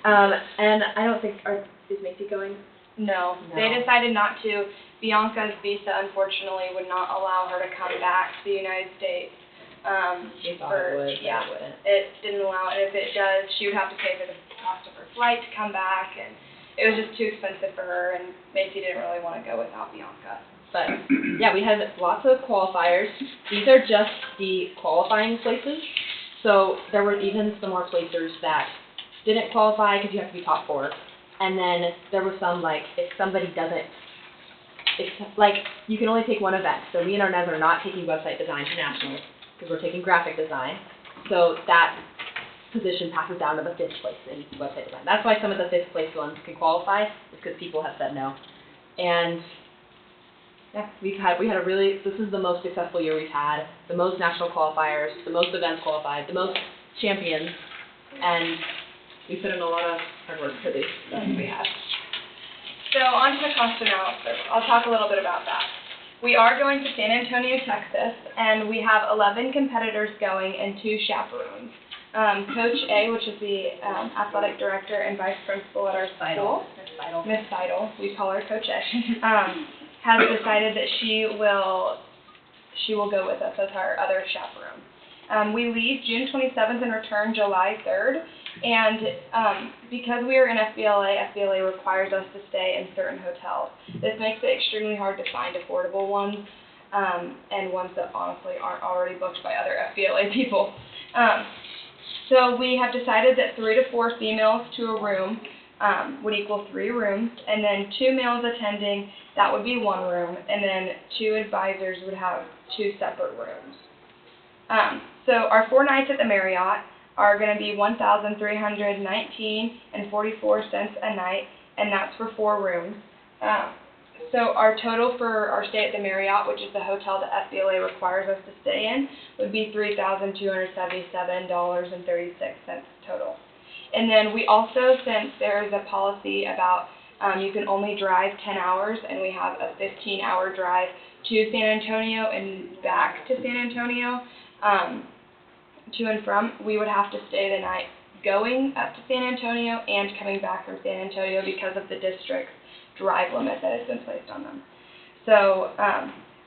And I don't think, is Macy going? No, they decided not to. Bianca's visa, unfortunately, would not allow her to come back to the United States. She thought it would, yeah, but it wouldn't. it didn't allow it. If it does, she would have to pay for the cost of her flight to come back, and it was just too expensive for her, and Macy didn't really want to go without Bianca. But yeah, we had lots of qualifiers. These are just the qualifying places. So there were even some more placers that didn't qualify because you have to be top 4. And then there were some like if somebody doesn't it's like, you can only take one event. So me and Arnez are not taking website design to nationals, because we're taking graphic design. So that position passes down to the 5th place in website design. That's why some of the 5th place ones can qualify, is because people have said no. And yeah, we had a really, this is the most successful year we've had, the most national qualifiers, the most events qualified, the most champions, and we put in a lot of hard work for these events we have. So on to the cost analysis. I'll talk a little bit about that. We are going to San Antonio, Texas, and we have 11 competitors going and 2 chaperones. Coach A, which is the athletic director and vice principal at our school, Miss Seidel, we call her Coach A, has decided that she will go with us as our other chaperone. We leave June 27th and return July 3rd, and because we are in FBLA requires us to stay in certain hotels. This makes it extremely hard to find affordable ones, and ones that honestly aren't already booked by other FBLA people. So we have decided that 3 to 4 females to a room would equal 3 rooms, and then 2 males attending, that would be 1 room, and then 2 advisors would have 2 separate rooms. So our 4 nights at the Marriott are going to be $1,319.44 a night, and that's for 4 rooms. So our total for our stay at the Marriott, which is the hotel that FBLA requires us to stay in, would be $3,277.36 total. And then we also, since there is a policy about you can only drive 10 hours, and we have a 15-hour drive to San Antonio and back to San Antonio, to and from, we would have to stay the night going up to San Antonio and coming back from San Antonio because of the district's drive limit that has been placed on them. So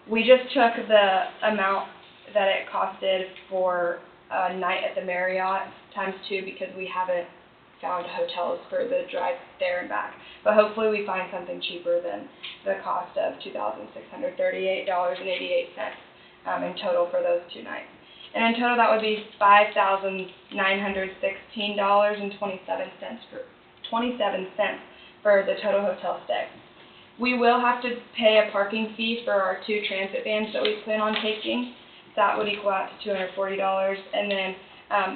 we just took the amount that it costed for a night at the Marriott times 2 because we haven't found hotels for the drive there and back. But hopefully we find something cheaper than the cost of $2,638.88 in total for those 2 nights. And in total that would be $5,916.27 for the total hotel stay. We will have to pay a parking fee for our 2 transit vans that we plan on taking. That would equal out to $240. And then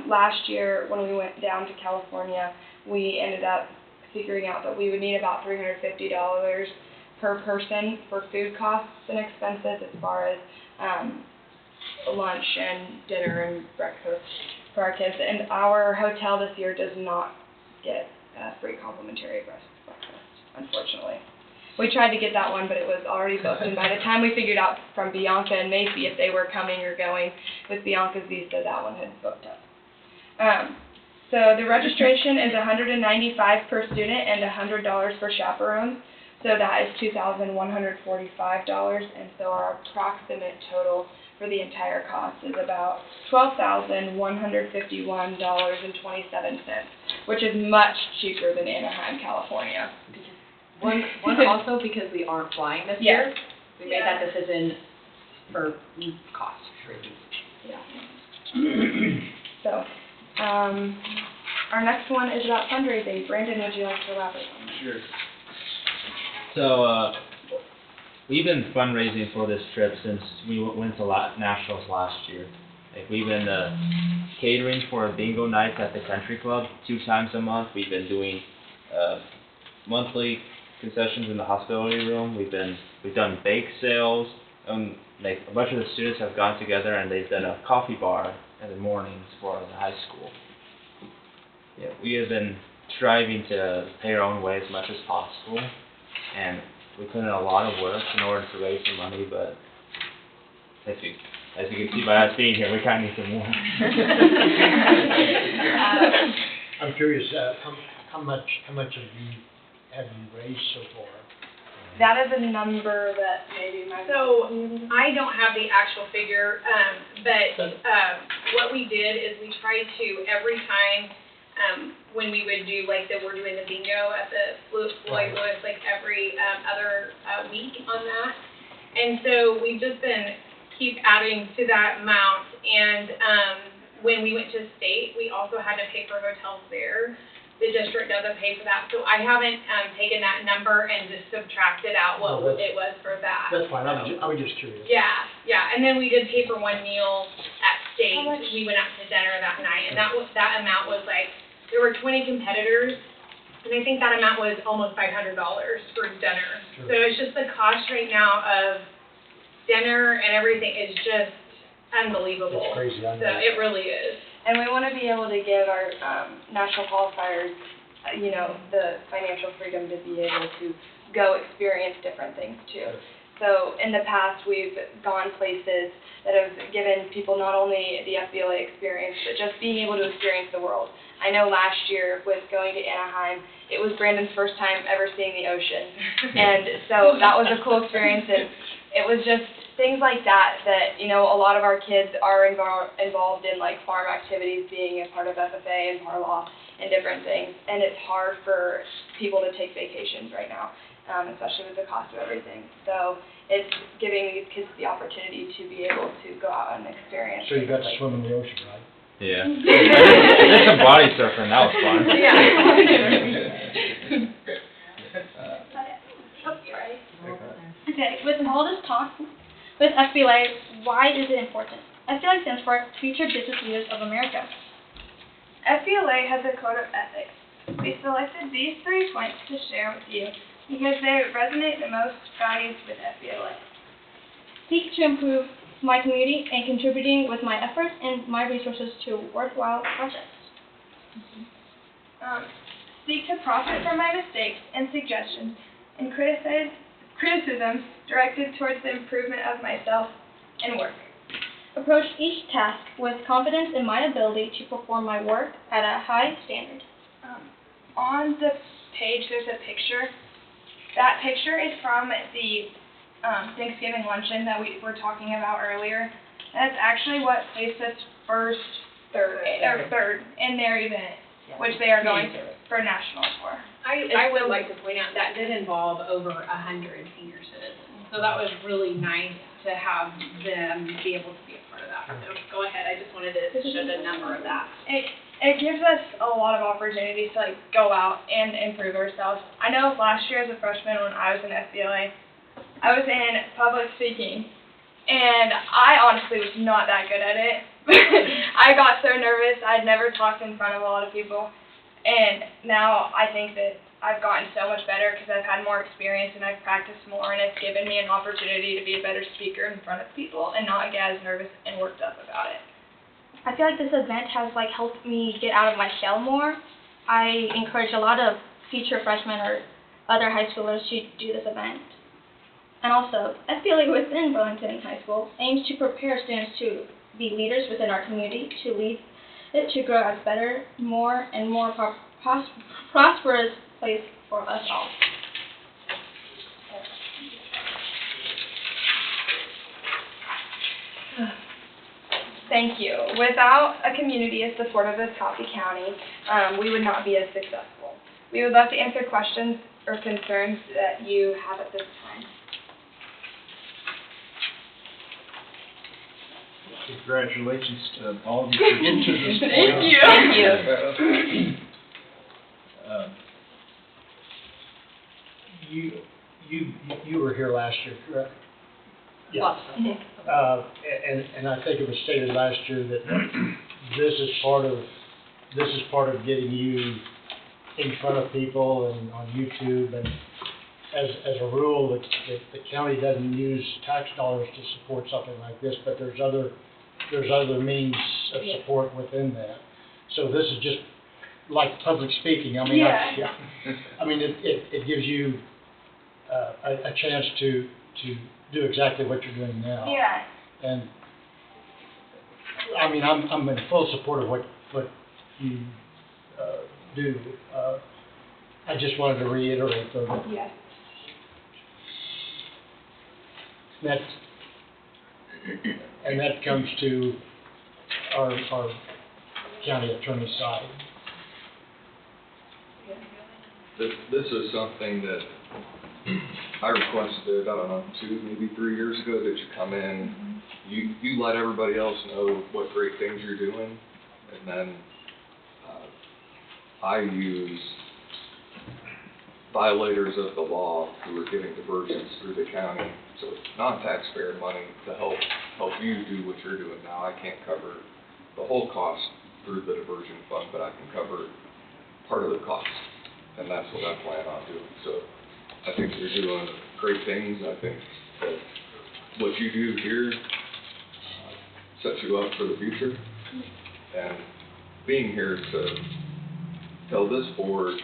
last year when we went down to California, we ended up figuring out that we would need about $350 per person for food costs and expenses as far as lunch and dinner and breakfast for our kids. And our hotel this year does not get free complimentary breakfast, unfortunately. We tried to get that one, but it was already booked, and by the time we figured out from Bianca and Macy if they were coming or going with Bianca's visa, that one had booked up. So the registration is $195 per student and $100 for chaperones, so that is $2,145, and so our approximate total for the entire cost is about $12,151.27, which is much cheaper than Anaheim, California. One also because we aren't flying this year, we made that decision for cost reasons. Yeah. So, our next one is about fundraising. Brandon, would you like to elaborate on that? Sure. So, we've been fundraising for this trip since we went to nationals last year. Like, we've been catering for bingo nights at the country club 2 times a month. We've been doing monthly concessions in the hospitality room. We've done bake sales. Like, a bunch of the students have gone together and they've done a coffee bar in the mornings for the high school. Yeah, we have been striving to pay our own way as much as possible, and we put in a lot of work in order to raise some money, but as you can see by us being here, we kind of need some more. I'm curious, how much have you raised so far? That is a number that maybe my... So, I don't have the actual figure, but what we did is we tried to, every time when we would do, like, we're doing the bingo at the Floyd Lewis, like, every other week on that. And so we've just been keep adding to that amount. And when we went to state, we also had to pay for hotels there. the district doesn't pay for that. So I haven't, taken that number and just subtracted out what No, that's- it was for that. That's fine, I So- was just curious. Yeah, and then we did pay for one meal at state. How much? We went out to dinner that night, and that amount was like, there were 20 competitors, and I think that amount was almost $500 for dinner. Sure. So it's just the cost right now of dinner and everything is just unbelievable. It's crazy, I know. So it really is. And we want to be able to give our national qualifiers, the financial freedom to be able to go experience different things too. So in the past, we've gone places that have given people not only the FBLA experience, but just being able to experience the world. I know last year with going to Anaheim, it was Brandon's first time ever seeing the ocean. And so that was a cool experience, and it was just things like that, a lot of our kids are involved in, like, farm activities, being a part of FFA and Parlaw and different things. And it's hard for people to take vacations right now, especially with the cost of everything. So it's giving these kids the opportunity to be able to go out and experience. So you got to swim in the ocean, right? Yeah. I did some body surfing, that was fun. Yeah. Oh, you're ready. Okay, with all this talk, with FBLA, why is it important? FBLA stands for Future Business Leaders of America. FBLA has a code of ethics. We selected these 3 points to share with you because they resonate the most values with FBLA. Seek to improve my community and contributing with my efforts and my resources to worthwhile projects. Seek to profit from my mistakes and suggestions and criticisms directed towards the improvement of myself and work. Approach each task with confidence in my ability to perform my work at a high standard. On the page, there's a picture. That picture is from the Thanksgiving luncheon that we were talking about earlier. That's actually what placed us third in their event, which they are going for nationals for. I would like to point out that did involve over 100 senior citizens. So that was really nice to have them be able to be a part of that. So go ahead, I just wanted to show the number of that. It gives us a lot of opportunities to, like, go out and improve ourselves. I know last year as a freshman when I was in FBLA, I was in public speaking, and I honestly was not that good at it. I got so nervous. I'd never talked in front of a lot of people, and now I think that I've gotten so much better because I've had more experience and I've practiced more, and it's given me an opportunity to be a better speaker in front of people and not get as nervous and worked up about it. I feel like this event has helped me get out of my shell more. I encourage a lot of future freshmen or other high schoolers to do this event. And also, FBLA within Burlington High School aims to prepare students to be leaders within our community, to lead it to grow as better, more and more prosperous place for us all. Thank you. Without a community as supportive as Coffee County, we would not be as successful. We would love to answer questions or concerns that you have at this time. Congratulations to all of you for getting to this point. Thank you. Thank you. You were here last year, correct? Yeah. And I think it was stated last year that this is part of getting you in front of people and on YouTube. And as a rule, the county doesn't use tax dollars to support something like this, but there's other means of support within that. So this is just like public speaking. I mean, I mean, it gives you a chance to do exactly what you're doing now. Yeah. And I mean, I'm in full support of what you do. I just wanted to reiterate though that Yes. that comes to our county attorney's side. This is something that I requested, I don't know, 2, maybe 3 years ago, that you come in, you let everybody else know what great things you're doing, and then I use violators of the law who are getting diversions through the county, so it's non-taxpayer money to help you do what you're doing now. I can't cover the whole cost through the diversion fund, but I can cover part of the cost, and that's what I plan on doing. So I think you're doing great things. I think that what you do here sets you up for the future, and being here to tell this board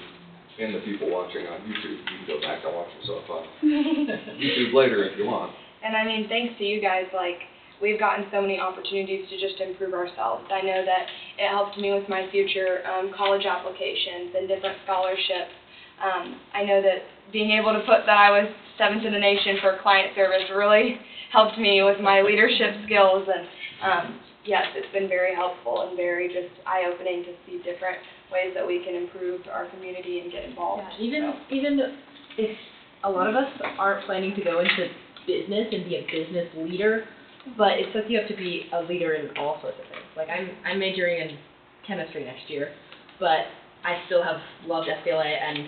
and the people watching on YouTube, you can go back and watch yourself on YouTube later if you want. And I mean, thanks to you guys, like, we've gotten so many opportunities to just improve ourselves. I know that it helped me with my future college applications and different scholarships. I know that being able to put that I was 7th in the nation for client service really helped me with my leadership skills. And yes, it's been very helpful and very just eye-opening to see different ways that we can improve our community and get involved. Yeah, even if a lot of us aren't planning to go into business and be a business leader, but it sets you up to be a leader in all sorts of things. Like I'm majoring in chemistry next year, but I still have loved FBLA, and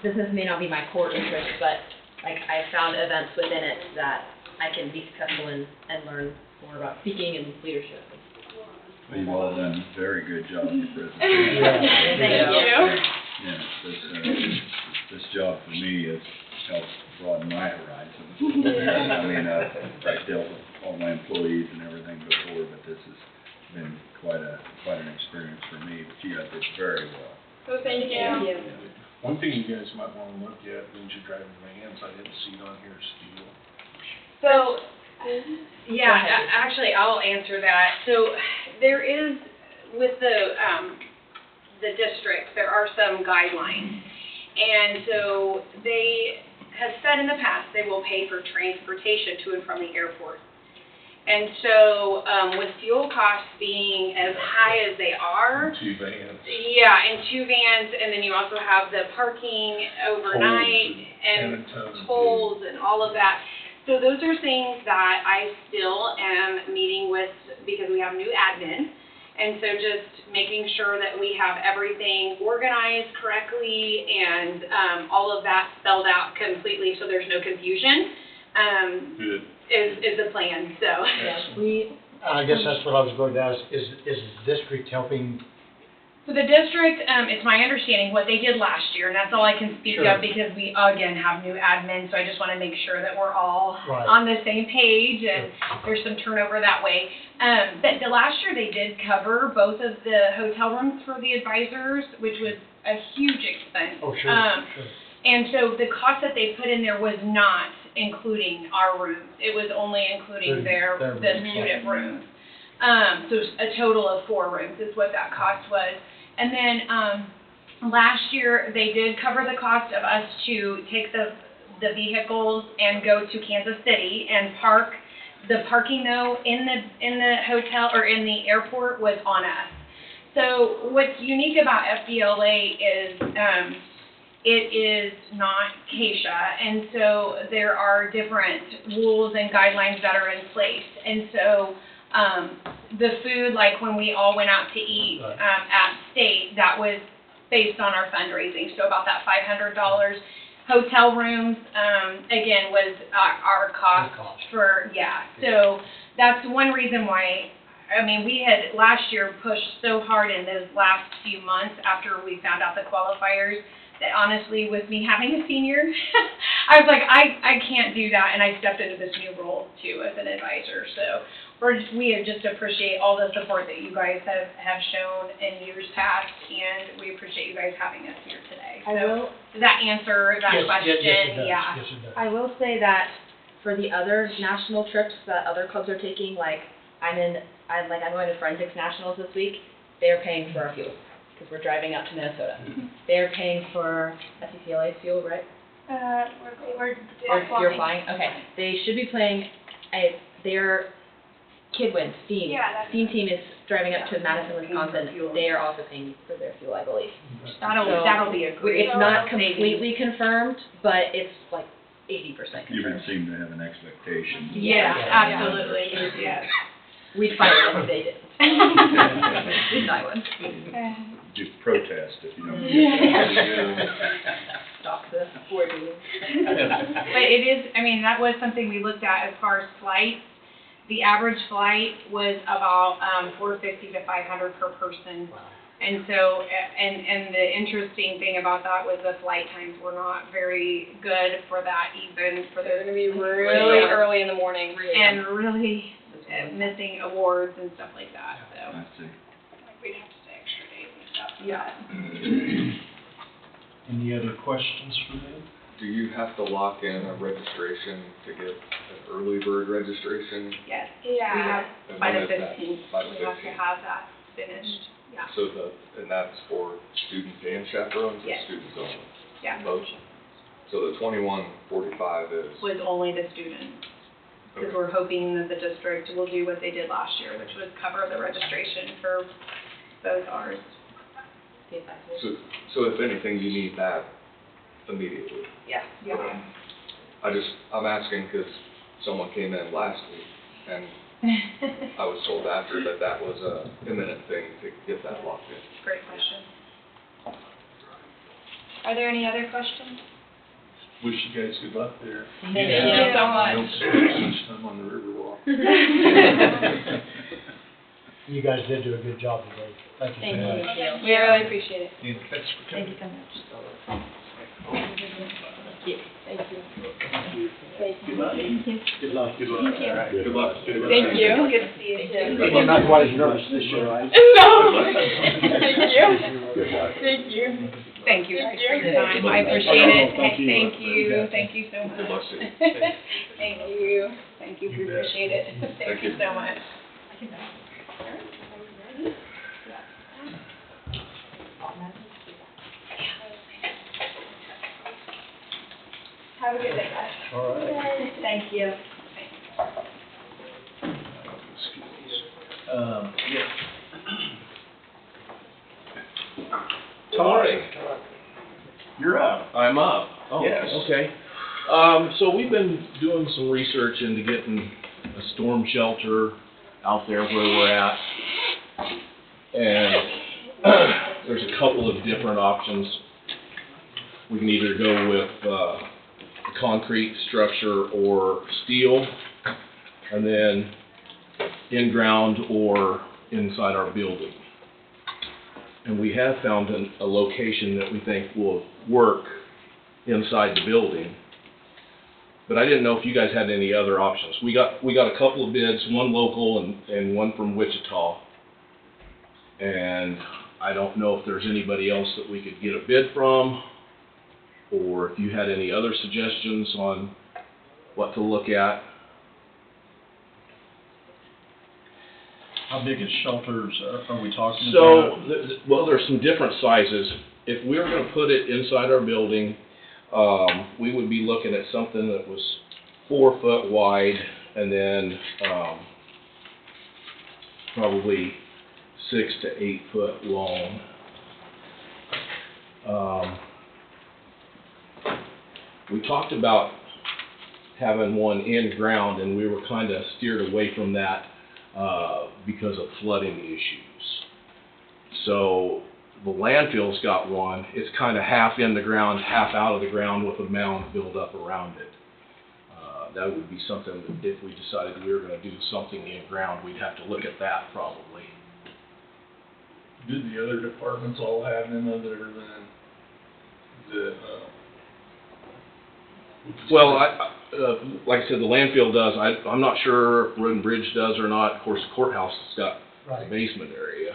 business may not be my core interest, but like I found events within it that I can be successful in and learn more about speaking and leadership. Well, you've all done a very good job in your presentation. Thank you. Yeah, this job for me has helped broaden my horizons. I mean, I've dealt with all my employees and everything before, but this has been quite an experience for me. But you guys did very well. So thank you. One thing you guys might wanna look at when you're driving vans, I didn't see it on here, steel. So, yeah, actually, I'll answer that. So, there is, with the districts, there are some guidelines. And so, they have said in the past they will pay for transportation to and from the airport. And so, with fuel costs being as high as they are. 2 vans. Yeah, and 2 vans, and then you also have the parking overnight and tolls and all of that. So those are things that I still am meeting with because we have new admin. And so just making sure that we have everything organized correctly and all of that spelled out completely so there's no confusion. Is the plan, so. Yes, I guess that's what I was going to ask, is the district helping? So the district, it's my understanding what they did last year, and that's all I can speak of because we, again, have new admin, so I just want to make sure that we're all on the same page and there's some turnover that way. But the last year they did cover both of the hotel rooms for the advisors, which was a huge expense. Oh, sure, sure. And so the cost that they put in there was not including our rooms. It was only including the student rooms. So a total of 4 rooms is what that cost was. And then last year they did cover the cost of us to take the vehicles and go to Kansas City and park. The parking though in the hotel or in the airport was on us. So what's unique about FBLA is it is not CASA, and so there are different rules and guidelines that are in place. And so the food, like when we all went out to eat at State, that was based on our fundraising, so about that $500. Hotel rooms, again, was our cost for, so that's one reason why, I mean, we had last year pushed so hard in those last few months after we found out the qualifiers that honestly, with me having a senior, I was like, I can't do that, and I stepped into this new role too as an advisor. So we just appreciate all the support that you guys have shown in years past, and we appreciate you guys having us here today. So does that answer that question? Yes, it does. Yes, it does. I will say that for the other national trips that other clubs are taking, like I'm going to Forensics Nationals this week. They're paying for our fuel because we're driving up to Minnesota. They're paying for FCCLA fuel, right? You're flying. Okay. They should be playing their Kidwin Steam. Steam team is driving up to Madison, Wisconsin. They are also paying for their fuel, I believe. That'll be a great. It's not completely confirmed, but it's like 80% confirmed. You even seem to have an expectation. Yeah, absolutely. Yes. We'd fight them if they did. We'd die one. Do protest if you don't get that. Stop the board meeting. But it is, I mean, that was something we looked at as far as flights. The average flight was about, $450 to $500 per person. And so, and the interesting thing about that was the flight times were not very good for that, even for the. They're gonna be really early in the morning. And really missing awards and stuff like that, so. I see. Like, we'd have to stay extra days and stuff. Yeah. Any other questions for them? Do you have to lock in a registration to get an early bird registration? Yes. Yeah. We have, And by when the is that? 15th, By the we have to 15th. have that finished, yeah. So and that's for students and chaperones, or Yes. students only? Yeah. Both? So the 2145 is, Was only the student. Because okay. we're hoping that the district will do what they did last year, which was cover the registration for both ours. So if anything, you need that immediately? Yeah. Yeah. I'm asking because someone came in last week and I was told after that was a imminent thing to get that locked in. Great question. Are there any other questions? Wish you guys good luck there. Thank you so much. Don't spend too much time on the Riverwalk. You guys did do a good job today. Thank you so Thank much. you. We really appreciate it. Yeah, thanks for Thank coming. you so much. Thank you. Thank you. Thank you. Good luck. Good luck. Thank you. All right. Good luck. Thank you. Good to see you too. You're not quite as nervous this year, right? No. Thank you. Thank you. Thank you guys Thank for you. your time. I appreciate it. Thank you. Thank you. Thank you so much. Good luck to you. Thank you. Thank you. We appreciate it. Thank you so much. Have a good day, guys. All right. Thank you. Yeah. Morning. You're up. I'm up. Oh, Yes. okay. So we've been doing some research into getting a storm shelter out there where we're at. And there's a couple of different options. We can either go with a concrete structure or steel, and then in-ground or inside our building. And we have found a location that we think will work inside the building. But I didn't know if you guys had any other options. We got a couple of bids, one local and one from Wichita. And I don't know if there's anybody else that we could get a bid from, or if you had any other suggestions on what to look at. How big is shelters are we talking So, about? well, there's some different sizes. If we were gonna put it inside our building, we would be looking at something that was 4 foot wide and then, probably 6 to 8 foot long. We talked about having one in ground, and we were kind of steered away from that because of flooding issues. So the landfill's got one. It's kind of half in the ground, half out of the ground with a mound built up around it. That would be something that if we decided we were going to do something in ground, we'd have to look at that probably. Do the other departments all have them other than the, Well, like I said, the landfill does. I'm not sure if Road and Bridge does or not. Of course, the courthouse has got Right. the basement area.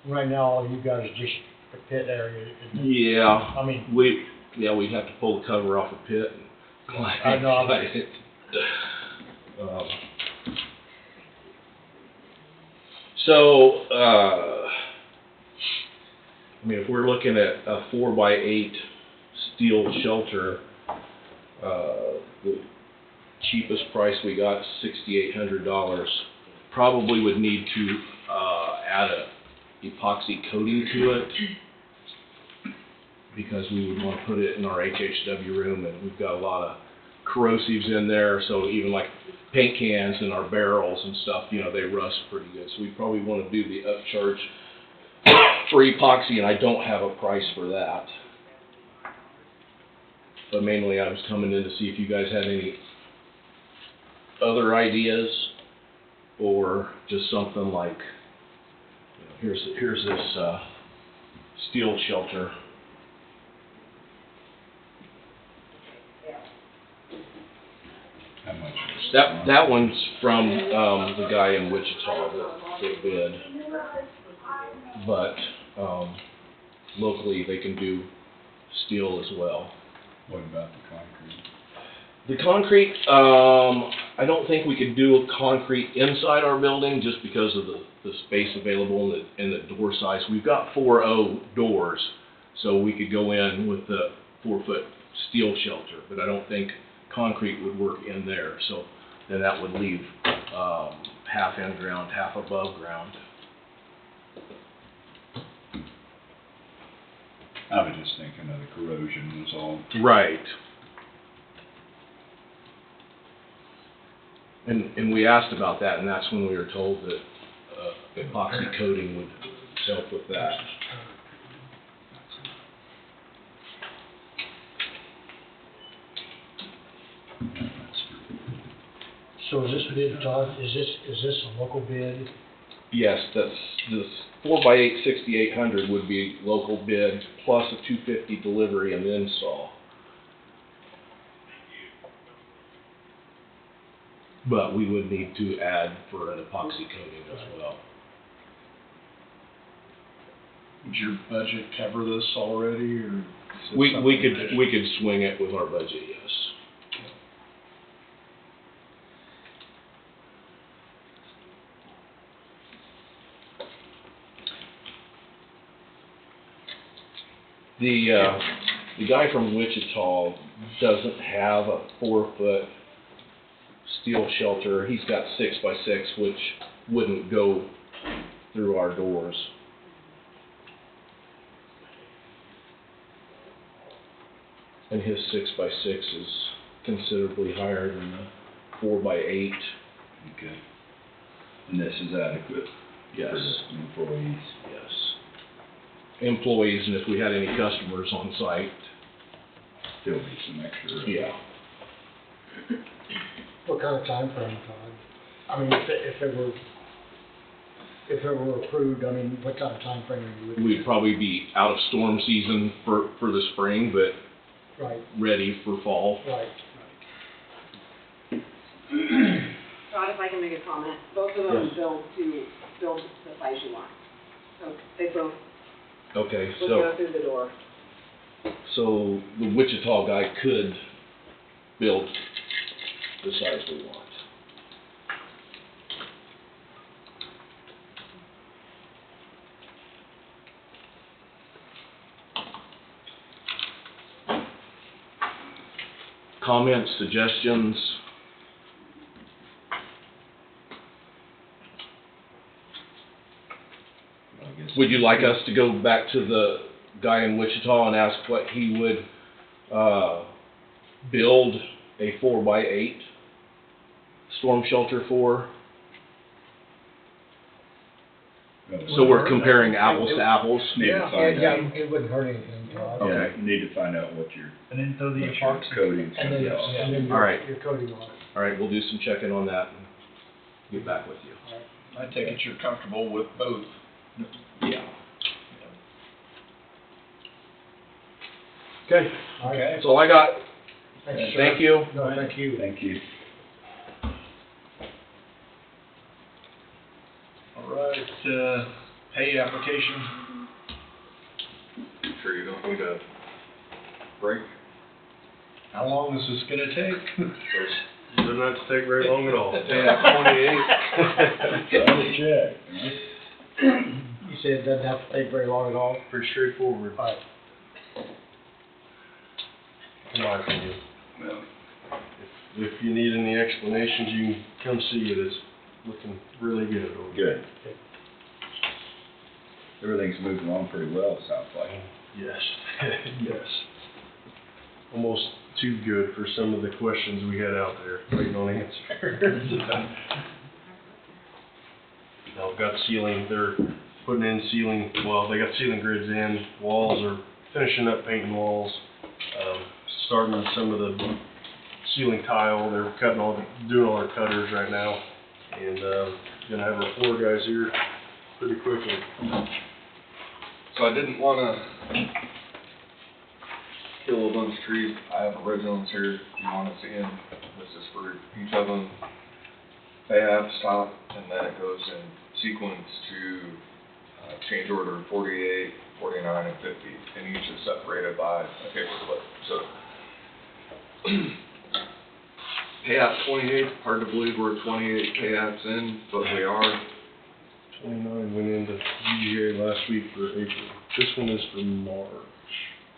Right now, all you got is just the pit area. isn't it? Yeah. I mean, we'd have to pull the cover off the pit and I know, glide it. I mean, if we're looking at a 4x8 steel shelter, the cheapest price we got is $6,800. Probably would need to add a epoxy coating to it because we would want to put it in our HHW room, and we've got a lot of corrosives in there, so even like paint cans and our barrels and stuff, you know, they rust pretty good. So we probably want to do the upcharge for epoxy, and I don't have a price for that. But mainly I was coming in to see if you guys had any other ideas, or just something like, you know, here's this steel shelter. How much? That one's from the guy in Wichita that bid, but locally they can do steel as well. What about the concrete? The concrete, I don't think we could do a concrete inside our building just because of the space available and the door size. We've got 4.0 doors, so we could go in with the 4-foot steel shelter, but I don't think concrete would work in there. So then that would leave half in ground, half above ground. I was just thinking of the corrosion was all. Right. And we asked about that, and that's when we were told that epoxy coating would help with that. So is this bid, Todd, is this a local bid? Yes, that's this 4x8 6800 would be local bid plus a $250 delivery and install. But we would need to add for an epoxy coating as well. Would your budget cover this already, or? is it We something could additional? we could swing it with our budget, yes. The guy from Wichita doesn't have a 4-foot steel shelter. He's got 6x6, which wouldn't go through our doors. And his 6x6 is considerably higher than the 4x8. Okay. And this is adequate? Yes. For employees? Yes. Employees, and if we had any customers on site. There'll be some extra. Yeah. What kind of time frame, Todd? I mean, if it were approved, I mean, what kind of time frame are you looking at? We'd probably be out of storm season for the spring, but Right. ready for fall. Right. Todd, if I can make a comment, both of them Yes. build the size you want. So they both Okay, would go so through the door. the Wichita guy could build the size we want. Comments, suggestions? Would you like us to go back to the guy in Wichita and ask what he would build a 4x8 storm shelter for? So we're comparing apples to apples? Need to find Yeah, out. it wouldn't hurt anything, Todd. Yeah, Okay. you need to find out what your, And then throw the what your epoxy. coating's And gonna then, cost. and then All right. your coating on it. All right, we'll do some checking on that and get back with you. I take it you're comfortable with both. Yeah. Okay, All right. that's all I got. Thank you, sir. Thank you. No, thank you. Thank you. All right, pay application. Sure you don't need a break? How long is this gonna take? Doesn't have to take very long at all. Yeah, 28. Double check. You said it doesn't have to take very long at all? Pretty straightforward, All right. in my opinion. Well, If you need any explanations, you can come see it. It's looking really good over there. good. Everything's moving along pretty well, it sounds like. Yes, yes. Almost too good for some of the questions we had out there, waiting on answers. Now, we've got ceiling, they're putting in ceiling, well, they got ceiling grids in, walls are finishing up painting walls, starting on some of the ceiling tile, they're doing all their cutters right now, and, gonna have our floor guys here pretty quickly. So I didn't wanna kill a bunch of trees. I have originals here, if you wanna see them. This is for each of them. They have stop, and then it goes in sequence to change order 48, 49, and 50, and each is separated by a paper clip. So, payout 28, hard to believe we're 28 payouts in, but we are. 29 went into UGA last week for April. This one is for March.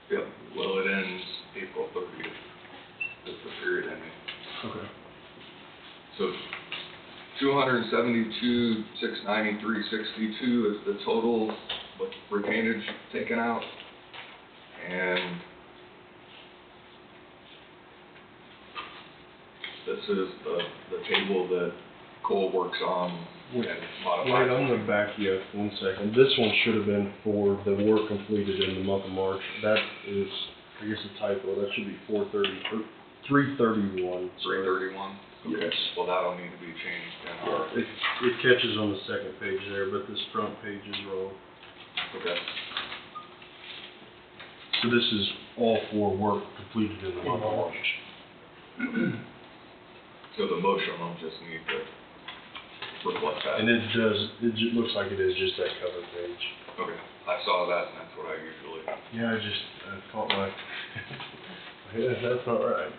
Yep, well, it ends April 30th. That's the period ending. Okay. So 272, 693, 62 is the total with retainage taken out. And this is the table that Cole works on and modifies. Wait, I'm gonna back you up 1 second. This one should have been for the work completed in the month of March. That is, I guess, a typo. That should be 430, or 331. 331? Okay. Yes. Well, that'll need to be changed then. It catches on the second page there, but this front page is wrong. Okay. So this is all for work completed in the month of March. So the motion will just need to reflect that. And it does, it looks like it is just that cover page. Okay, I saw that, and that's what I usually. Yeah, I caught my, yeah, that's not right.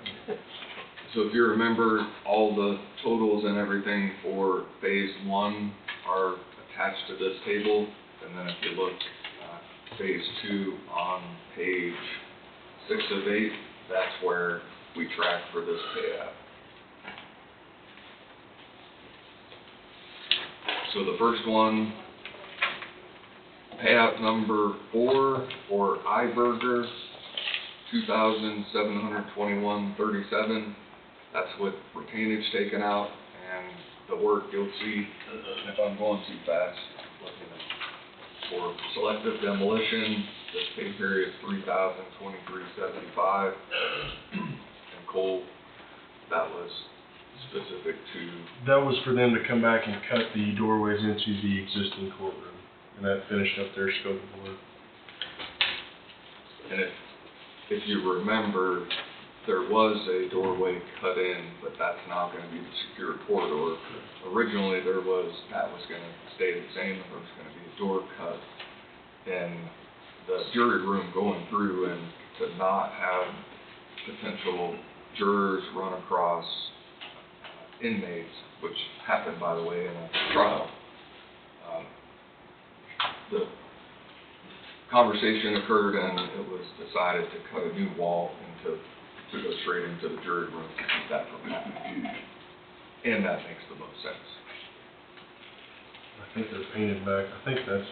So if you remember, all the totals and everything for phase 1 are attached to this table, and then if you look, phase 2 on page 6 of 8, that's where we track for this payout. So the first one, payout number 4 for iBurger, $2,721.37. That's with retainage taken out, and the work you'll see, if I'm going too fast, let me know. For selective demolition, this pay period is $3,023.75. And Cole, that was specific to. That was for them to come back and cut the doorways into the existing courtroom, and that finished up their scope of work. And if you remember, there was a doorway cut in, but that's now going to be the secure corridor. Originally, that was going to stay the same. There was going to be a door cut in the jury room going through, and to not have potential jurors run across inmates, which happened, by the way, in a trial. The conversation occurred, and it was decided to cut a new wall to go straight into the jury room to keep that from happening. And that makes the most sense. I think they're painted back. I think that's,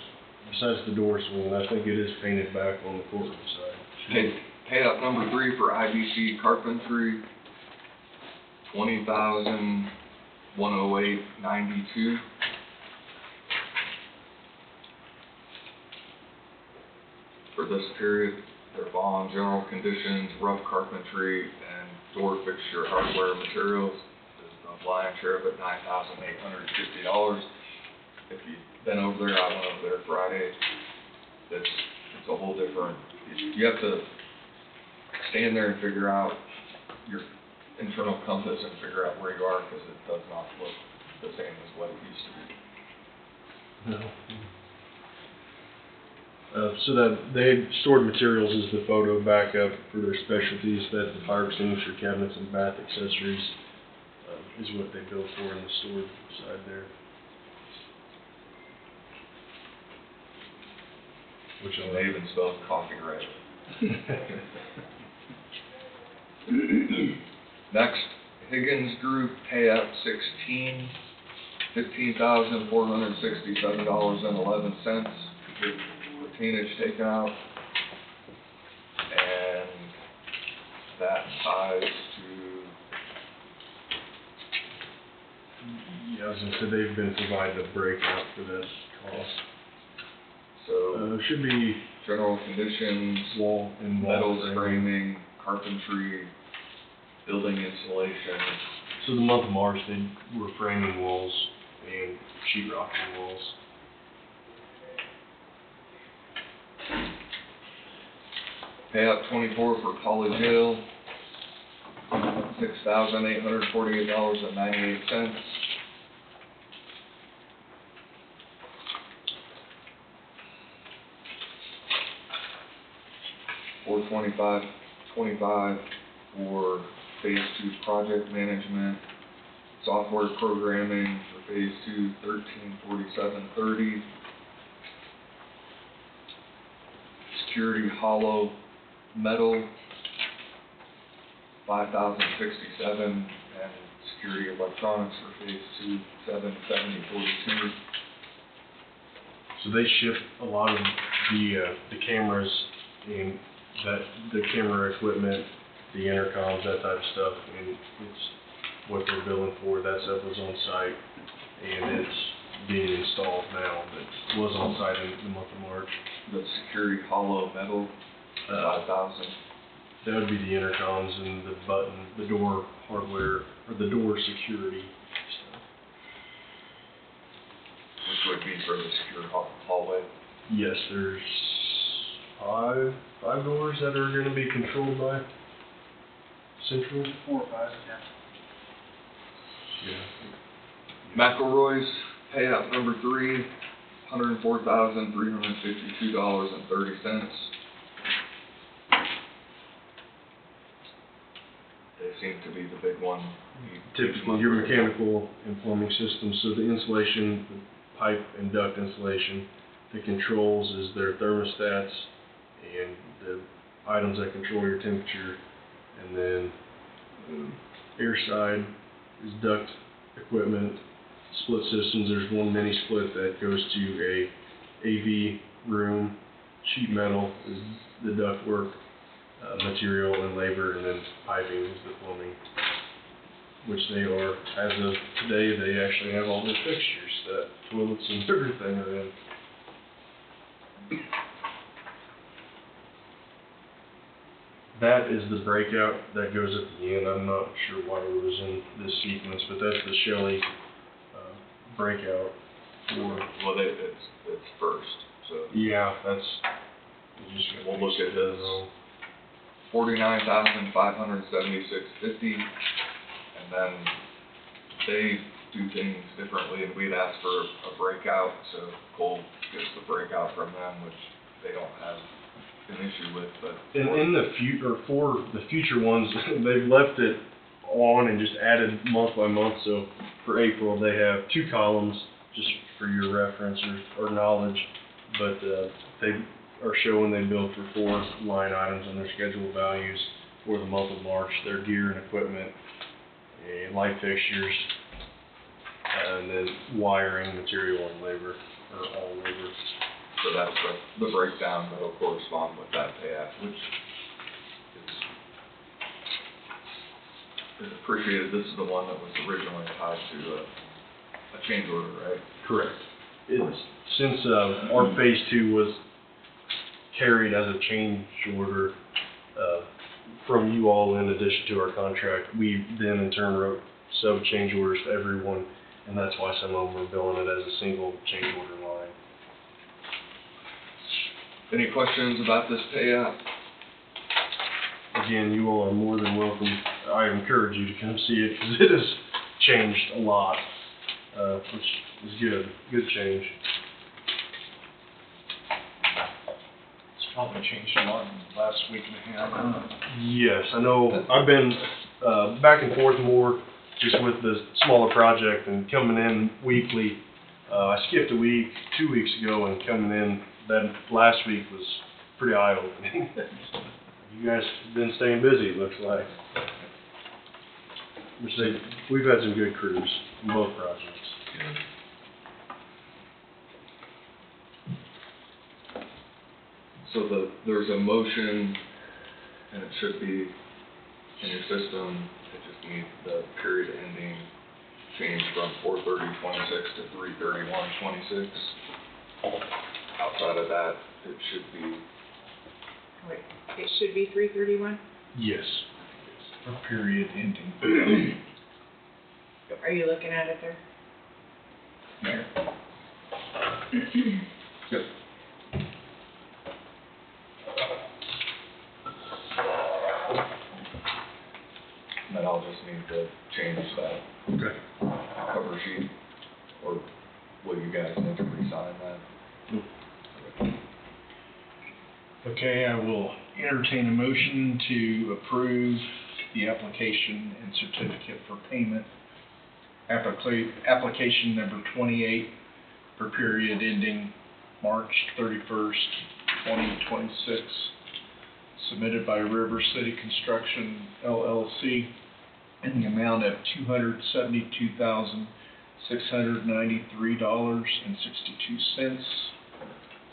besides the door swing, I think it is painted back on the courtroom side. Okay, payout number 3 for IBC carpentry, $20,108.92. For this period, they're on general conditions, rough carpentry, and door fixture hardware materials. This is the lion's share of it, $9,850. If you've been over there, I went over there Friday. It's a whole different. You have to stand there and figure out your internal compass and figure out where you are, because it does not look the same as what it used to be. No. So that they had stored materials is the photo backup for their specialties, that the fire extinguisher cabinets and bath accessories is what they built for in the storage side there. Which they even spelled coffee right. Next, Higgins Group, payout 16, $15,467.11. Retainage taken out, and that size to, Yeah, I was gonna say they've been provided a breakout for this cost. so Should be general conditions, wall and wall metals framing. framing, carpentry, building insulation. So the month of March, they were framing walls and sheet rocking walls. Payout 24 for Polly Jail, $6,848.98. $425.25 for Phase 2 project management, software programming for Phase 2, $1347.30. Security hollow metal, $5,067, and security electronics for Phase 2, $770.42. So they shift a lot of the cameras and the camera equipment, the intercoms, that type of stuff, and it's what they're billing for. That stuff was on site, and it's being installed now, but was on site in the month of March. The security hollow metal, 5,000. That would be the intercoms and the button, the door hardware, or the door security stuff. Which would be for the secure hallway. Yes, there's five doors that are gonna be controlled by Central. 4 or 5, Yeah. McElroy's payout number 3, $104,352.30. They seem to be the big one. Typically, your mechanical and plumbing systems, so the insulation, the pipe and duct insulation, the controls is their thermostats and the items that control your temperature, and then air side is duct equipment, split systems. There's one mini split that goes to a AV room. Sheet metal is the ductwork, material and labor, and then piping is the plumbing, which they are, as of today, they actually have all their fixtures, that toilets and everything are in. That is the breakout that goes at the end. I'm not sure why it was in this sequence, but that's the Shelley breakout for. Well, it's first, so. Yeah, that's. We'll look at this. $49,576.50, and then they do things differently, and we'd asked for a breakout, so Cole gets the breakout from them, which they don't have an issue with, but. In the for the future ones, they've left it on and just added month by month, so for April, they have 2 columns, just for your reference or knowledge, but they are showing they billed for 4 line items on their schedule values for the month of March, their gear and equipment, and light fixtures, and then wiring, material, and labor, or all labor. So that's the breakdown that'll correspond with that payout, which is appreciated. This is the one that was originally tied to a change order, right? Correct. Since our phase 2 was carried as a change order from you all in addition to our contract, we then in turn wrote sub-change orders to everyone, and that's why some of them are billing it as a single change order line. Any questions about this payout? Again, you all are more than welcome. I encourage you to come see it, because it has changed a lot, which is good. Good change. Probably changed a lot in the last week and a half. Yes, I know. I've been back and forth more just with the smaller project and coming in weekly. I skipped a week 2 weeks ago, and coming in that last week was pretty eye-opening. You guys have been staying busy, it looks like. We've had some good crews in both projects. So there's a motion, and it should be in your system, it just needs the period ending change from 4/30/26 to 3/31/26. Outside of that, it should be, Wait, it should be 3/31? Yes, for period ending. Are you looking at it there? Mayor. Yep. And then I'll just need to change that Okay. cover sheet, or will you guys need to re-sign that? Okay, I will entertain a motion to approve the application and certificate for payment. Application number 28 for period ending March 31st, 2026, submitted by River City Construction LLC in the amount of $272,693.62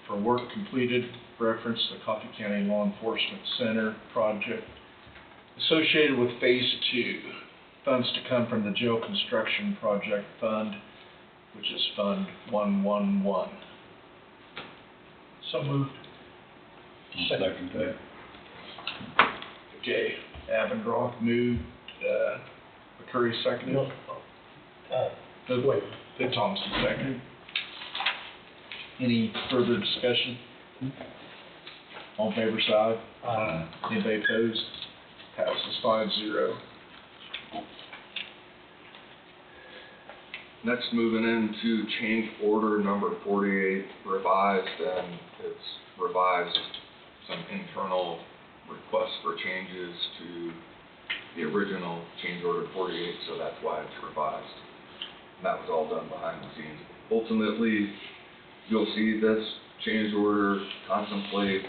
for work completed, reference the Coffee County Law Enforcement Center project associated with Phase 2. Funds to come from the Jail Construction Project Fund, which is Fund 111. So moved. Second that. Okay, Abendroth moved, McCurry seconded. Wait. Ed Thompson seconded. Any further discussion? All in favor, side? Anybody opposed? Passes 5-0. Next, moving into change order number 48 revised, and it's revised some internal requests for changes to the original change order 48, so that's why it's revised. And that was all done behind the scenes. Ultimately, you'll see this change order contemplates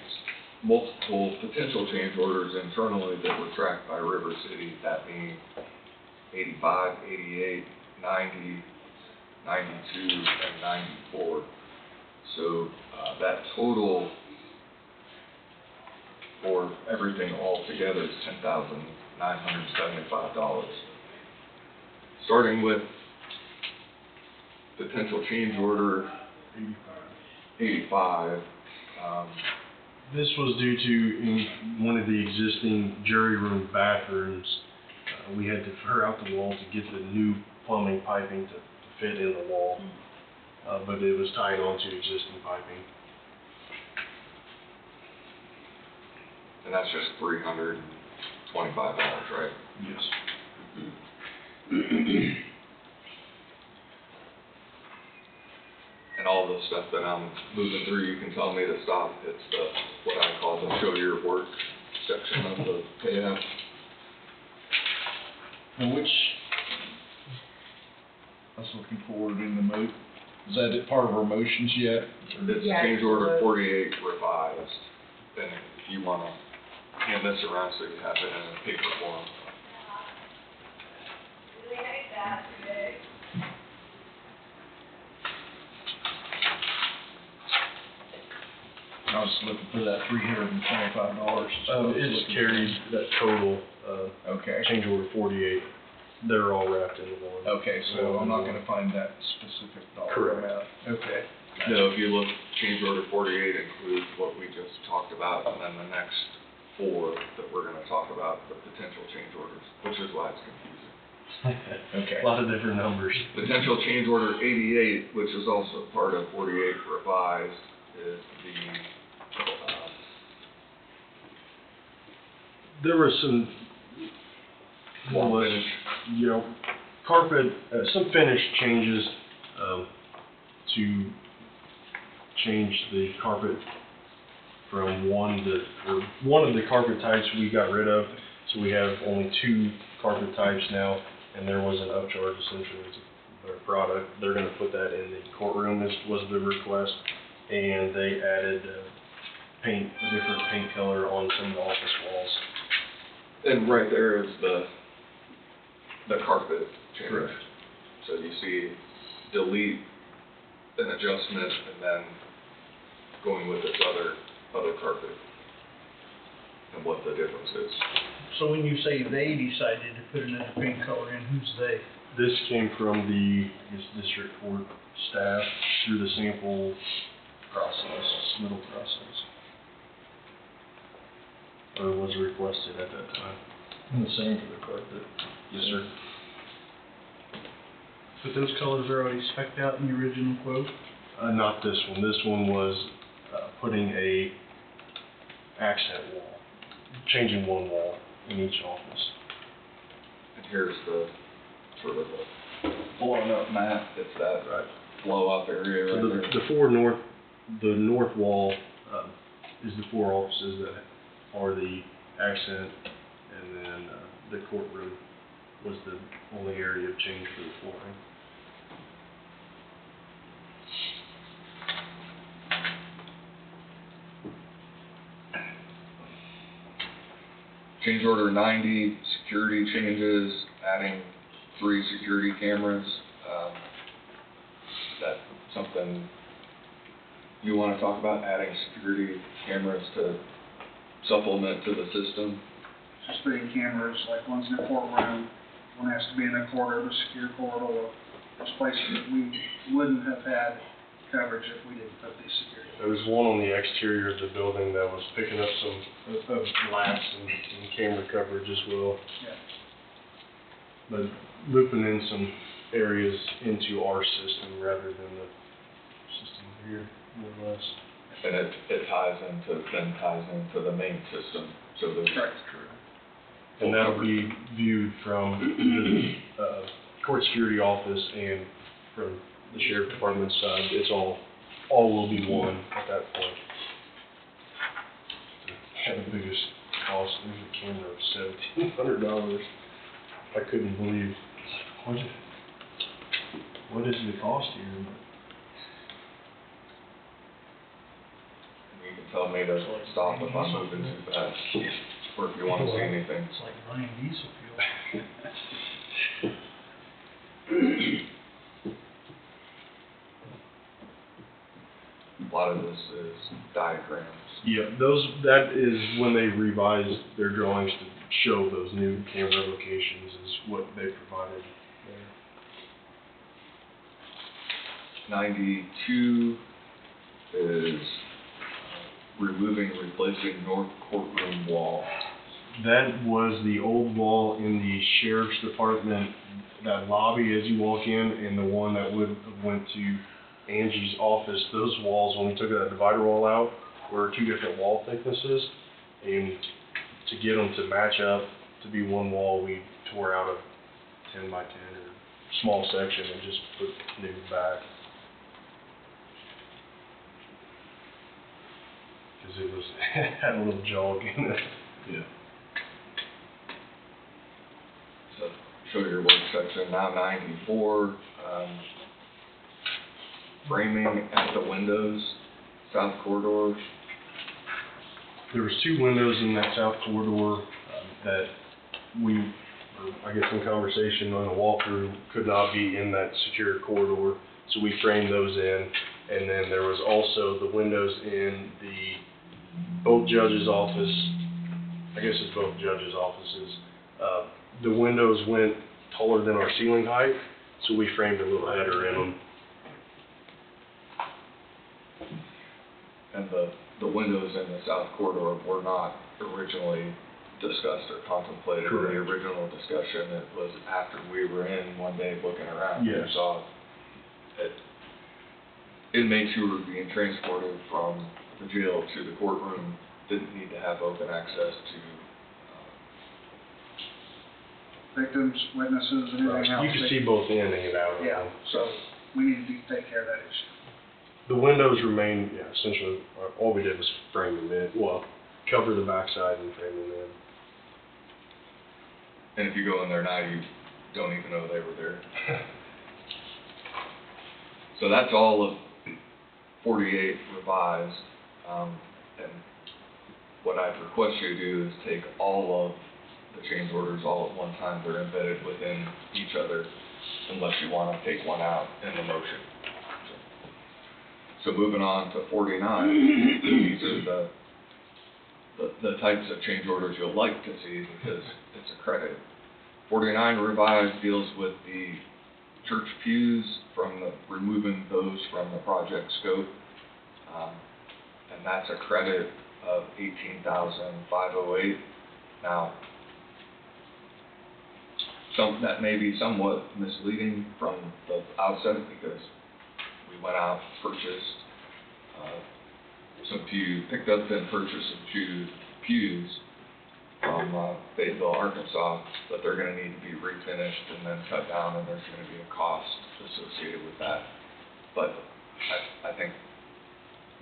multiple potential change orders internally that were tracked by River City, that being 85, 88, 90, 92, and 94. So that total for everything all together is $10,975. Starting with potential change order 85. This was due to, in one of the existing jury room bathrooms, we had to tear out the wall to get the new plumbing piping to fit in the wall, but it was tied onto existing piping. And that's just $325, right? Yes. And all the stuff that I'm moving through, you can tell me to stop. It's the, what I call the show your work section of the payout. And which, I was looking forward in the mo, is that it part of our motions yet? It's change order 48 revised. And if you wanna hand this around so you have it in a paper form. I was looking for that $325. It's carried, that total, Okay. change order 48, they're all wrapped into one. Okay, so I'm not gonna find that specific dollar Correct. amount. Okay. No, if you look, change order 48 includes what we just talked about, and then the next 4 that we're gonna talk about, the potential change orders, which is why it's confusing. Okay. A lot of different numbers. Potential change order 88, which is also part of 48 revised, is the, There was some, wall finish. you know, carpet, some finish changes, to change the carpet from one of the carpet types we got rid of, so we have only 2 carpet types now, and there was an upcharge essentially to their product. They're gonna put that in the courtroom, was the request, and they added, a different paint color on some of the office walls. And right there is the carpet change. Correct. So you see delete an adjustment and then going with this other carpet and what the difference is. So when you say they decided to put another paint color in, who's they? This came from the, I guess, district court staff through the sample process, submittal process. Or was requested at that time. And the same for the carpet. Yes, sir. But those colors are already spec'd out in the original quote? Not this one. This one was, putting a accent wall, changing one wall in each office. And here's the, sort of the blown up map, it's that blow up area So right there. the north wall, is the 4 offices that are the accent, and then, the courtroom was the only area of change for the flooring. Change order 90, security changes, adding 3 security cameras. Is that something you want to talk about, adding security cameras to supplement to the system? Just putting cameras, like one's in the courtroom, one has to be in the corridor, the secure corridor. There's places that we wouldn't have had coverage if we didn't put these security. There was one on the exterior of the building that was picking up some of lapse and camera coverage as well. Yeah. But looping in some areas into our system rather than the system here, more or less. And it ties into the main system, so there's. Correct. And that'll be viewed from the court security office and from the sheriff department's side. It's all will be one at that point. Had the biggest cost, there's a camera of $1,700. I couldn't believe, what is the cost here? You can tell me to stop if I'm moving too fast, or if you want to see anything. It's like buying diesel fuel. A lot of this is diagrams. Yeah, that is when they revised their drawings to show those new camera locations is what they provided there. 92 is removing, replacing north courtroom wall. That was the old wall in the sheriff's department, that lobby as you walk in, and the one that would have went to Angie's office. Those walls, when we took that divider wall out, were 2 different wall thicknesses, and to get them to match up to be one wall, we tore out a 10 by 10 or small section and just put new back. Because it was had a little jog in it. Yeah. So show your work section now. 94 framing at the windows, south corridor. There was 2 windows in that south corridor that we, I guess in conversation on a walkthrough, could not be in that secure corridor, so we framed those in. And then there was also the windows in both judges' office, I guess it's both judges' offices. The windows went taller than our ceiling height, so we framed a little header in them. And the windows in the south corridor were not originally discussed or contemplated in the original discussion. It was after we were in one day looking around. Yes. We saw inmates who were being transported from the jail to the courtroom didn't need to have open access to Victims, witnesses, and everything else. You could see both in and out of Yeah, them. so we need to take care of that issue. The windows remain, essentially, all we did was frame them in, cover the backside and frame them in. and if you go in there now, you don't even know they were there. So that's all of 48 revised, and what I'd request you to do is take all of the change orders all at one time. They're embedded within each other, unless you want to take one out in the motion. So moving on to 49, these are the types of change orders you'll like to see because it's a credit. 49 revised deals with the church pews removing those from the project scope. And that's a credit of $18,508. Now, that may be somewhat misleading from the outset because we went out, purchased picked up and purchased some pews from Fayetteville, Arkansas, but they're going to need to be refinished and then cut down, and there's going to be a cost associated with that. But I think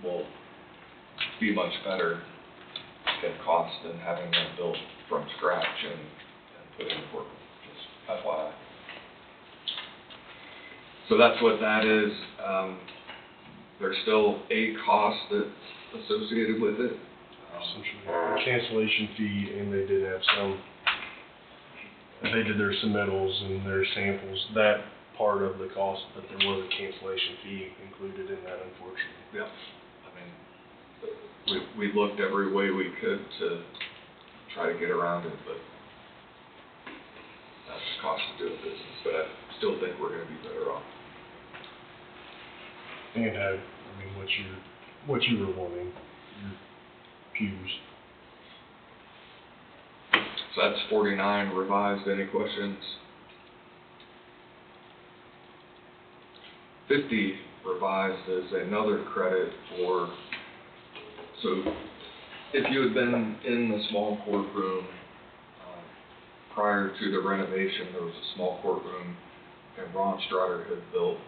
will be much better in cost than having them built from scratch and put in work. Just FYI. So that's what that is. There's still a cost that's associated with it. Essentially, a cancellation fee, and they did have they did their submittals and their samples, that part of the cost, but there was a cancellation fee included in that, unfortunately. Yeah. I mean, we looked every way we could to try to get around it, but that's the cost of doing business. But I still think we're going to be better off. And I mean, what you were wanting, your pews. So that's 49 revised. Any questions? 50 revised is another credit for, so if you had been in the small courtroom prior to the renovation, there was a small courtroom, and Ron Strutter had built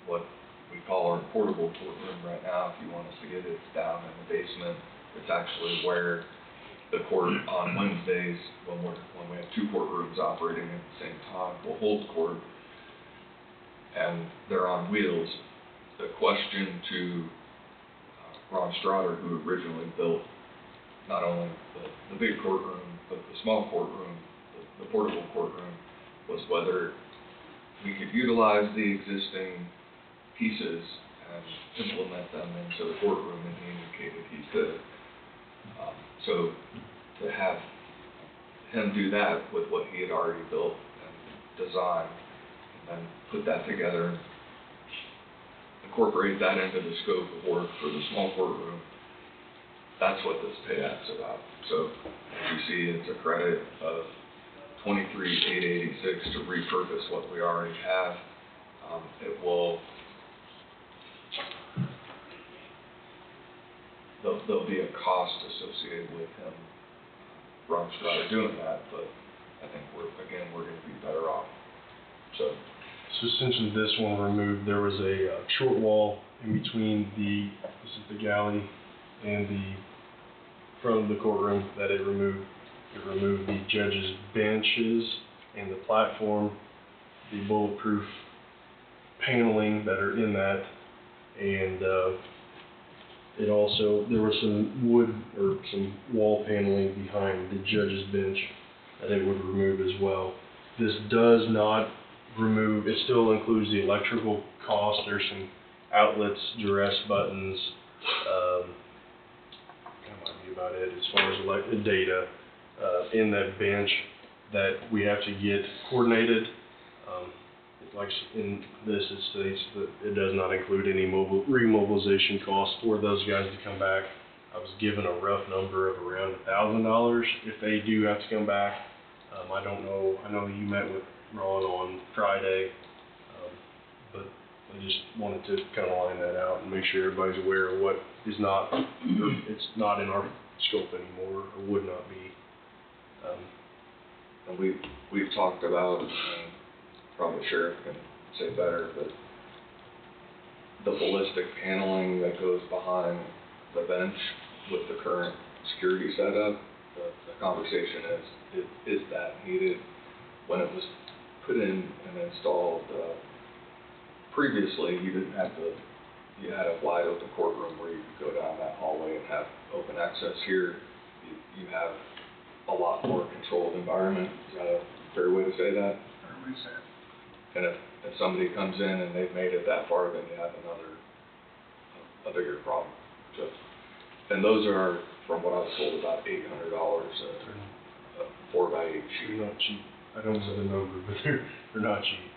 what we call our portable courtroom right now. If you want us to get it, it's down in the basement. It's actually where the court on Wednesdays, when we have two courtrooms operating at the same time, will hold court, and they're on wheels. The question to Ron Strutter, who originally built not only the big courtroom, but the small courtroom, the portable courtroom, was whether we could utilize the existing pieces and implement them into the courtroom, and he indicated he could. So to have him do that with what he had already built and designed, and then put that together and incorporate that into the scope of work for the small courtroom, that's what this pay-ap's about. So you see it's a credit of $23,886 to repurpose what we already have. It will, there'll be a cost associated with him, Ron Strutter, doing that, but I think we're going to be better off. So essentially this one removed, there was a short wall in between this is the galley and the front of the courtroom that it removed. It removed the judges' benches and the platform, the bulletproof paneling that are in that, and it also, there was some wood or some wall paneling behind the judge's bench that it would remove as well. This does not remove, it still includes the electrical cost. There's some outlets, duress buttons, that might be about it as far as data in that bench that we have to get coordinated. Like in this, it states that it does not include any remobilization costs for those guys to come back. I was given a rough number of around $1,000 if they do have to come back. I don't know, I know you met with Ron on Friday, but I just wanted to kind of line that out and make sure everybody's aware of what is not, it's not in our scope anymore, or would not be. And we've talked about, probably Sheriff can say better, but the ballistic paneling that goes behind the bench with the current security setup, the conversation is that needed? When it was put in and installed previously, you didn't have you had a wide open courtroom where you could go down that hallway and have open access. Here, you have a lot more controlled environment. Is that a fair way to say that? Fair way to say it. And if somebody comes in and they've made it that far, then you have a bigger problem. So, and those are from what I was told, about $800 a 4x8 sheet. They're not cheap. I don't know the number, but they're not cheap.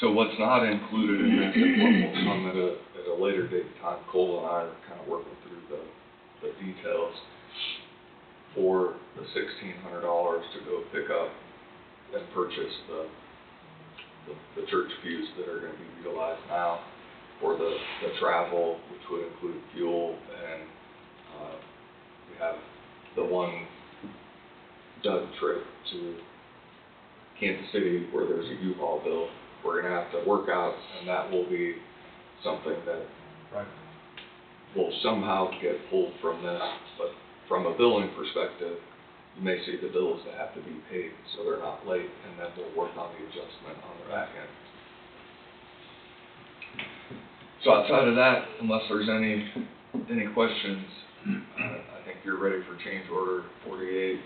So what's not included in this, and what will come at a later date and time, Cole and I are kind of working through the details for the $1,600 to go pick up and purchase the church pews that are gonna be utilized now, for the travel, which would include fuel, and, we have the one Doug trip to Kansas City where there's a U-Haul bill. We're gonna have to work out, and that will be something that will somehow get pulled from this, but from a billing perspective, you may see the bills that have to be paid, so they're not late, and then we'll work on the adjustment on the back end. So outside of that, unless there's any questions, I think you're ready for change order 48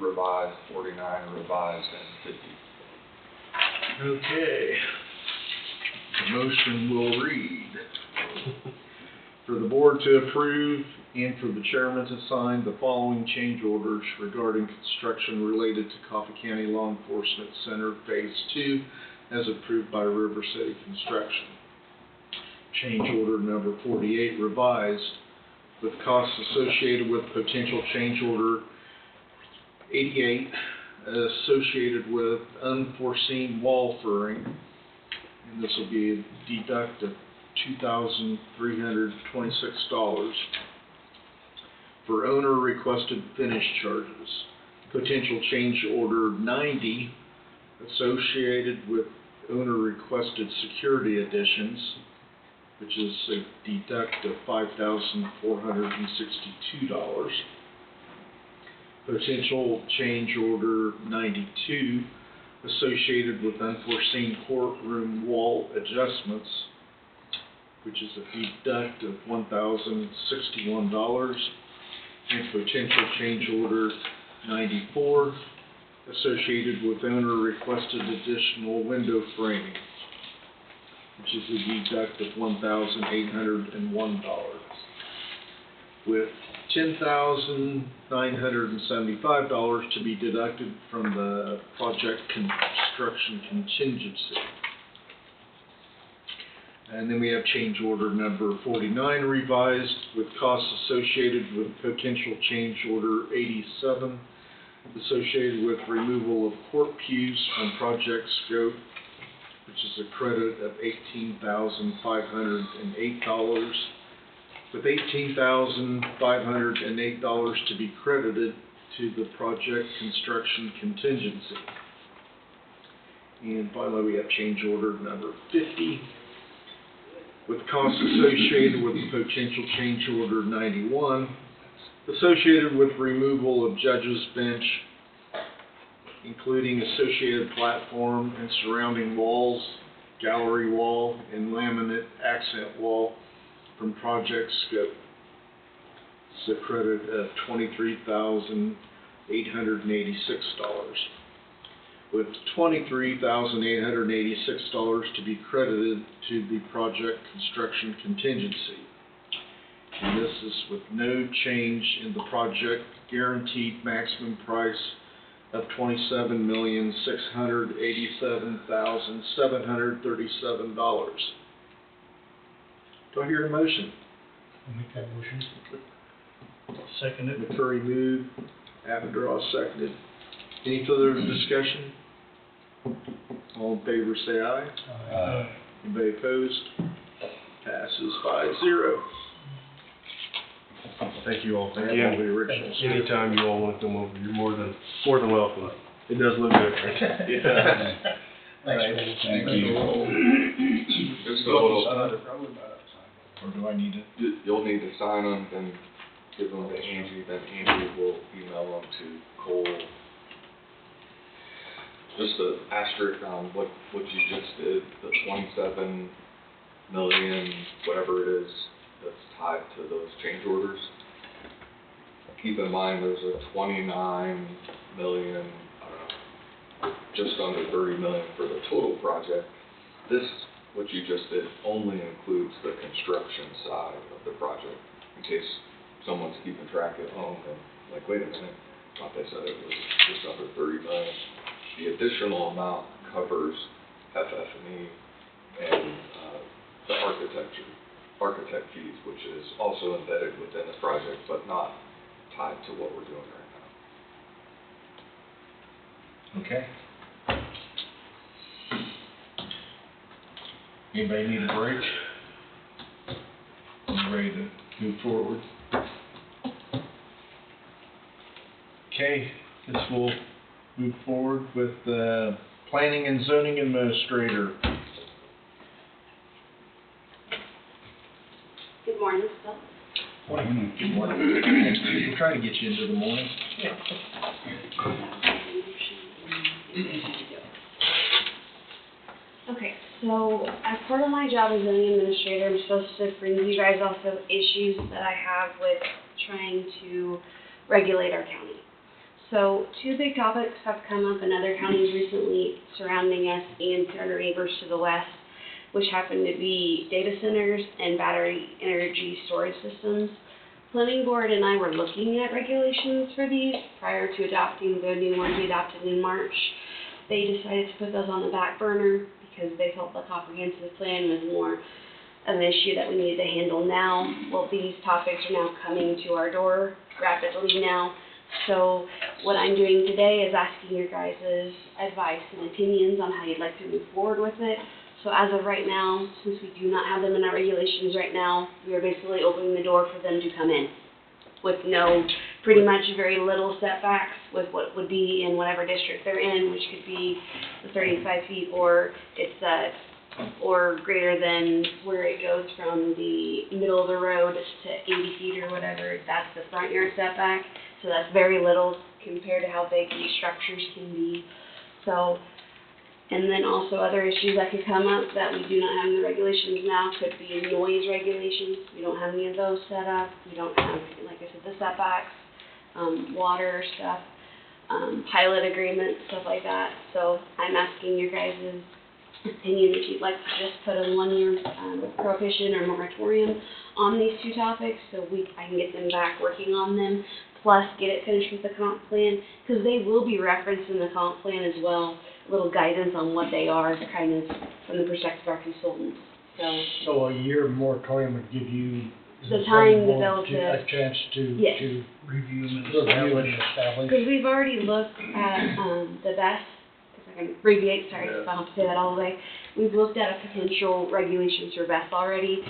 revised, 49 revised, and 50. Okay. The motion will read. For the board to approve and for the chairman to sign the following change orders regarding construction related to Coffee County Law Enforcement Center Phase 2 as approved by River City Construction. Change order number 48 revised with costs associated with potential change order 88 associated with unforeseen wall furring, and this will be a deduct of $2,326 for owner requested finish charges. Potential change order 90 associated with owner requested security additions, which is a deduct of $5,462. Potential change order 92 associated with unforeseen courtroom wall adjustments, which is a deduct of $1,061, and potential change order 94 associated with owner requested additional window framing, which is a deduct of $1,801, with $10,975 to be deducted from the project construction contingency. And then we have change order number 49 revised with costs associated with potential change order 87 associated with removal of court pews from project scope, which is a credit of $18,508, with $18,508 to be credited to the project construction contingency. And finally, we have change order number 50, with costs associated with the potential change order 91, associated with removal of judge's bench, including associated platform and surrounding walls, gallery wall, and laminate accent wall from project scope. It's a credit of $23,886, with $23,886 to be credited to the project construction contingency. And this is with no change in the project guaranteed maximum price of $27,687,737. Do I hear a motion? I'll make that motion. Second it. McCurry moved. Avondra seconded. Any further discussion? All in favor say aye. Aye. Anybody opposed? Passes 5-0. Thank you all. I have all the originals. Anytime you all want to come over, you're more than welcome. It does look good, right? Yeah. Thanks. Thank you. Just a little, Or do I need to? you'll need to sign them, then give them to Angie, then Angie will email them to Cole. Just an asterisk on what you just did, the 27 million, whatever it is, that's tied to those change orders. Keep in mind, there's a 29 million, just under 30 million for the total project. This, what you just did, only includes the construction side of the project, in case someone's keeping track at home, and like, wait a minute, I thought they said it was just under 30 million. The additional amount covers FF&E and the architect fees, which is also embedded within the project, but not tied to what we're doing right now. Okay. Anybody need a break? I'm ready to move forward. Okay, guess we'll move forward with the Planning and Zoning Administrator. Good morning, Phil. Morning. Good morning. We'll try to get you into the morning. Okay, so as part of my job as zoning administrator, I'm supposed to bring you guys also issues that I have with trying to regulate our county. So 2 big topics have come up in other counties recently surrounding us and our neighbors to the west, which happen to be data centers and battery energy storage systems. Planning board and I were looking at regulations for these prior to adopting the new ones we adopted in March. They decided to put those on the back burner because they felt the comprehensive plan was more of an issue that we needed to handle now. Well, these topics are now coming to our door rapidly now. So what I'm doing today is asking your guys' advice and opinions on how you'd like to move forward with it. So as of right now, since we do not have them in our regulations right now, we are basically opening the door for them to come in with no, pretty much very little setbacks with what would be in whatever district they're in, which could be the 35 feet or it's or greater than where it goes from the middle of the road to 80 feet or whatever. That's the front yard setback. So that's very little compared to how big these structures can be. So, and then also other issues that could come up that we do not have in the regulations now could be noise regulations. We don't have any of those set up. We don't have, like I said, the setbacks, water stuff, pilot agreements, stuff like that. So I'm asking your guys' opinion if you'd like to just put a 1-year prohibition or moratorium on these 2 topics so I can get them back working on them, plus get it finished with the comp plan, because they will be referenced in the comp plan as well, little guidance on what they are, kind of from the perspective of our consultants. So a year moratorium would give you the time to be able a chance to yes. to review and establish. Because we've already looked at the best, if I can abbreviate, sorry, I don't have to say that all the way. We've looked at a potential regulations for Best already.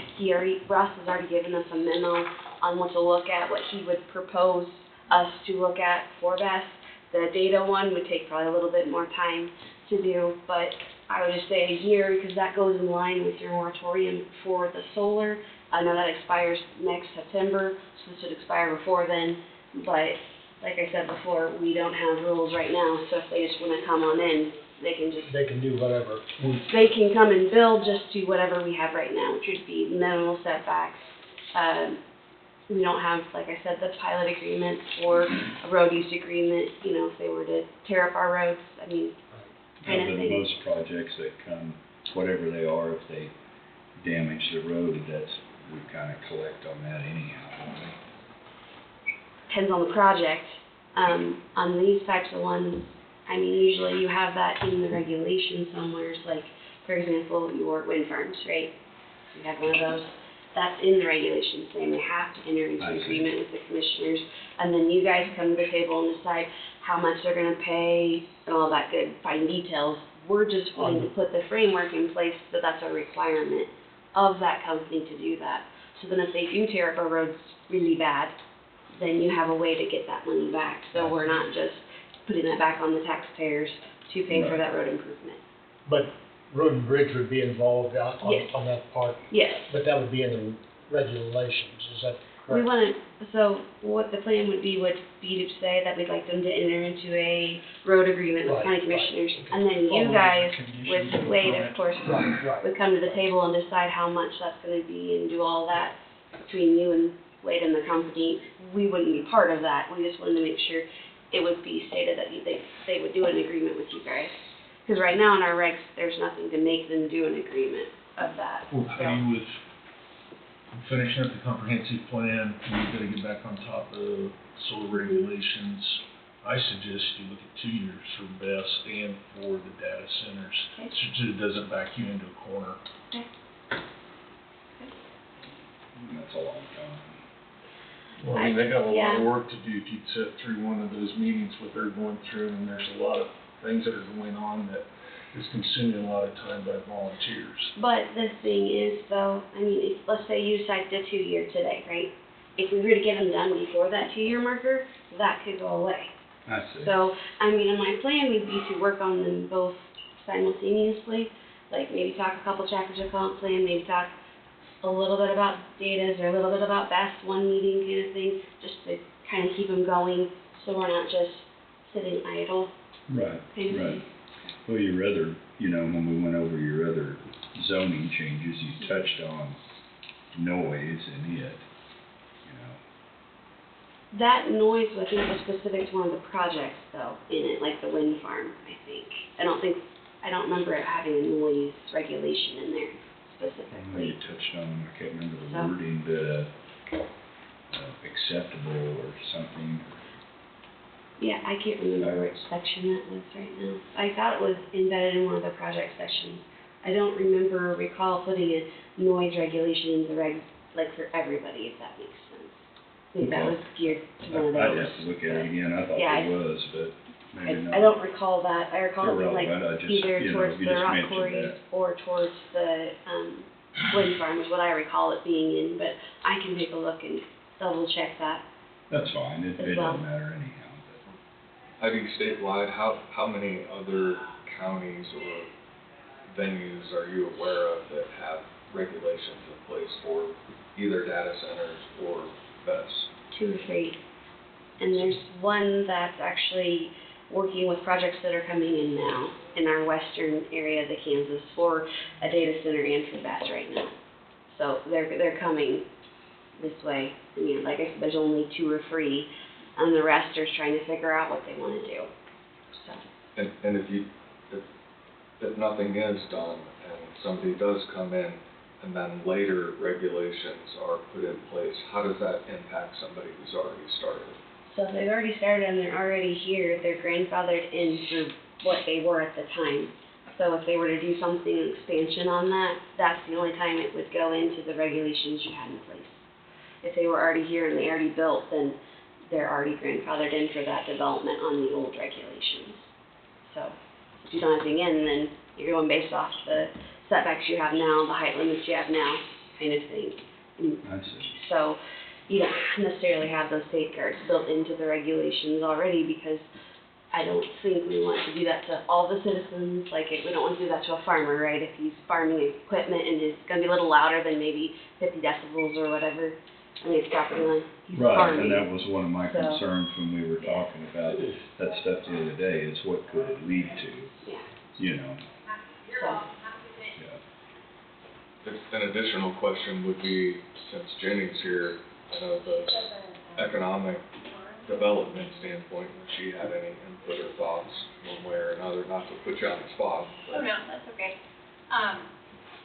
Russ has already given us a memo on what to look at, what he would propose us to look at for Best. The data one would take probably a little bit more time to do, but I would just say a year because that goes in line with your moratorium for the solar. I know that expires next September, so this would expire before then, but like I said before, we don't have rules right now, so if they just want to come on in, they can do whatever. They can come and build just to whatever we have right now, which would be minimal setbacks. We don't have, like I said, the pilot agreement or a road use agreement, you know, if they were to tear up our roads, I mean, kind of thing. Most projects that come, whatever they are, if they damage the road, we kind of collect on that anyhow, don't we? Depends on the project. On these types of ones, I mean, usually you have that in the regulations somewhere, like, for example, your wind farms, right? You have one of those. That's in the regulations saying they have to enter into an agreement with the commissioners, and then you guys come to the table and decide how much they're gonna pay and all that good fine details. We're just wanting to put the framework in place that that's a requirement of that company to do that. So then if they do tear up our roads really bad, then you have a way to get that money back. So we're not just putting that back on the taxpayers to pay for that road improvement. But Road and Bridge would be involved Yes. on that part? Yes. But that would be in the regulations, is that We correct? so what the plan would be to say that we'd like them to enter into a road agreement with Right, county right, commissioners. okay. And then you Follow guys, the conditions with of the Wade, permit. of course, Right. would come to the table and decide how much that's gonna be and do all that between you and Wade and the company. We wouldn't be part of that. We just wanted to make sure it would be stated that they would do an agreement with you guys. Because right now in our regs, there's nothing to make them do an agreement of that. We'll pay with finishing up the comprehensive plan, we've got to get back on top of solar regulations. I suggest you look at 2 years for BEST and for the data centers, so it doesn't back you into a corner. That's a long time. Well, I mean, they got a lot of work to do if you'd sit through one of those meetings, what they're going through, and there's a lot of things that are going on that is consuming a lot of time by volunteers. But the thing is, though, I mean, if, let's say you decide to 2-year today, right? If we were to get them done before that 2-year marker, that could go away. I see. So, I mean, my plan would be to work on them both simultaneously, like maybe talk a couple chapters of comp plan, maybe talk a little bit about data or a little bit about BEST, one meeting kind of thing, just to kind of keep them going, so we're not just sitting idle. Right, kind of right. thing. Well, your other, when we went over your other zoning changes, you touched on noise and it, That noise, I think, was specific to one of the projects, though, in it, like the wind farm, I think. I don't remember it having a noise regulation in there specifically. You touched on, I can't remember the So- wording, but, acceptable or something. Yeah, I can't remember which section that was right now. I thought it was embedded in one of the project sections. I don't recall putting a noise regulation in the regs, like for everybody, if that makes sense. I think that was geared to one of those. I'd have to look at it again, I thought Yeah, there was, but maybe not. I don't recall that. I recall it was like Irrelevant, I just, either you know, towards you the just rock mentioned quarries that. or towards the, wind farm is what I recall it being in, but I can take a look and double check that. That's fine, it As well. doesn't matter anyhow. I think statewide, how many other counties or venues are you aware of that have regulations in place for either data centers or BESS? 2 or 3. And there's one that's actually working with projects that are coming in now in our western area of the Kansas for a data center and for BESS right now. So they're coming this way. I mean, like I said, there's only 2 or 3, and the rest are trying to figure out what they want to do. So. And if nothing is done and somebody does come in and then later regulations are put in place, how does that impact somebody who's already started? So if they've already started and they're already here, they're grandfathered in for what they were at the time. So if they were to do something, an expansion on that, that's the only time it would go into the regulations you had in place. If they were already here and they already built, then they're already grandfathered in for that development on the old regulations. So if you don't have anything in, then you're going based off the setbacks you have now, the height limits you have now, kind of thing. I see. So you don't necessarily have those safeguards built into the regulations already, because I don't think we want to do that to all the citizens. Like, we don't want to do that to a farmer, right? If he's farming equipment and it's going to be a little louder than maybe 50 decibels or whatever, on his property line, he's Right, farming. and that was one of my So- concerns when we were talking about that stuff the other day, is what could it lead to? Yeah. Yeah. An additional question would be, since Jenny's here, I know the economic development standpoint, if she had any input or thoughts one way or another, not to put you on the spot. Oh, no, that's okay.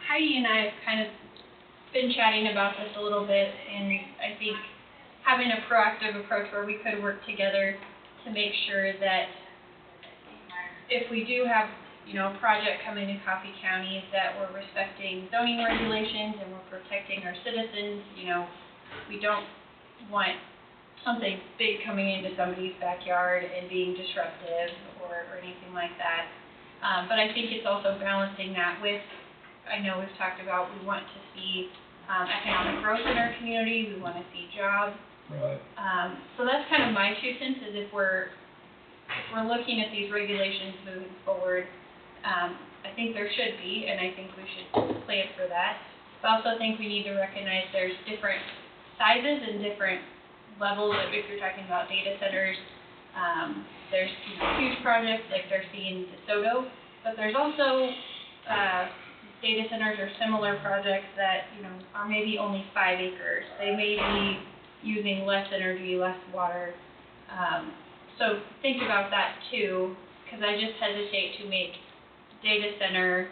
Heidi and I have kind of been chatting about this a little bit, and I think having a proactive approach where we could work together to make sure that if we do have, a project coming to Coffee County, that we're respecting zoning regulations and we're protecting our citizens. We don't want something big coming into somebody's backyard and being disruptive or anything like that. But I think it's also balancing that with, I know we've talked about, we want to see economic growth in our community, we want to see jobs. Right. So that's kind of my 2 cents, is if we're looking at these regulations moving forward, I think there should be, and I think we should plan for that. But I also think we need to recognize there's different sizes and different levels. If you're talking about data centers, there's huge projects like they're seeing DeSoto, but there's also data centers or similar projects that are maybe only 5 acres. They may be using less energy, less water. So think about that too, because I just hesitate to make data center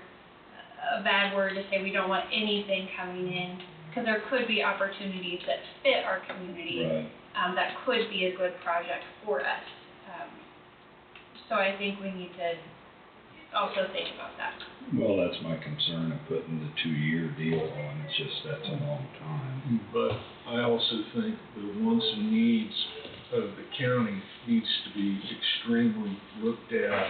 a bad word to say we don't want anything coming in because there could be opportunities that fit our community, Right. that could be a good project for us. So I think we need to also think about that. Well, that's my concern of putting the 2-year deal on, it's just, that's a long time. But I also think the wants and needs of the county needs to be extremely looked at,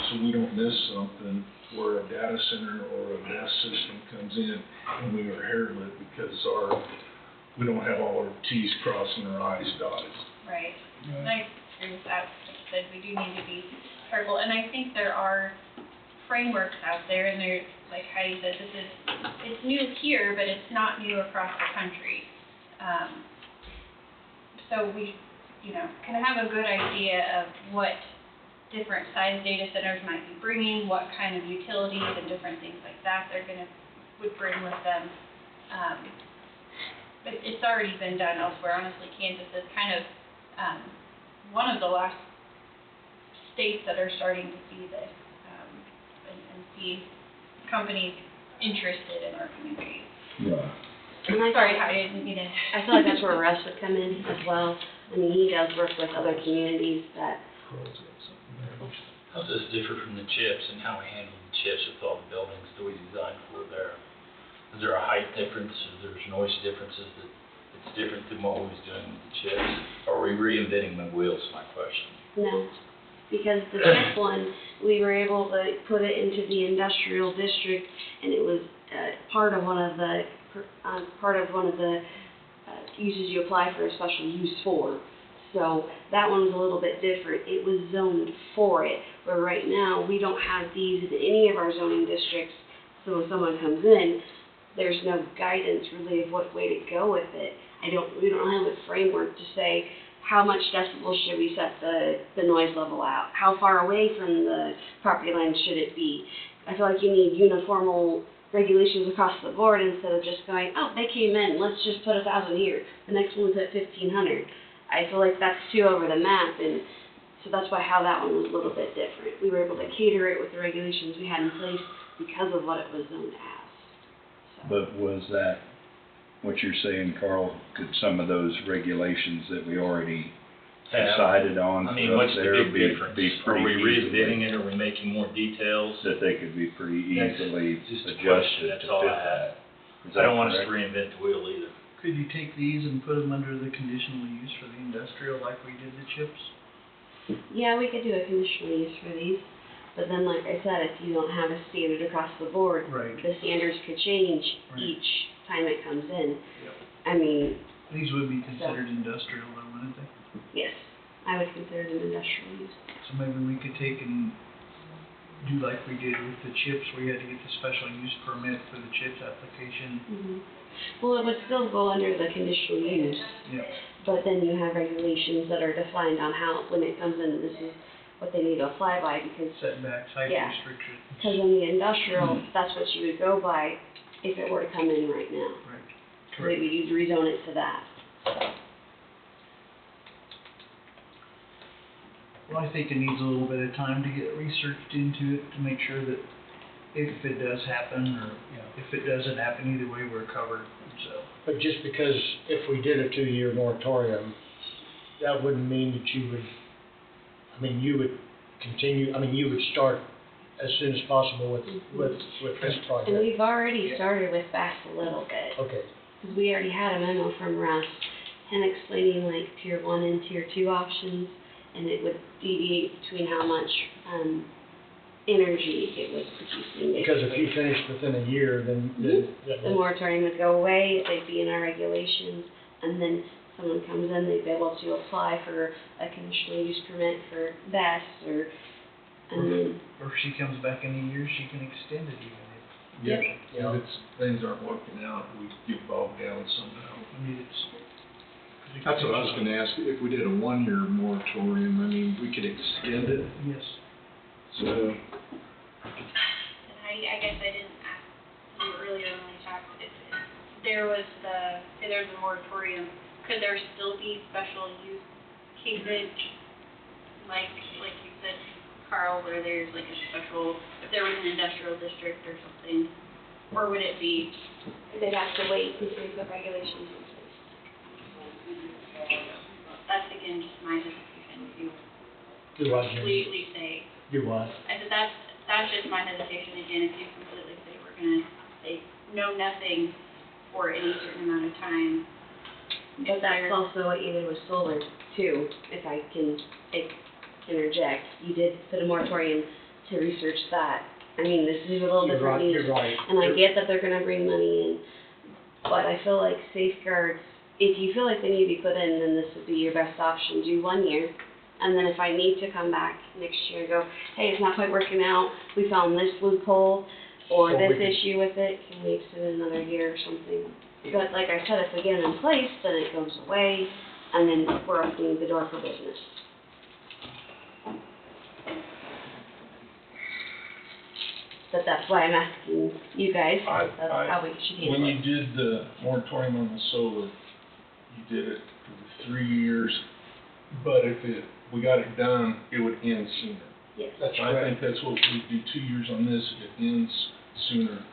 so we don't miss something where a data center or a BESS system comes in and we are hair-lit because we don't have all our Ts crossed and our Is dotted. Right. And I agree with that. Like I said, we do need to be careful, and I think there are frameworks out there, and they're, like Heidi said, it's new here, but it's not new across the country. So we, can have a good idea of what different size data centers might be bringing, what kind of utilities and different things like that would bring with them. But it's already been done elsewhere. Honestly, Kansas is kind of one of the last states that are starting to see this and see companies interested in our community. Right. Sorry, I didn't mean to. I feel like that's where Russ would come in as well. I mean, he does work with other communities that. How does this differ from the chips and how we handle the chips with all the buildings that we designed for there? Is there a height difference, or there's noise differences that it's different than what we was doing with the chips? Are we reinventing the wheels, is my question? No, because the chip one, we were able to put it into the industrial district, and it was part of one of the uses you apply for a special use for. So that one was a little bit different. It was zoned for it, where right now we don't have these in any of our zoning districts. So when someone comes in, there's no guidance really of what way to go with it. We don't have a framework to say how much decibels should we set the noise level out? How far away from the property line should it be? I feel like you need uniform regulations across the board instead of just going, oh, they came in, let's just put 1,000 here. The next one's at 1,500. I feel like that's too over the map, and so that's why how that one was a little bit different. We were able to cater it with the regulations we had in place because of what it was zoned as. So. But was that, what you're saying, Carl, could some of those regulations that we already decided on I mean, for what's up the there big be difference? pretty Are we easily? reinventing it, are we making more details? That they could be pretty easily just a adjusted question, to that's all fit I have. that. Is I that don't want us to correct? reinvent the wheel either. Could you take these and put them under the conditional use for the industrial like we did the chips? Yeah, we could do a conditional use for these, but then like I said, if you don't have a standard across the board, the standards could change each time it comes in. I mean. These would be considered industrial though, wouldn't they? Yes, I would consider them industrial use. So maybe we could take and do like we did with the chips, where you had to get the special use permit for the chips application. Mm-hmm. Well, it would still go under the conditional use. Yeah. But then you have regulations that are defined on how, when it comes in, this is what they need to apply by because. Setbacks, height restrictions. Because in the industrial, that's what you would go by if it were to come in right now. Right. So maybe you'd rezone it to that. Well, I think it needs a little bit of time to get researched into it to make sure that if it does happen or if it doesn't happen, either way we're covered. So. But just because if we did a 2-year moratorium, that wouldn't mean that you would continue, you would start as soon as possible with this project. And we've already started with BAS a little bit. Okay. Because we already had a memo from Russ, him explaining like tier 1 and tier 2 options, and it would deviate between how much energy it was producing. Because if you finished within a year, then the moratorium would go away, they'd be in our regulations, and then someone comes in, they'd be able to apply for a conditional use permit for BAS or if she comes back in a year, she can extend it even. If things aren't working out, we get bogged down somehow. That's what I was gonna ask, if we did a 1-year moratorium, we could extend it? Yes. So. And I guess I didn't ask you earlier when we talked, if there was say there's a moratorium, could there still be special use cases, like you said, Carl, where there's like a special, if there was an industrial district or something, Or would it be, they'd have to wait until we put regulations in place? That's again just my hesitation to Do what, Jim? completely say. Do what? I said that's just my hesitation again, if you completely say we're gonna say no, nothing for any certain amount of time. But that's also what you did with solar too, if I can interject. You did put a moratorium to research that. I mean, this is a little You're different right, news. you're right. And I get that they're gonna bring money in, but I feel like safeguards, if you feel like they need to be put in, then this would be your best option. Do 1 year, and then if I need to come back next year and go, hey, it's not quite working out, we found this loophole, or So this we could- issue with it, can we extend it another year or something? But like I said, if we get it in place, then it goes away, and then we're opening the door for business. But that's why I'm asking you guys, that's how we should handle When it. you did the moratorium on the solar, you did it for the 3 years, but if we got it done, it would end sooner. Yes. That's I correct. think that's what we do, 2 years on this, if it ends sooner,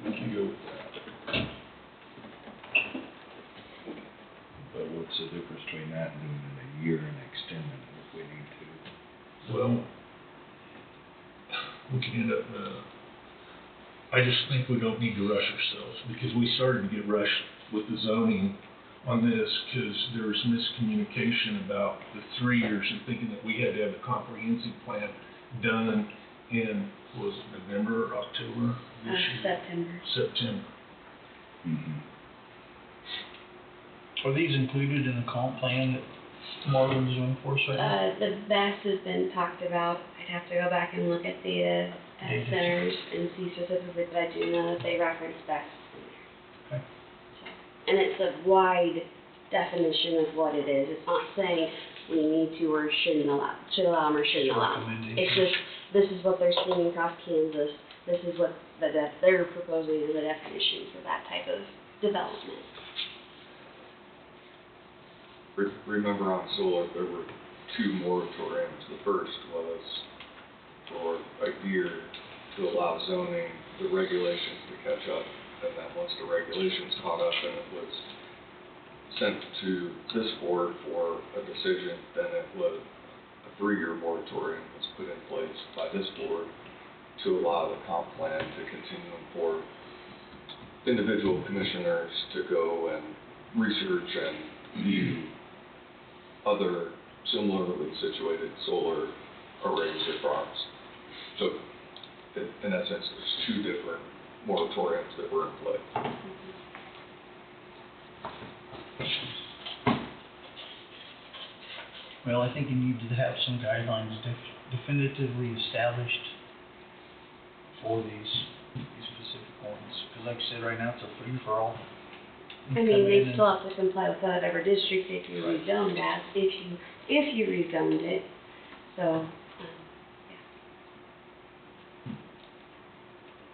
we can go with that. But what's the difference between that and doing it a year and extending it if we need to? Well, we could end up, I just think we don't need to rush ourselves, because we started to get rushed with the zoning on this, because there was miscommunication about the 3 years and thinking that we had to have a comprehensive plan done in, was it November or October this year? September. September. Mm-hmm. Are these included in the comp plan that Marvin's doing for us right now? The best has been talked about. I'd have to go back and look at data centers and see specifically, but I do know that they reference best in there. Okay. And it's a wide definition of what it is. It's not saying we need to or shouldn't allow, should allow them or shouldn't allow them. It's just, this is what they're seeing across Kansas. This is what they're proposing as a definition for that type of development. Remember on solar, there were 2 moratoriums. The first was for a year to allow zoning, the regulations to catch up, and then once the regulations caught up and it was sent to this board for a decision, then it was a 3-year moratorium was put in place by this board to allow the comp plan to continue for individual commissioners to go and research and view other similarly situated solar arrays or farms. So, in essence, there's 2 different moratoriums that were in play. Well, I think you need to have some guidelines definitively established for these specific ones. Because like I said, right now it's a free-for-all. I mean, they still have to comply with whatever district if you rezoned that, if you rezoned it, so,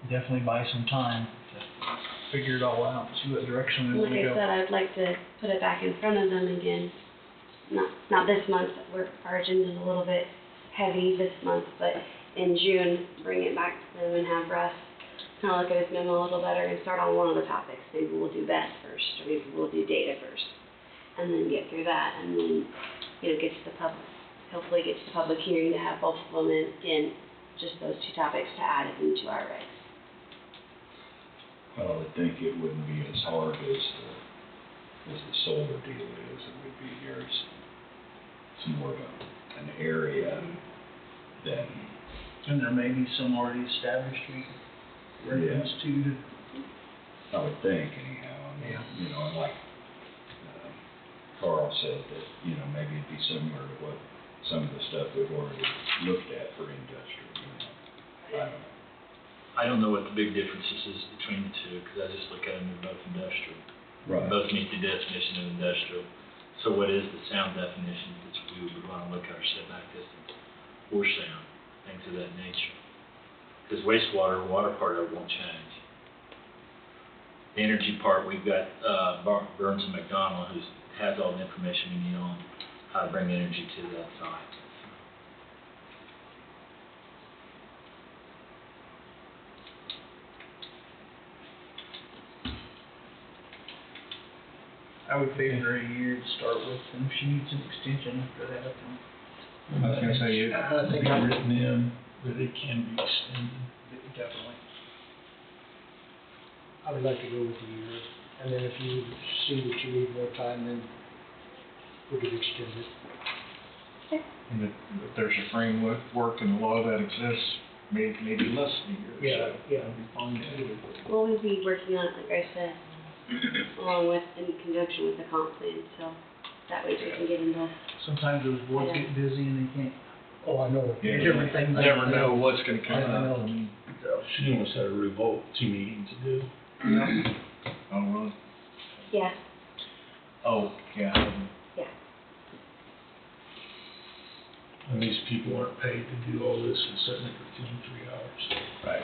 Definitely buy some time to figure it all out, see what direction we like want to I go. said, I'd like to put it back in front of them again. Not this month, our agenda's a little bit heavy this month, but in June, bring it back to them and have Russ kind of look at his memo a little better and start on one of the topics. Maybe we'll do best first, or maybe we'll do data first, and then get through that, and then, get to the public, hopefully get to the public hearing to have both of them in, again, just those 2 topics to add into our regs. Well, I would think it wouldn't be as hard as the solar deal is. It would be it's more of an area than. And there may be some already established reference to. I would think anyhow. I mean, and like Carl said that, maybe it'd be similar to what some of the stuff we've already looked at for industrial. I don't know. I don't know what the big differences is between the 2, because I just look at them, they're both industrial. Right. Both meet the definition of industrial. So what is the sound definition that we would want to look at our setback distance or sound, things of that nature? Because wastewater, water part of it won't change. The energy part, we've got Burns and McDonald, who has all the information we need on how to bring energy to that site. I would favor a year to start with, and if she needs an extension after that, then. I was gonna say, you, I think Be I'm, written in that it can be extended, definitely. I would like to go with a year, and then if you see that you need more time, then we could extend it. and if there's a framework and a law that exists, maybe less than a year, so Yeah. that'd be fine too. We'll always be working on it, like I said, along with, in conjunction with the comp plan, so that way we can get into. Sometimes those boards get busy and they can't. Oh, I know. Yeah, Different things. never know what's gonna come I know. up. I mean, She almost had a revolt 2 meetings ago. oh, really? Yeah, Oh, yeah. yeah. And these people aren't paid to do all this and sitting there for 2 and 3 hours. Right.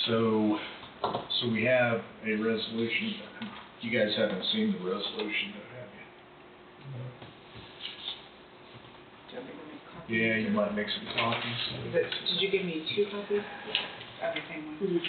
So we have a resolution. You guys haven't seen the resolution, though, have you? Yeah, you might make some copies. Did you give me 2 copies? Of the same one? Mhm.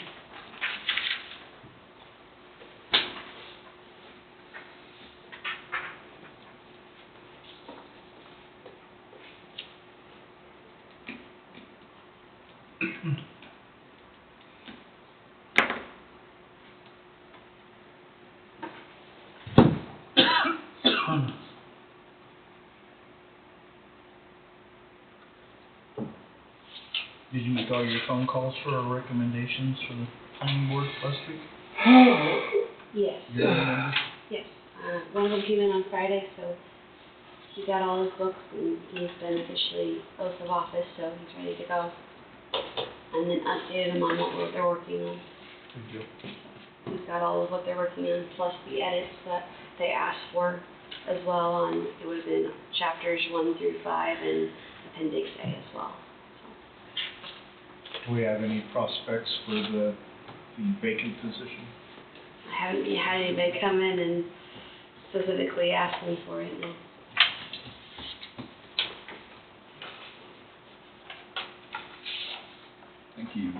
Did you make all your phone calls for recommendations for the planning board last week? Yes. You remember? Yes. One of them came in on Friday, so he got all his books and he's been officially oath of office, so he's ready to go. And then updated him on what they're working on. Good deal. He's got all of what they're working on, plus the edits that they asked for as well on, it would have been chapters 1 through 5 and appendix A as well. Do we have any prospects for the vacant position? I haven't had anybody come in and specifically ask me for it, no. Thank you.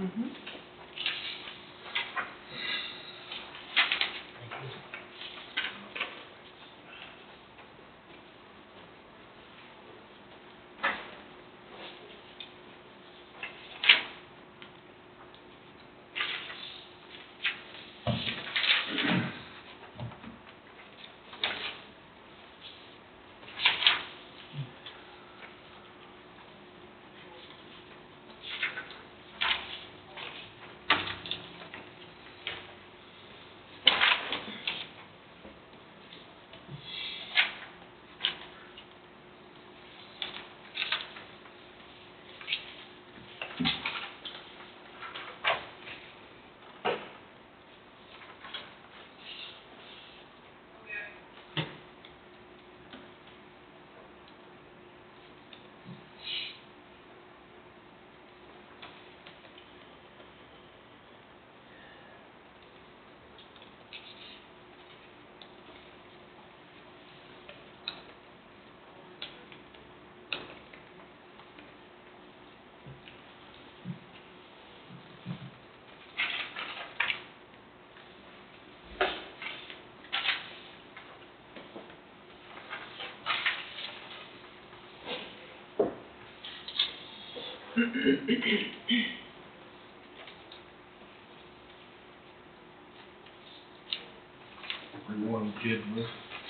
Everyone good with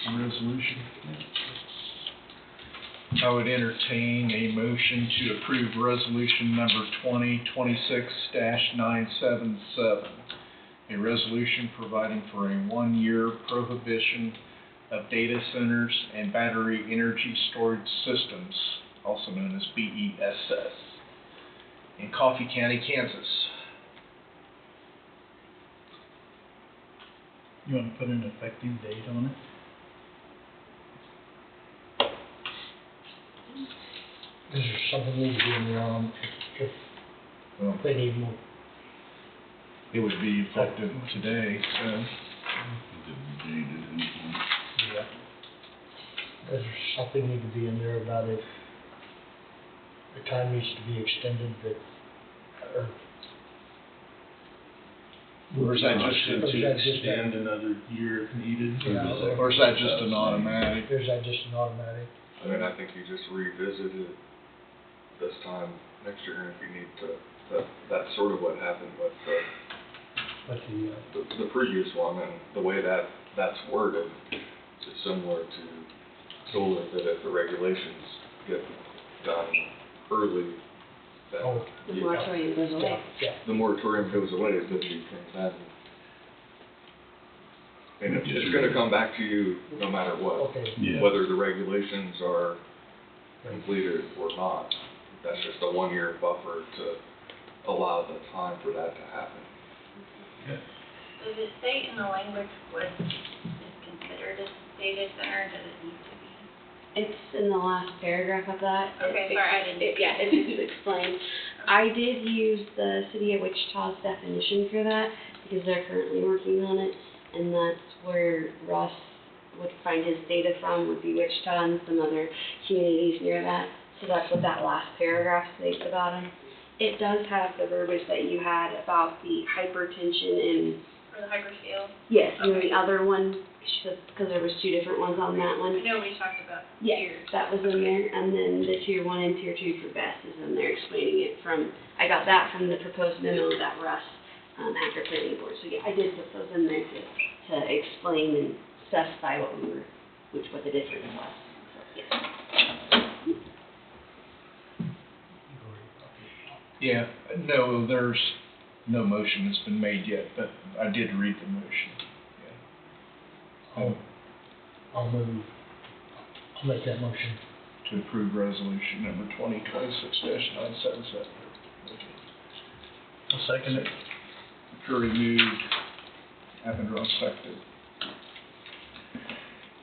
the resolution? I would entertain a motion to approve resolution number 2026-977, a resolution providing for a 1-year prohibition of data centers and battery energy storage systems, also known as BESS, in Coffee County, Kansas. You want to put an effective date on it? Is there something need to be in there on if they need more? It would be effective today, so. Yeah. Does there something need to be in there about if the time needs to be extended that, or Or is that just, Option to extend another year if needed? or is that just an automatic? Or is that just an automatic? I mean, I think you just revisit it this time next year, and if you need to, that's sort of what happened with the previous one, and the way that's worded is similar to solar, that if the regulations get done early, then The moratorium goes away. the moratorium goes away, that you can then, and it's gonna come back to you no matter what. Okay. Yeah. Whether the regulations are completed or not. That's just a 1-year buffer to allow the time for that to happen. Does it say in the language what is considered a data center, does it need to be? It's in the last paragraph of that. Okay, sorry, I didn't. Yeah, it's explained. I did use the City of Wichita's definition for that, because they're currently working on it, and that's where Russ would find his data from, would be Wichita and some other communities near that. So that's what that last paragraph states about them. It does have the verbiage that you had about the hypertension and, For the hyperscale? yes, and Okay. the other one, because there was 2 different ones on that one. I know we talked about Yes, tiers. that was in there, and then the tier 1 and tier 2 for BESS is in there explaining it from, I got that from the proposed memo that Russ had for planning board. So yeah, I did put those in there to explain and specify what the difference was. So, yes. Yeah, no, there's no motion that's been made yet, but I did read the motion. I'll make that motion. To approve resolution number 2026-977. I'll second it. Curry moved, Avondale seconded.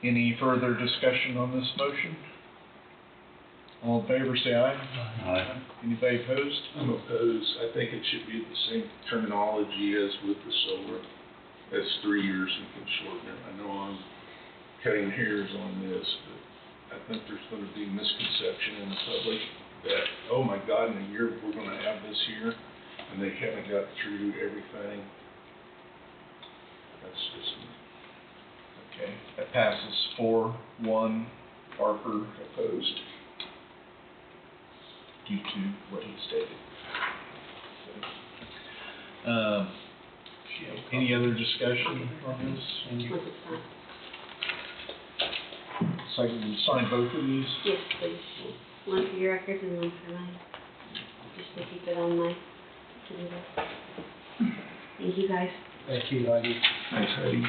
Any further discussion on this motion? All in favor, say aye. Aye. Anybody opposed? I'm opposed. I think it should be the same terminology as with the solar. That's 3 years, we can shorten it. I know I'm cutting hairs on this, but I think there's gonna be misconception in the public that, oh my God, in a year, we're gonna have this here, and they haven't got through everything. That's just, Okay, that passes 4-1, Parker opposed due to what he stated. So, any other discussion on this? Second, we sign both of these? Yes, please. One for your records and one for mine. Just to keep it on my to-do list. Thank you, guys. Thank you, Heidi. Thanks, Heidi.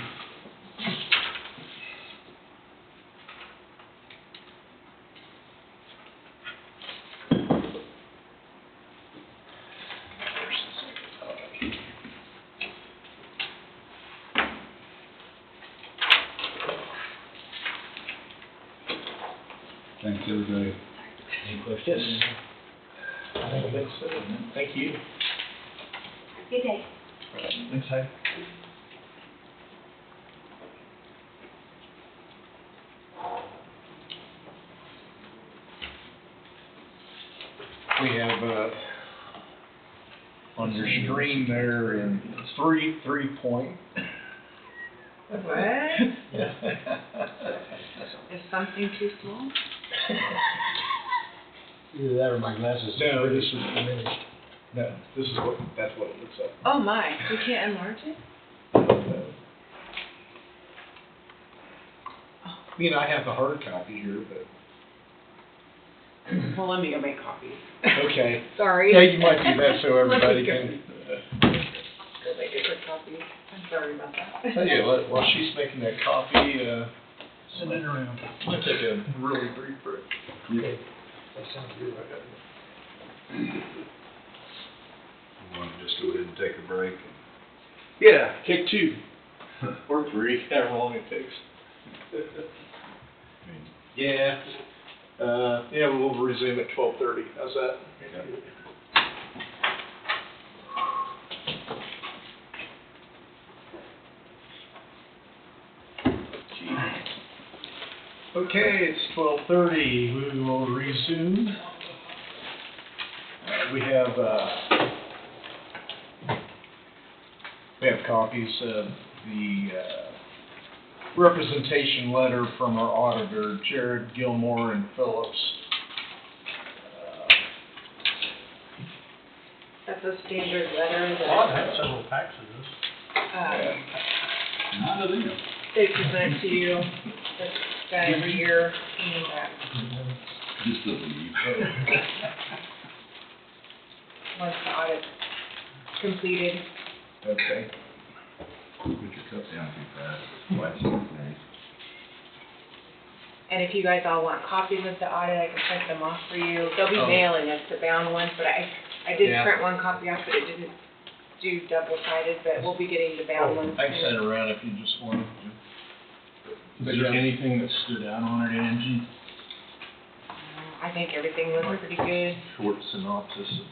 Thanks, everybody. Any questions? Yes. I think that's it. Thank you. Good day. Thanks, Heidi. We have, on your screen there, in 3-point. What? Is something too small? Either that or my glasses. No, this is- diminished. No, this is that's what it looks like. Oh my, we can't enlarge it? You know, I have the hard copy here, but. Well, let me go make copies. Okay. Sorry. Yeah, you might do that so Let me everybody go. can. Go make a quick copy. I'm sorry about that. Oh, yeah, while she's making that copy, Send it around. I'm gonna take a really brief break. Okay. That sounds good. You want to just go ahead and take a break? Yeah, take 2. Or 3, however long it takes. Yeah. Yeah, we'll resume at 12:30. How's that? Okay, it's 12:30. We will resume. We have, We have copies of the representation letter from our auditor, Jared Gilmore and Phillips. That's a standard letter Well, I've that, had several packs of this. None of them. they present to you, this guy every year, and, Just the lead. once the audit's completed. Okay. Put your cup down too fast. Watch your thing. And if you guys all want copies of the audit, I can print them off for you. They'll be Oh. mailing us the bound ones, but I did Yeah. print one copy off, but it didn't do double-sided, but we'll be getting the bound ones. I can send it around if you just want to. Is there anything that stood out on it, Angie? I think everything looks pretty good. Short synopsis.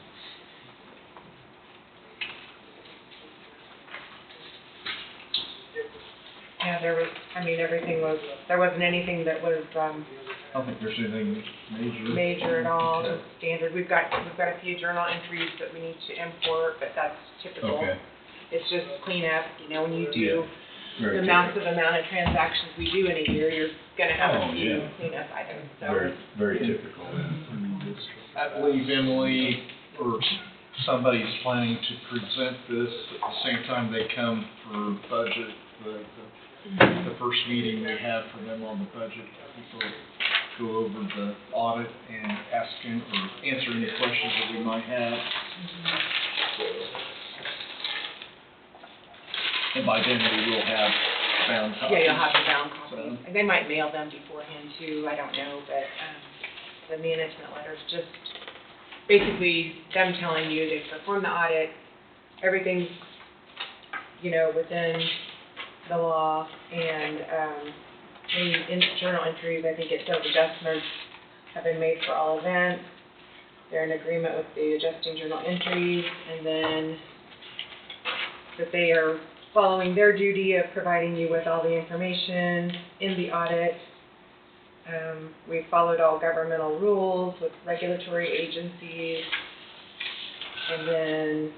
Yeah, everything was, there wasn't anything that was, I don't think there's anything major. major at all, just standard. We've got a few journal entries that we need to import, but that's typical. Okay. It's just cleanup, when you do Very the massive amount of transactions we do in a year, you're gonna have Oh, a few yeah. cleanup items, so. Very typical. I believe Emily or somebody's planning to present this at the same time they come for budget, the first meeting we have for them on the budget. We'll go over the audit and answer any questions that we might have. And by then we will have bound copies. Yeah, you'll have the bound copies. So- And they might mail them beforehand too, I don't know, but, the management letter's just basically them telling you they've performed the audit, everything's, within the law, and, in journal entries, I think it says adjustments have been made for all events. They're in agreement with the adjusting journal entries, and then that they are following their duty of providing you with all the information in the audit. We've followed all governmental rules with regulatory agencies, and then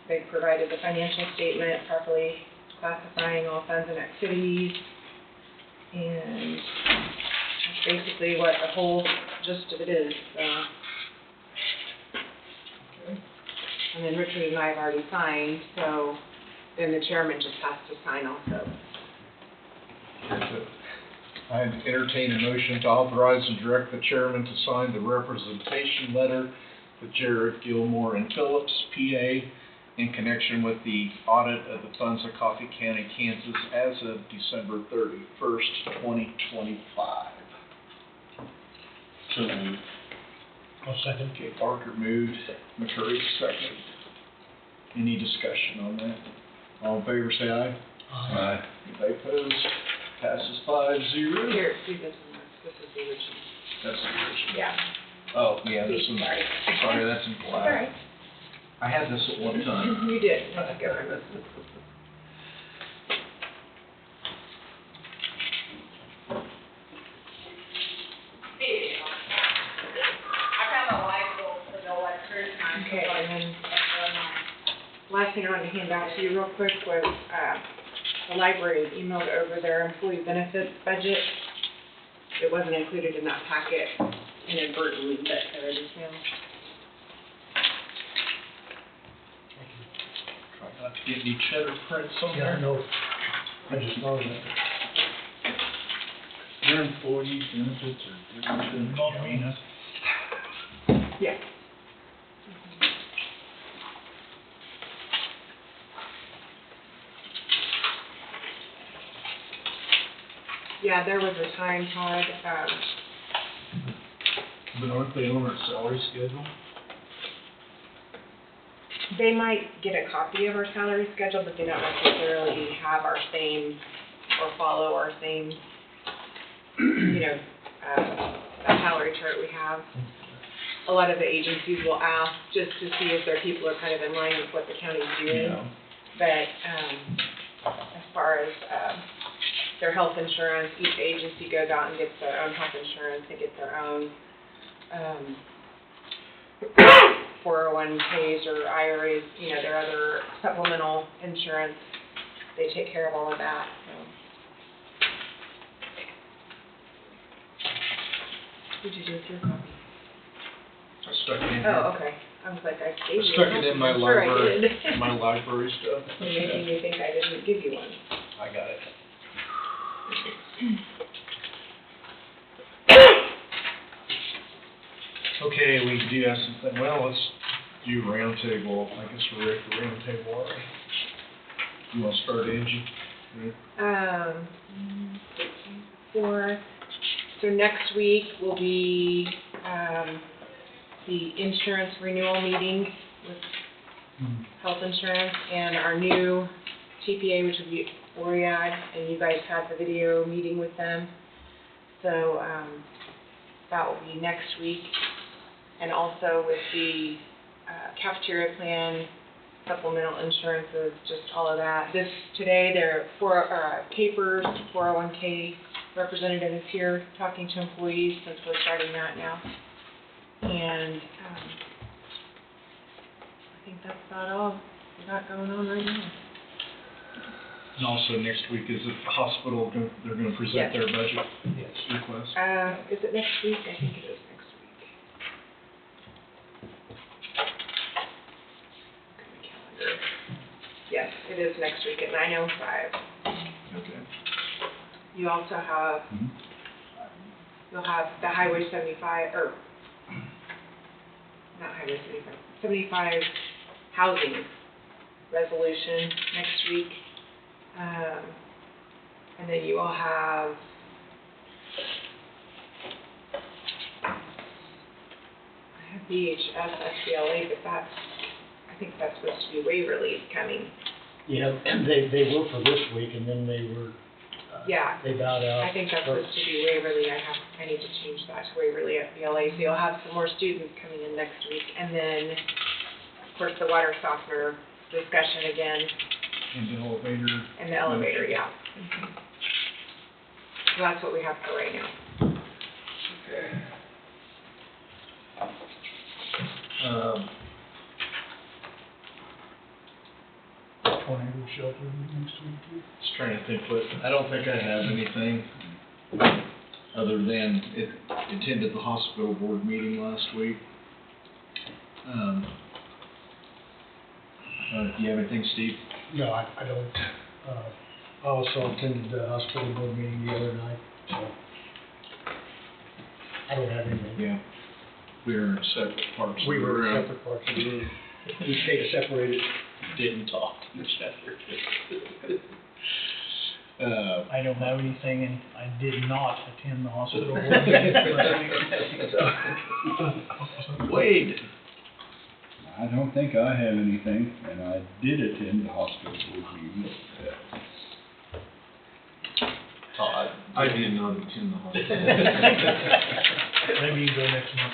they provided the financial statement properly classifying all funds and activities, and that's basically what the whole gist of it is, so. And then Richard and I have already signed, so then the chairman just has to sign also. I entertain a motion to authorize and direct the chairman to sign the representation letter with Jared Gilmore and Phillips, PA, in connection with the audit of the funds of Coffee County, Kansas as of December 31st, 2025. So moved. I'll second. Okay, Parker moved, McCurry second. Any discussion on that? All in favor, say aye. Aye. Anybody opposed? Passes 5-0. Here, see this one, this is the original. That's the original. Yeah. Oh, yeah, this one. Sorry. Sorry, that's in black. All right. I had this at one time. You did, that's good. Okay, and then, last thing I wanted to hand out to you real quick was, the library emailed over their employee benefits budget. It wasn't included in that packet inadvertently, but there it is now. Try not to get any cheddar prints on Yeah, there. I know. I just noticed that. Your employee benefits are different than Malvina. Yeah. Yeah, there was a time, Todd, But aren't they on our salary schedule? they might get a copy of our salary schedule, but they don't necessarily have our same, or follow our same, salary chart we have. A lot of the agencies will ask just to see if their people are kind of in line with what the county's doing. Yeah. But, as far as, their health insurance, each agency goes out and gets their own health insurance, they get their own, 401ks or IRAs, you know, their other supplemental insurance. They take care of all of that, so. What'd you do with your copy? I stuck it in here. Oh, okay. I was like, I I gave you stuck one. it in my I'm sure I library, did. my library stuff. You're making me think I didn't give you one. I got it. Okay, we do have something, well, let's do roundtable, I guess we're ready for roundtable already. You wanna start, Angie? So next week will be, the insurance renewal meeting with health insurance and our new TPA, which would be Oriad, and you guys had the video meeting with them. So, that will be next week. And also with the, cafeteria plan, supplemental insurances, just all of that. Today, Capers, 401k representative is here talking to employees since we're starting that now. And, I think that's about all we got going on right now. And also next week is at the hospital, they're gonna present Yes. their budget request. Is it next week? I think it is next week. Look at my calendar. Yes, it is next week at 9:05. Okay. You also have, you'll have the Highway 75, or, not Highway 75, 75 housing resolution next week. And then you will have, I have BHS, SBLA, but I think that's supposed to be Waverly's coming. Yeah, and they were for this week, and then they were, Yeah. they bowed out. I think that's supposed to be Waverly. I need to change that to Waverly at BLA. So you'll have some more students coming in next week. And then, of course, the water softener discussion again. And the elevator. And the elevator, yeah. So that's what we have for right now. Okay. Tornado shelter next week too. Just trying to think I don't think I have anything other than attended the hospital board meeting last week. Do you have anything, Steve? No, I don't. I also attended the hospital board meeting the other night, so I don't have anything. Yeah. We were in separate parts of the We were in room. separate parts of the room. We stayed separated. Didn't talk to each other. I don't have anything, and I did not attend the hospital board meeting last week. Wade. I don't think I have anything, and I did attend the hospital board meeting. Todd. I did not attend the hospital. Maybe you can go next month.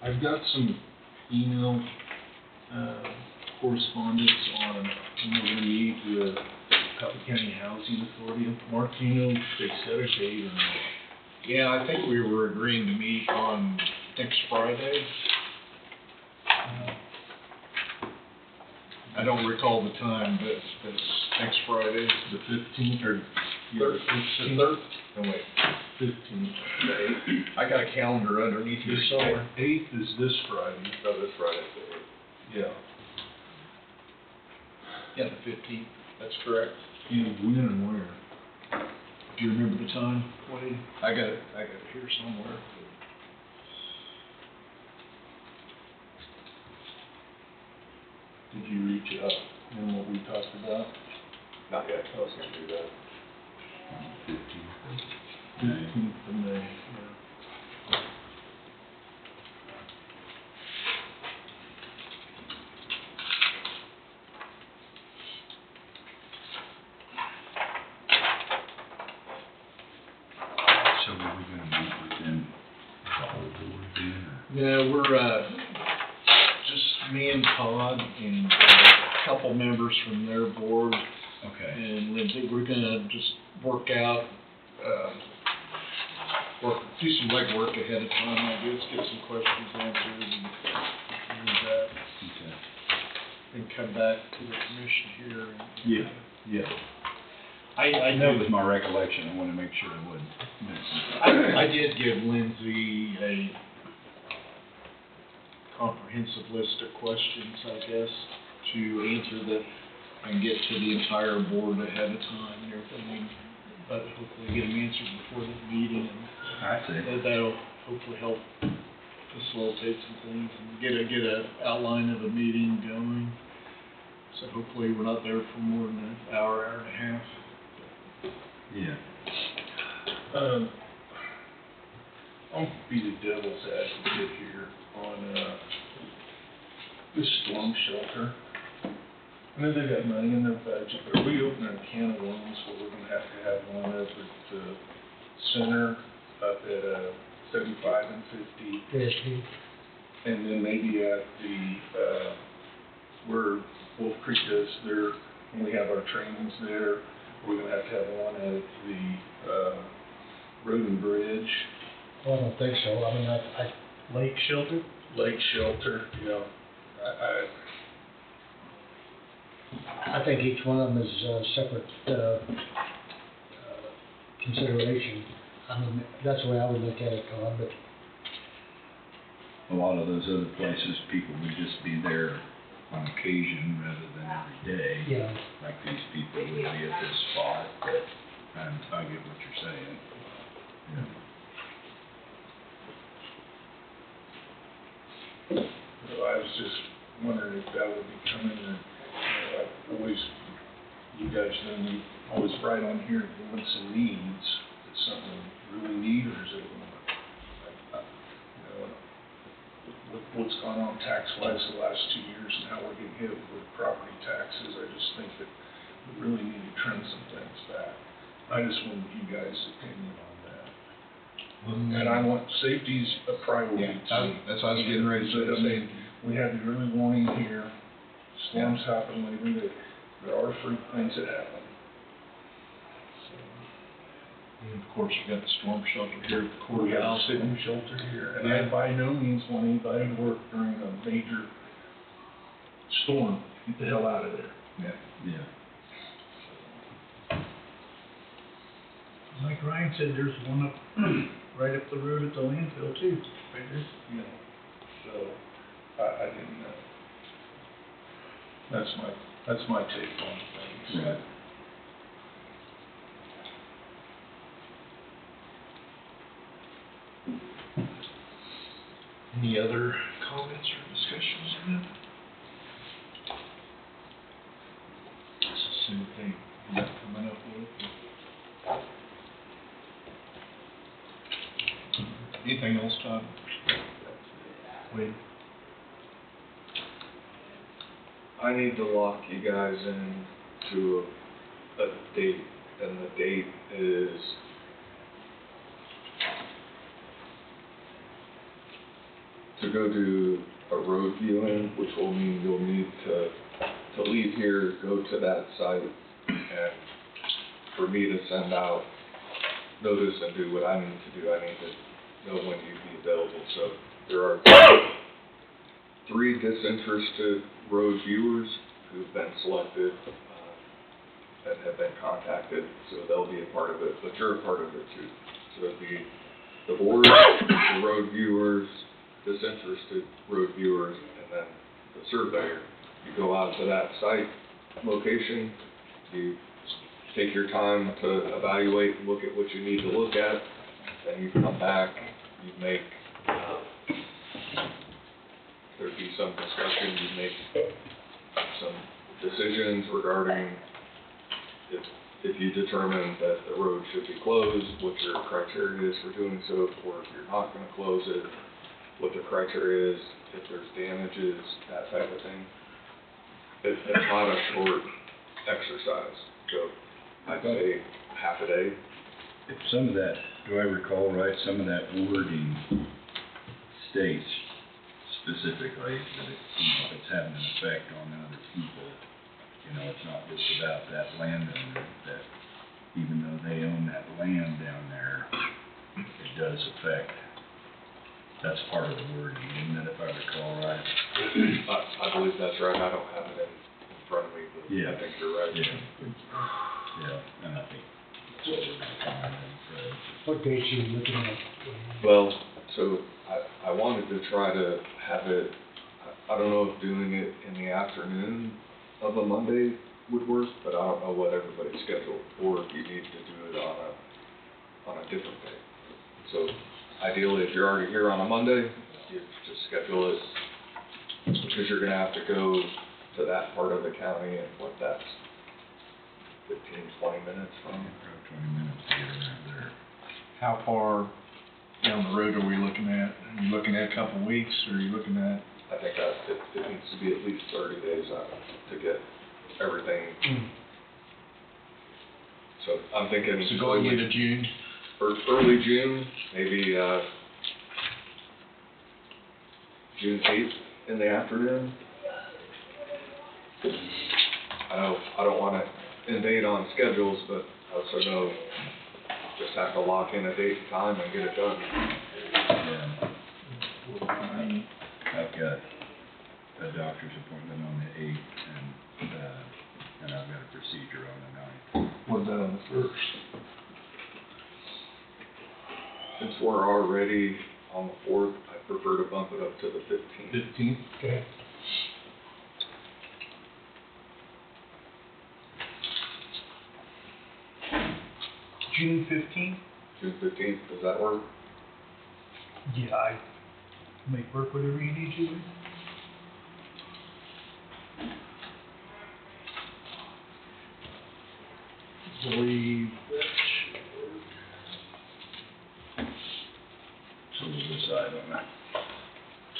I've got some email, correspondence on, when we're gonna meet with Coffee County Housing Authority. Mark, do you know if they set a date or not? Yeah, I think we were agreeing to meet on next Friday. I don't recall the time, but it's next Friday. The 15th or? Third. No, wait. 15th. The 8th. I got a calendar underneath here somewhere. 8th is this Friday. No, this Friday, Yeah. Yeah, the 15th. That's correct. And when and where? Do you remember the time, Wade? I got it here somewhere. Did you reach out and what we talked about? Not yet, I was gonna do that. 15th of May, yeah. So are we gonna meet with them, the whole board then, or? Yeah, we're, just me and Todd and a couple members from their board. Okay. And Lindsay, we're gonna just work out, do some legwork ahead of time, I guess, get some questions answered and come back to the commission here. And, Yeah. I know That was my recollection, I wanna make sure I wouldn't miss something. I did give Lindsay a comprehensive list of questions, I guess, to answer that and get to the entire board ahead of time and everything. But hopefully get them answered before the meeting, I see. and that'll hopefully help facilitate some things and get a outline of a meeting going. So hopefully we're not there for more than an hour and a half. Yeah. I'll be the devil's advocate here on, this storm shelter. I know they got money in their budget, but are we opening a can of worms where we're gonna have to have one up at the center up at, 75 and 50? ASP. And then maybe at the, where Wolf Creek does their, when we have our trainings there, we're gonna have to have one at the, Road and Bridge. Well, I don't think so. I mean, Lake shelter? Lake shelter, you know, I think each one of them is a separate, consideration. I mean, that's the way I would look at it, Todd, but A lot of those other places, people would just be there on occasion rather than every day. Yeah. Like these people would be at this spot, but I get what you're saying. Yeah. So I was just wondering if that would be coming, or, like, always, you guys know me, always right on here, wants and needs, is something we really need, or is it, what's gone on tax-wise the last 2 years and how we're getting hit with property taxes, I just think that we really need to trim some things back. I just wanted you guys' opinion on that. And I want, safety's a priority too. That's what I was getting ready to say. I mean, we have the early warning here, storms happen later, there are freak things that happen. And of course, we got the storm shelter here at the We have a courthouse. sitting shelter here, and I by no means want anybody to work during a major storm, get the hell out of there. Yeah. Like Ryan said, there's one up, right up the road at the landfill too, right there. You know, so, I didn't know. That's my take on things. Right. Any other comments or discussions on that? Let's see what they got coming up with. Anything else, Todd? Wade? I need to lock you guys in to a date, and the date is to go do a road viewing, which will mean you'll need to leave here, go to that site, and for me to send out notice and do what I need to do, I need to know when you'd be available. So there are 3 disinterested road viewers who've been selected and have been contacted, so they'll be a part of it, but you're a part of it too. So it'd be the board, the road viewers, disinterested road viewers, and then the surveyor. You go out to that site location, you take your time to evaluate and look at what you need to look at, then you come back, you make, there'd be some discussion, you make some decisions regarding if you determine that the road should be closed, what your criteria is for doing so, or if you're not gonna close it, what the criteria is, if there's damages, that type of thing. It's not a short exercise, so I'd say half a day. If some of that, do I recall right, some of that wording states specifically that it, if it's having an effect on other people, it's not just about that landowner, that even though they own that land down there, it does affect, that's part of the wording, isn't it, if I recall right? I believe that's right, I don't have it in front of me, but Yeah. I think you're right. Yeah, and I think that's what we're gonna find in Fred. What dates are you looking at? Well, so I wanted to try to have it, I don't know if doing it in the afternoon of a Monday would work, but I don't know what everybody's schedule, or if you need to do it on a different day. So ideally, if you're already here on a Monday, you just schedule it, because you're gonna have to go to that part of the county, and what, that's 15, 20 minutes from? 20 minutes to get around there. How far down the road are we looking at? Are you looking at a couple of weeks, or are you looking at? I think it needs to be at least 30 days out to get everything. So I'm thinking. So going into June? Or early June, maybe, June 8th in the afternoon. I don't wanna invade on schedules, but I also know just have to lock in a date and time and get it done. Yeah. I've got a doctor's appointment on the 8th, and I've got a procedure on the 9th. What about on the 1st? Since we're already on the 4th, I prefer to bump it up to the 15th. 15th? Okay. June 15th? June 15th, does that work? Yeah, I make work whatever you need to. Believe So we'll decide on that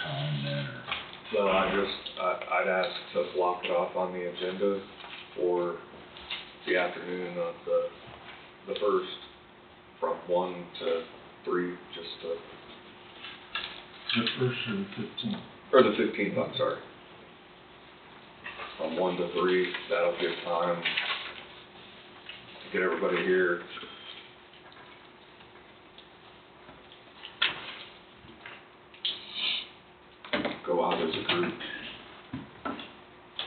time then, or? Well, I'd ask to block it off on the agenda for the afternoon of the 1st, from 1 to 3, just to. The 1st or the 15th? Or the 15th, I'm sorry. From 1 to 3, that'll give time to get everybody here. Go out as a group,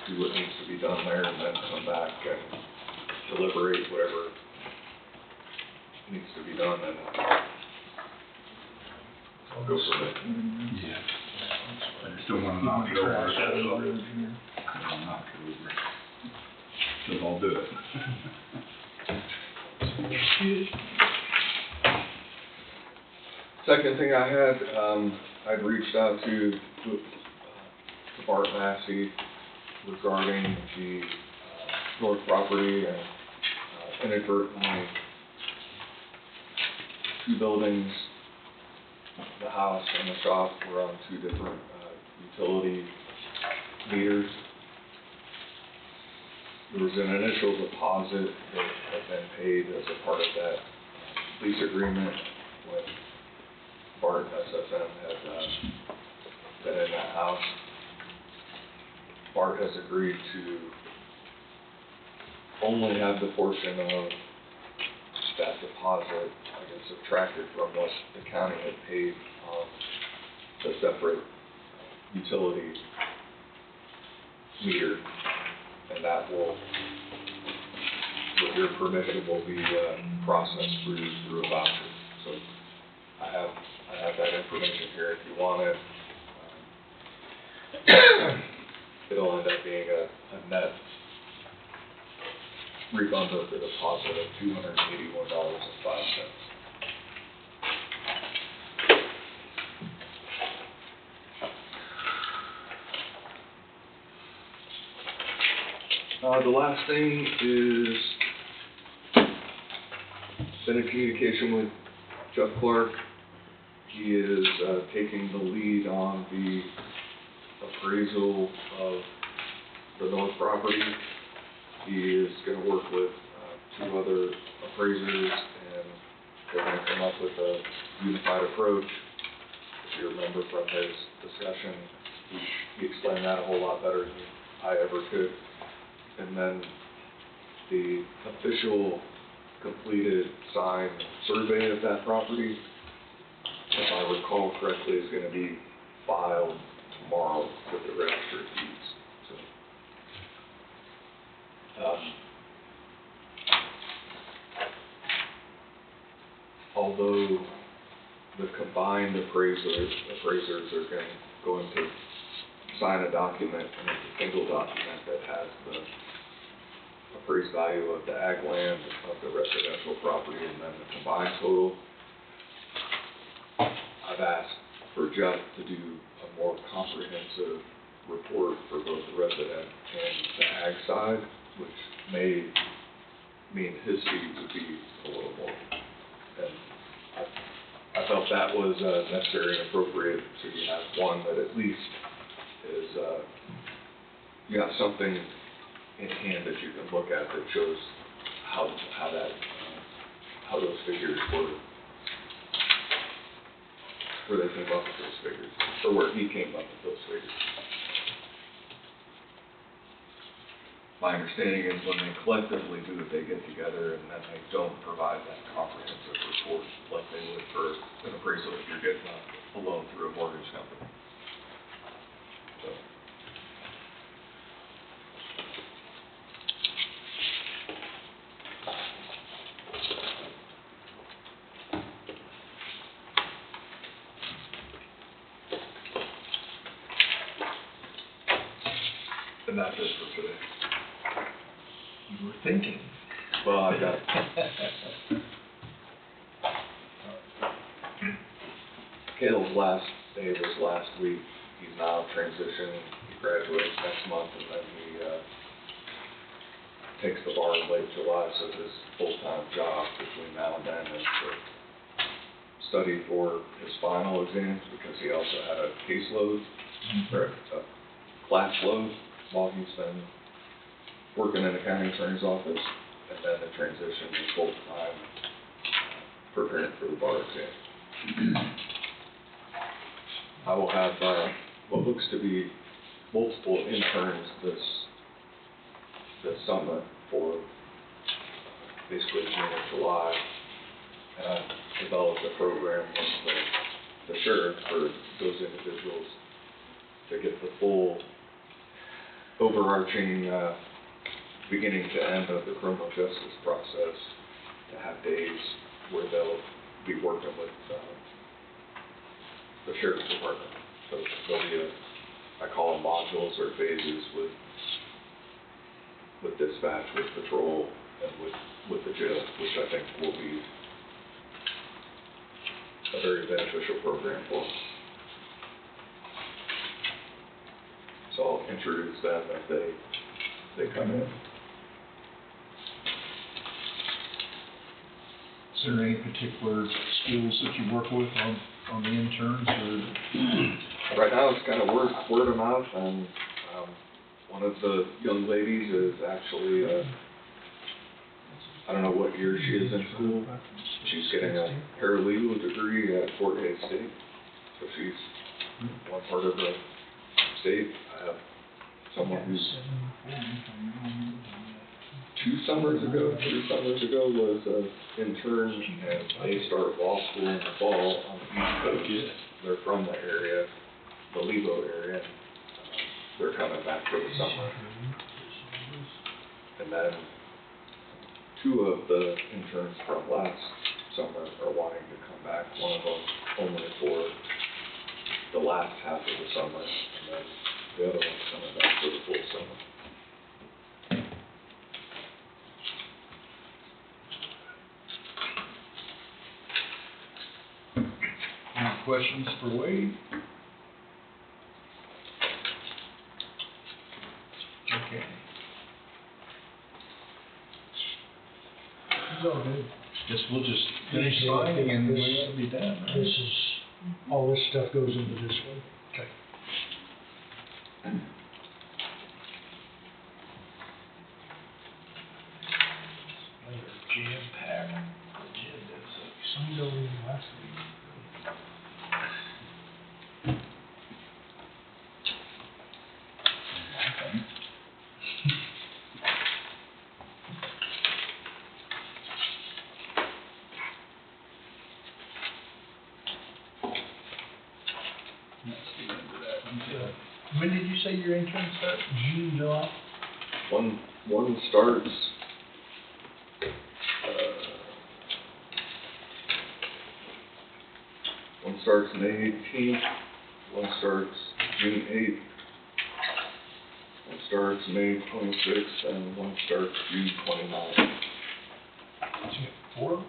do what needs to be done there, and then come back and deliberate whatever needs to be done, and I'll go from there. Yeah. I just don't want to knock it over. I don't want to knock it over. So I'll do it. Second thing I had, I'd reached out to Bart Massey regarding the north property, and inadvertently 2 buildings, the house and the shop, were on 2 different utility meters. There was an initial deposit that had been paid as a part of that lease agreement when Bart SFM had been in that house. Bart has agreed to only have the portion of that deposit, subtracted from what the county had paid on the separate utility meter, and that will, with your permission, will be processed through a voucher. So I have that information here if you want it. It'll end up being a net refund of the deposit of $281.05. The last thing is, been in communication with Jeff Clark. He is taking the lead on the appraisal of the north property. He is going to work with 2 other appraisers, and they're going to come up with a unified approach. If you remember from his discussion, he explained that a whole lot better than I ever could. And then the official completed signed survey of that property if I recall correctly, is gonna be filed tomorrow with the register of deeds, so. Although the combined appraisers are going to sign a document, and it's a single document that has the appraised value of the ag land, of the residential property, and then the combined total. I've asked for Jeff to do a more comprehensive report for both the resident and the ag side, which may mean his fee would be a little more. And I felt that was necessary and appropriate, so you have one that at least is, you have something in hand that you can look at that shows how those figures where they came up with those figures, or where he came up with those figures. My understanding is when they collectively do it, they get together and then they don't provide that comprehensive report like they would for an appraisal if you're getting a loan through a mortgage company. So. And that's it for today. You were thinking. Well, I got Caleb's last day was last week. He's now transitioning. He graduates next month, and then he takes the bar in late July. So his full-time job between now and then is to study for his final exams, because he also had a caseload, or a class load while he's been working in the county attorney's office, and then the transition to full-time preparing for the bar exam. I will have what looks to be multiple interns this summer for basically June or July, and I've developed a program with the sheriff for those individuals to get the full overarching beginning to end of the criminal justice process, to have days where they'll be working with the sheriff's department. So there'll be I call them modules or phases with dispatch, with patrol, and with the jail, which I think will be a very beneficial program for them. So I'll introduce them as they come in. Is there any particular schools that you work with on the interns, or? Right now, it's kind of word of mouth, and one of the young ladies is actually, I don't know what year she is in school. She's getting a paralegal degree at Fort Hays State, so she's one part of the state. I have someone who's 2 summers ago was an intern at A-Start Law School in the fall on the East Coast. They're from the area, the Lebo area. They're coming back for the summer. And then 2 of the interns from last summer are wanting to come back. One of them only for the last half of the summer, and then the other one's coming back for the full summer. Any questions for Wade? Okay. It's all good. We'll just finish signing and we'll be done, right? This is, all this stuff goes into this one. Okay. Another jam-packed agenda, so you signed over last week. which one starts June, July? One starts, one starts May 18th, one starts June 8th, one starts May 26th, and one starts June 29th. So you get 4?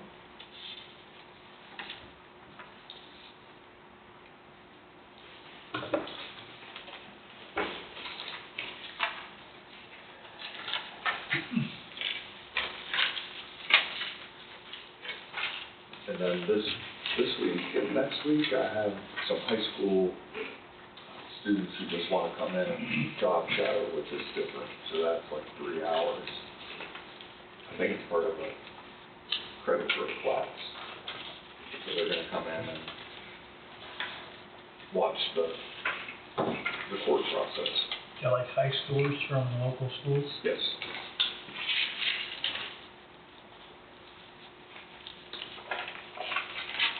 And then this week and next week, I have some high school students who just want to come in and job shadow, which is different. So that's like 3 hours. I think it's part of a credit for a class. So they're going to come in and watch the court process. Yeah, like high schoolers from local schools? Yes.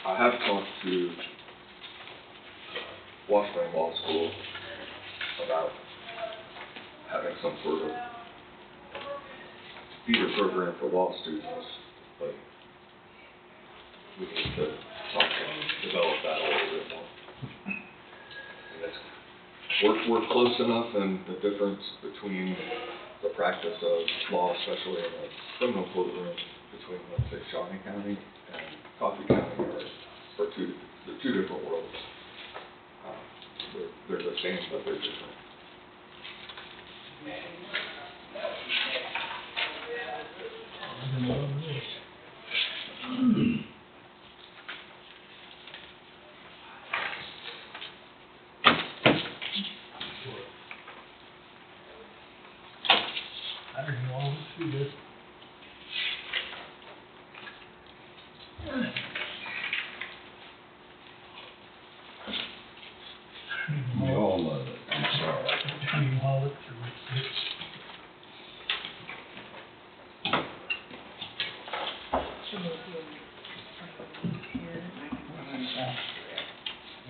I have talked to Washburn Law School about having some sort of feeder program for law students, but we need to talk and develop that a little bit more. And we're close enough, and the difference between the practice of law, especially in the criminal courtroom, between, let's say, Shawnee County and Coffee County are two different worlds. They're the same, but they're different. I don't know all through this. We all love it, I'm sorry. I don't even want to look through it.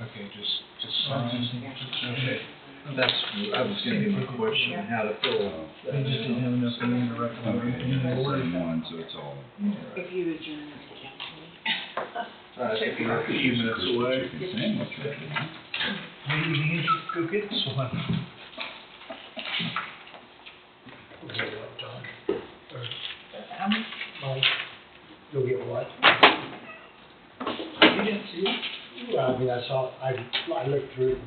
Okay, just sign. Okay. That's, I was gonna give a question on how to fill. They just didn't have enough room to recommend Okay, anything that's more. one, so it's all. If you adjourn, I think we're a few minutes away. Chicken sandwich, right? Maybe you need to go get this one. How much? Mike, you'll get what? You didn't see it? Well, I mean, I saw, I looked through it.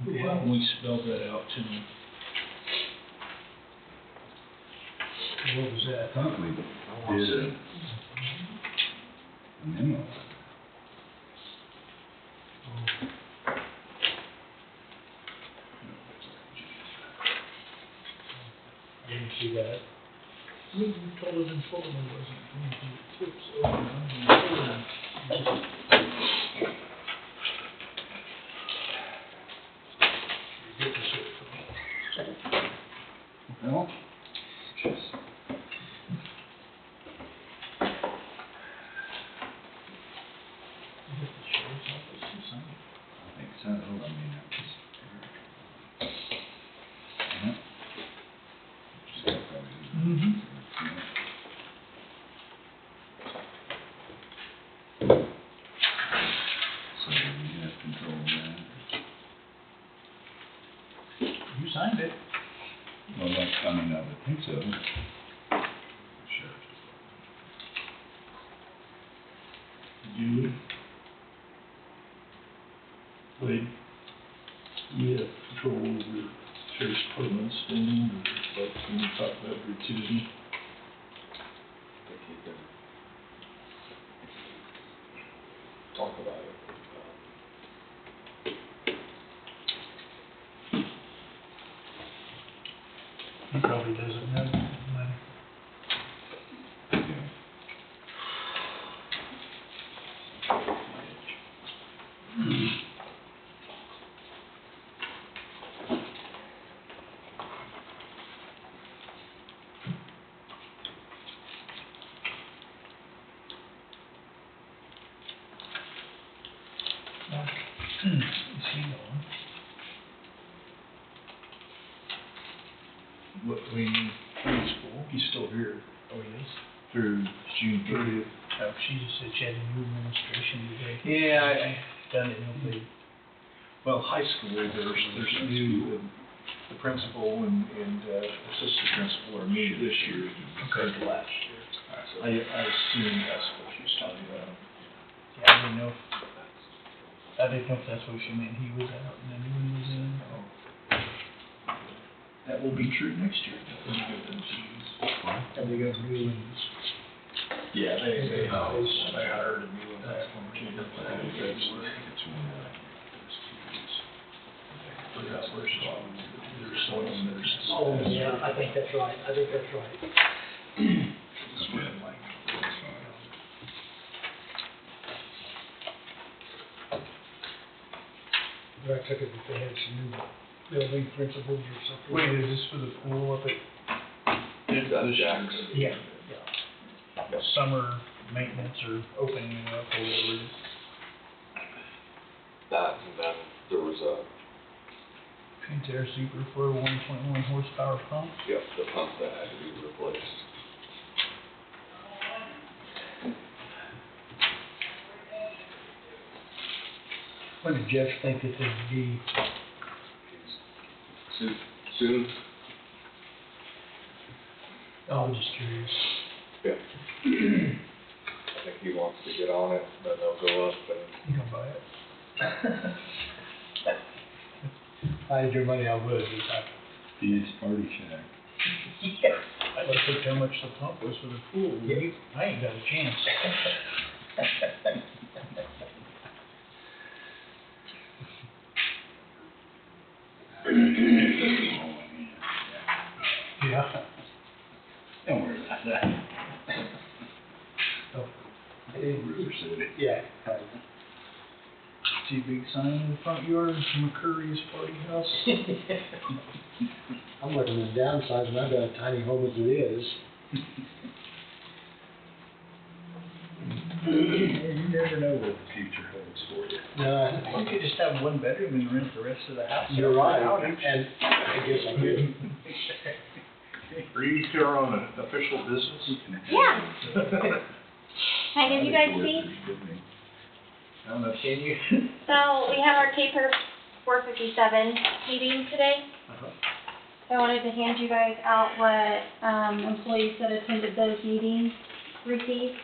Why don't we spell that out to me? What was that? I thought we did a memo. Didn't see that. You told us in Fulham it wasn't going to be tips over and Well, just. I think so, I mean, that was. Yeah. Just got probably- So we have control of that. You signed it. Well, that's, I mean, I would think so. Sure. You. Wade. We have control over sheriff's department spending, or like when we talk about gratuity. I think you can talk about it. He probably doesn't have money. what, we mean, through school? He's still here. Oh, he is? Through June 30th. Oh, she just said she had a new administration today. Yeah, I didn't know if they, well, high school, there's new, the principal and assistant principal are new this year compared to last year. I assume that's what she was talking about. Yeah, I didn't know if that's what she meant, he was out and then the new one was in. Oh. That will be true next year. And they got new ones. Yeah, they hired a new one back on February. Oh, yeah, I think that's right, But I took it that they had some new building principals or something. Wait, is this for the pool up at? This Yeah. Summer maintenance or opening it up or whatever it is. That, and then there was a, Pentair Superflow 1.1 horsepower pump. yep, the pump that had to be replaced. When did Jeff think that there'd be? Soon? Oh, I'm just curious. Yeah. I think he wants to get on it, then they'll go up and. You don't buy it? If I had your money, I would. He's party shack. Yeah. I just looked how much the pump was for the pool. Yeah. I ain't got a chance. Yeah. Don't worry about that. Oh. Yeah. See a big sign in the front yard, McCurry's Party House. I'm looking at the downside, and I've got a tiny home as it is. You never know what the future holds for you. No, You could just have one bedroom and rent the rest of the house. you're right, Outage. and I guess I could. Are you here on an official business? Yeah. Can I give you guys these? I don't know, can you? So we have our CAPER 457 meeting today. So I wanted to hand you guys out what employees that attended those meetings received.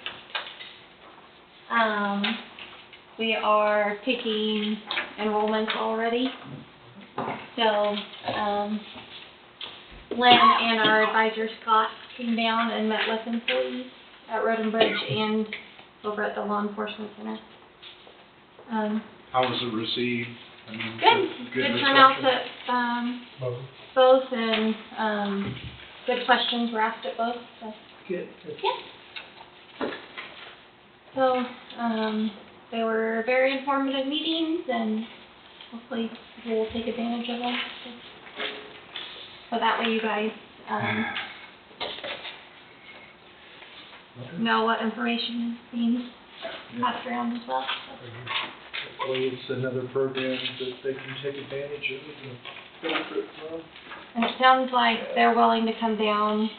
We are taking enrollments already. So Lynn and our advisor Scott came down and met with employees at Road and Bridge and over at the Law Enforcement Center. How was it received? I mean, Good reception? turnout at both, and good questions were asked at both. So. Good. Yeah. So they were very informative meetings, and hopefully people will take advantage of them. So that way you guys know what information is being passed around as well. So. Hopefully it's another program that they can take advantage of and benefit from. And it sounds like they're willing to come down,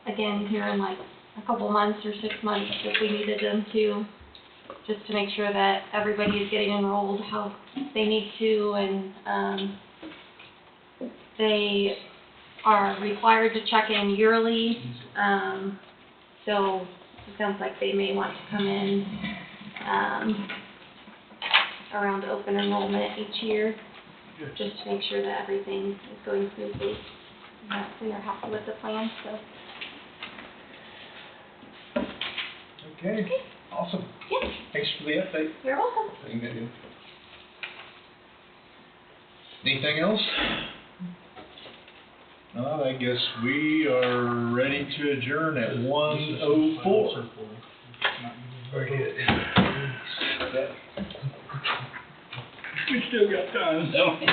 again, here in like a couple months or 6 months if we needed them to, just to make sure that everybody is getting enrolled how they need to, and, they are required to check in yearly, so it sounds like they may want to come in, around open enrollment each year, just to make sure that everything is going smoothly, and that we are happy with the plan, so. Okay, awesome. Yeah. Thanks for the update. You're welcome. Thank you. Anything else? I guess we are ready to adjourn at 1:04. Very good. We still got time, don't we?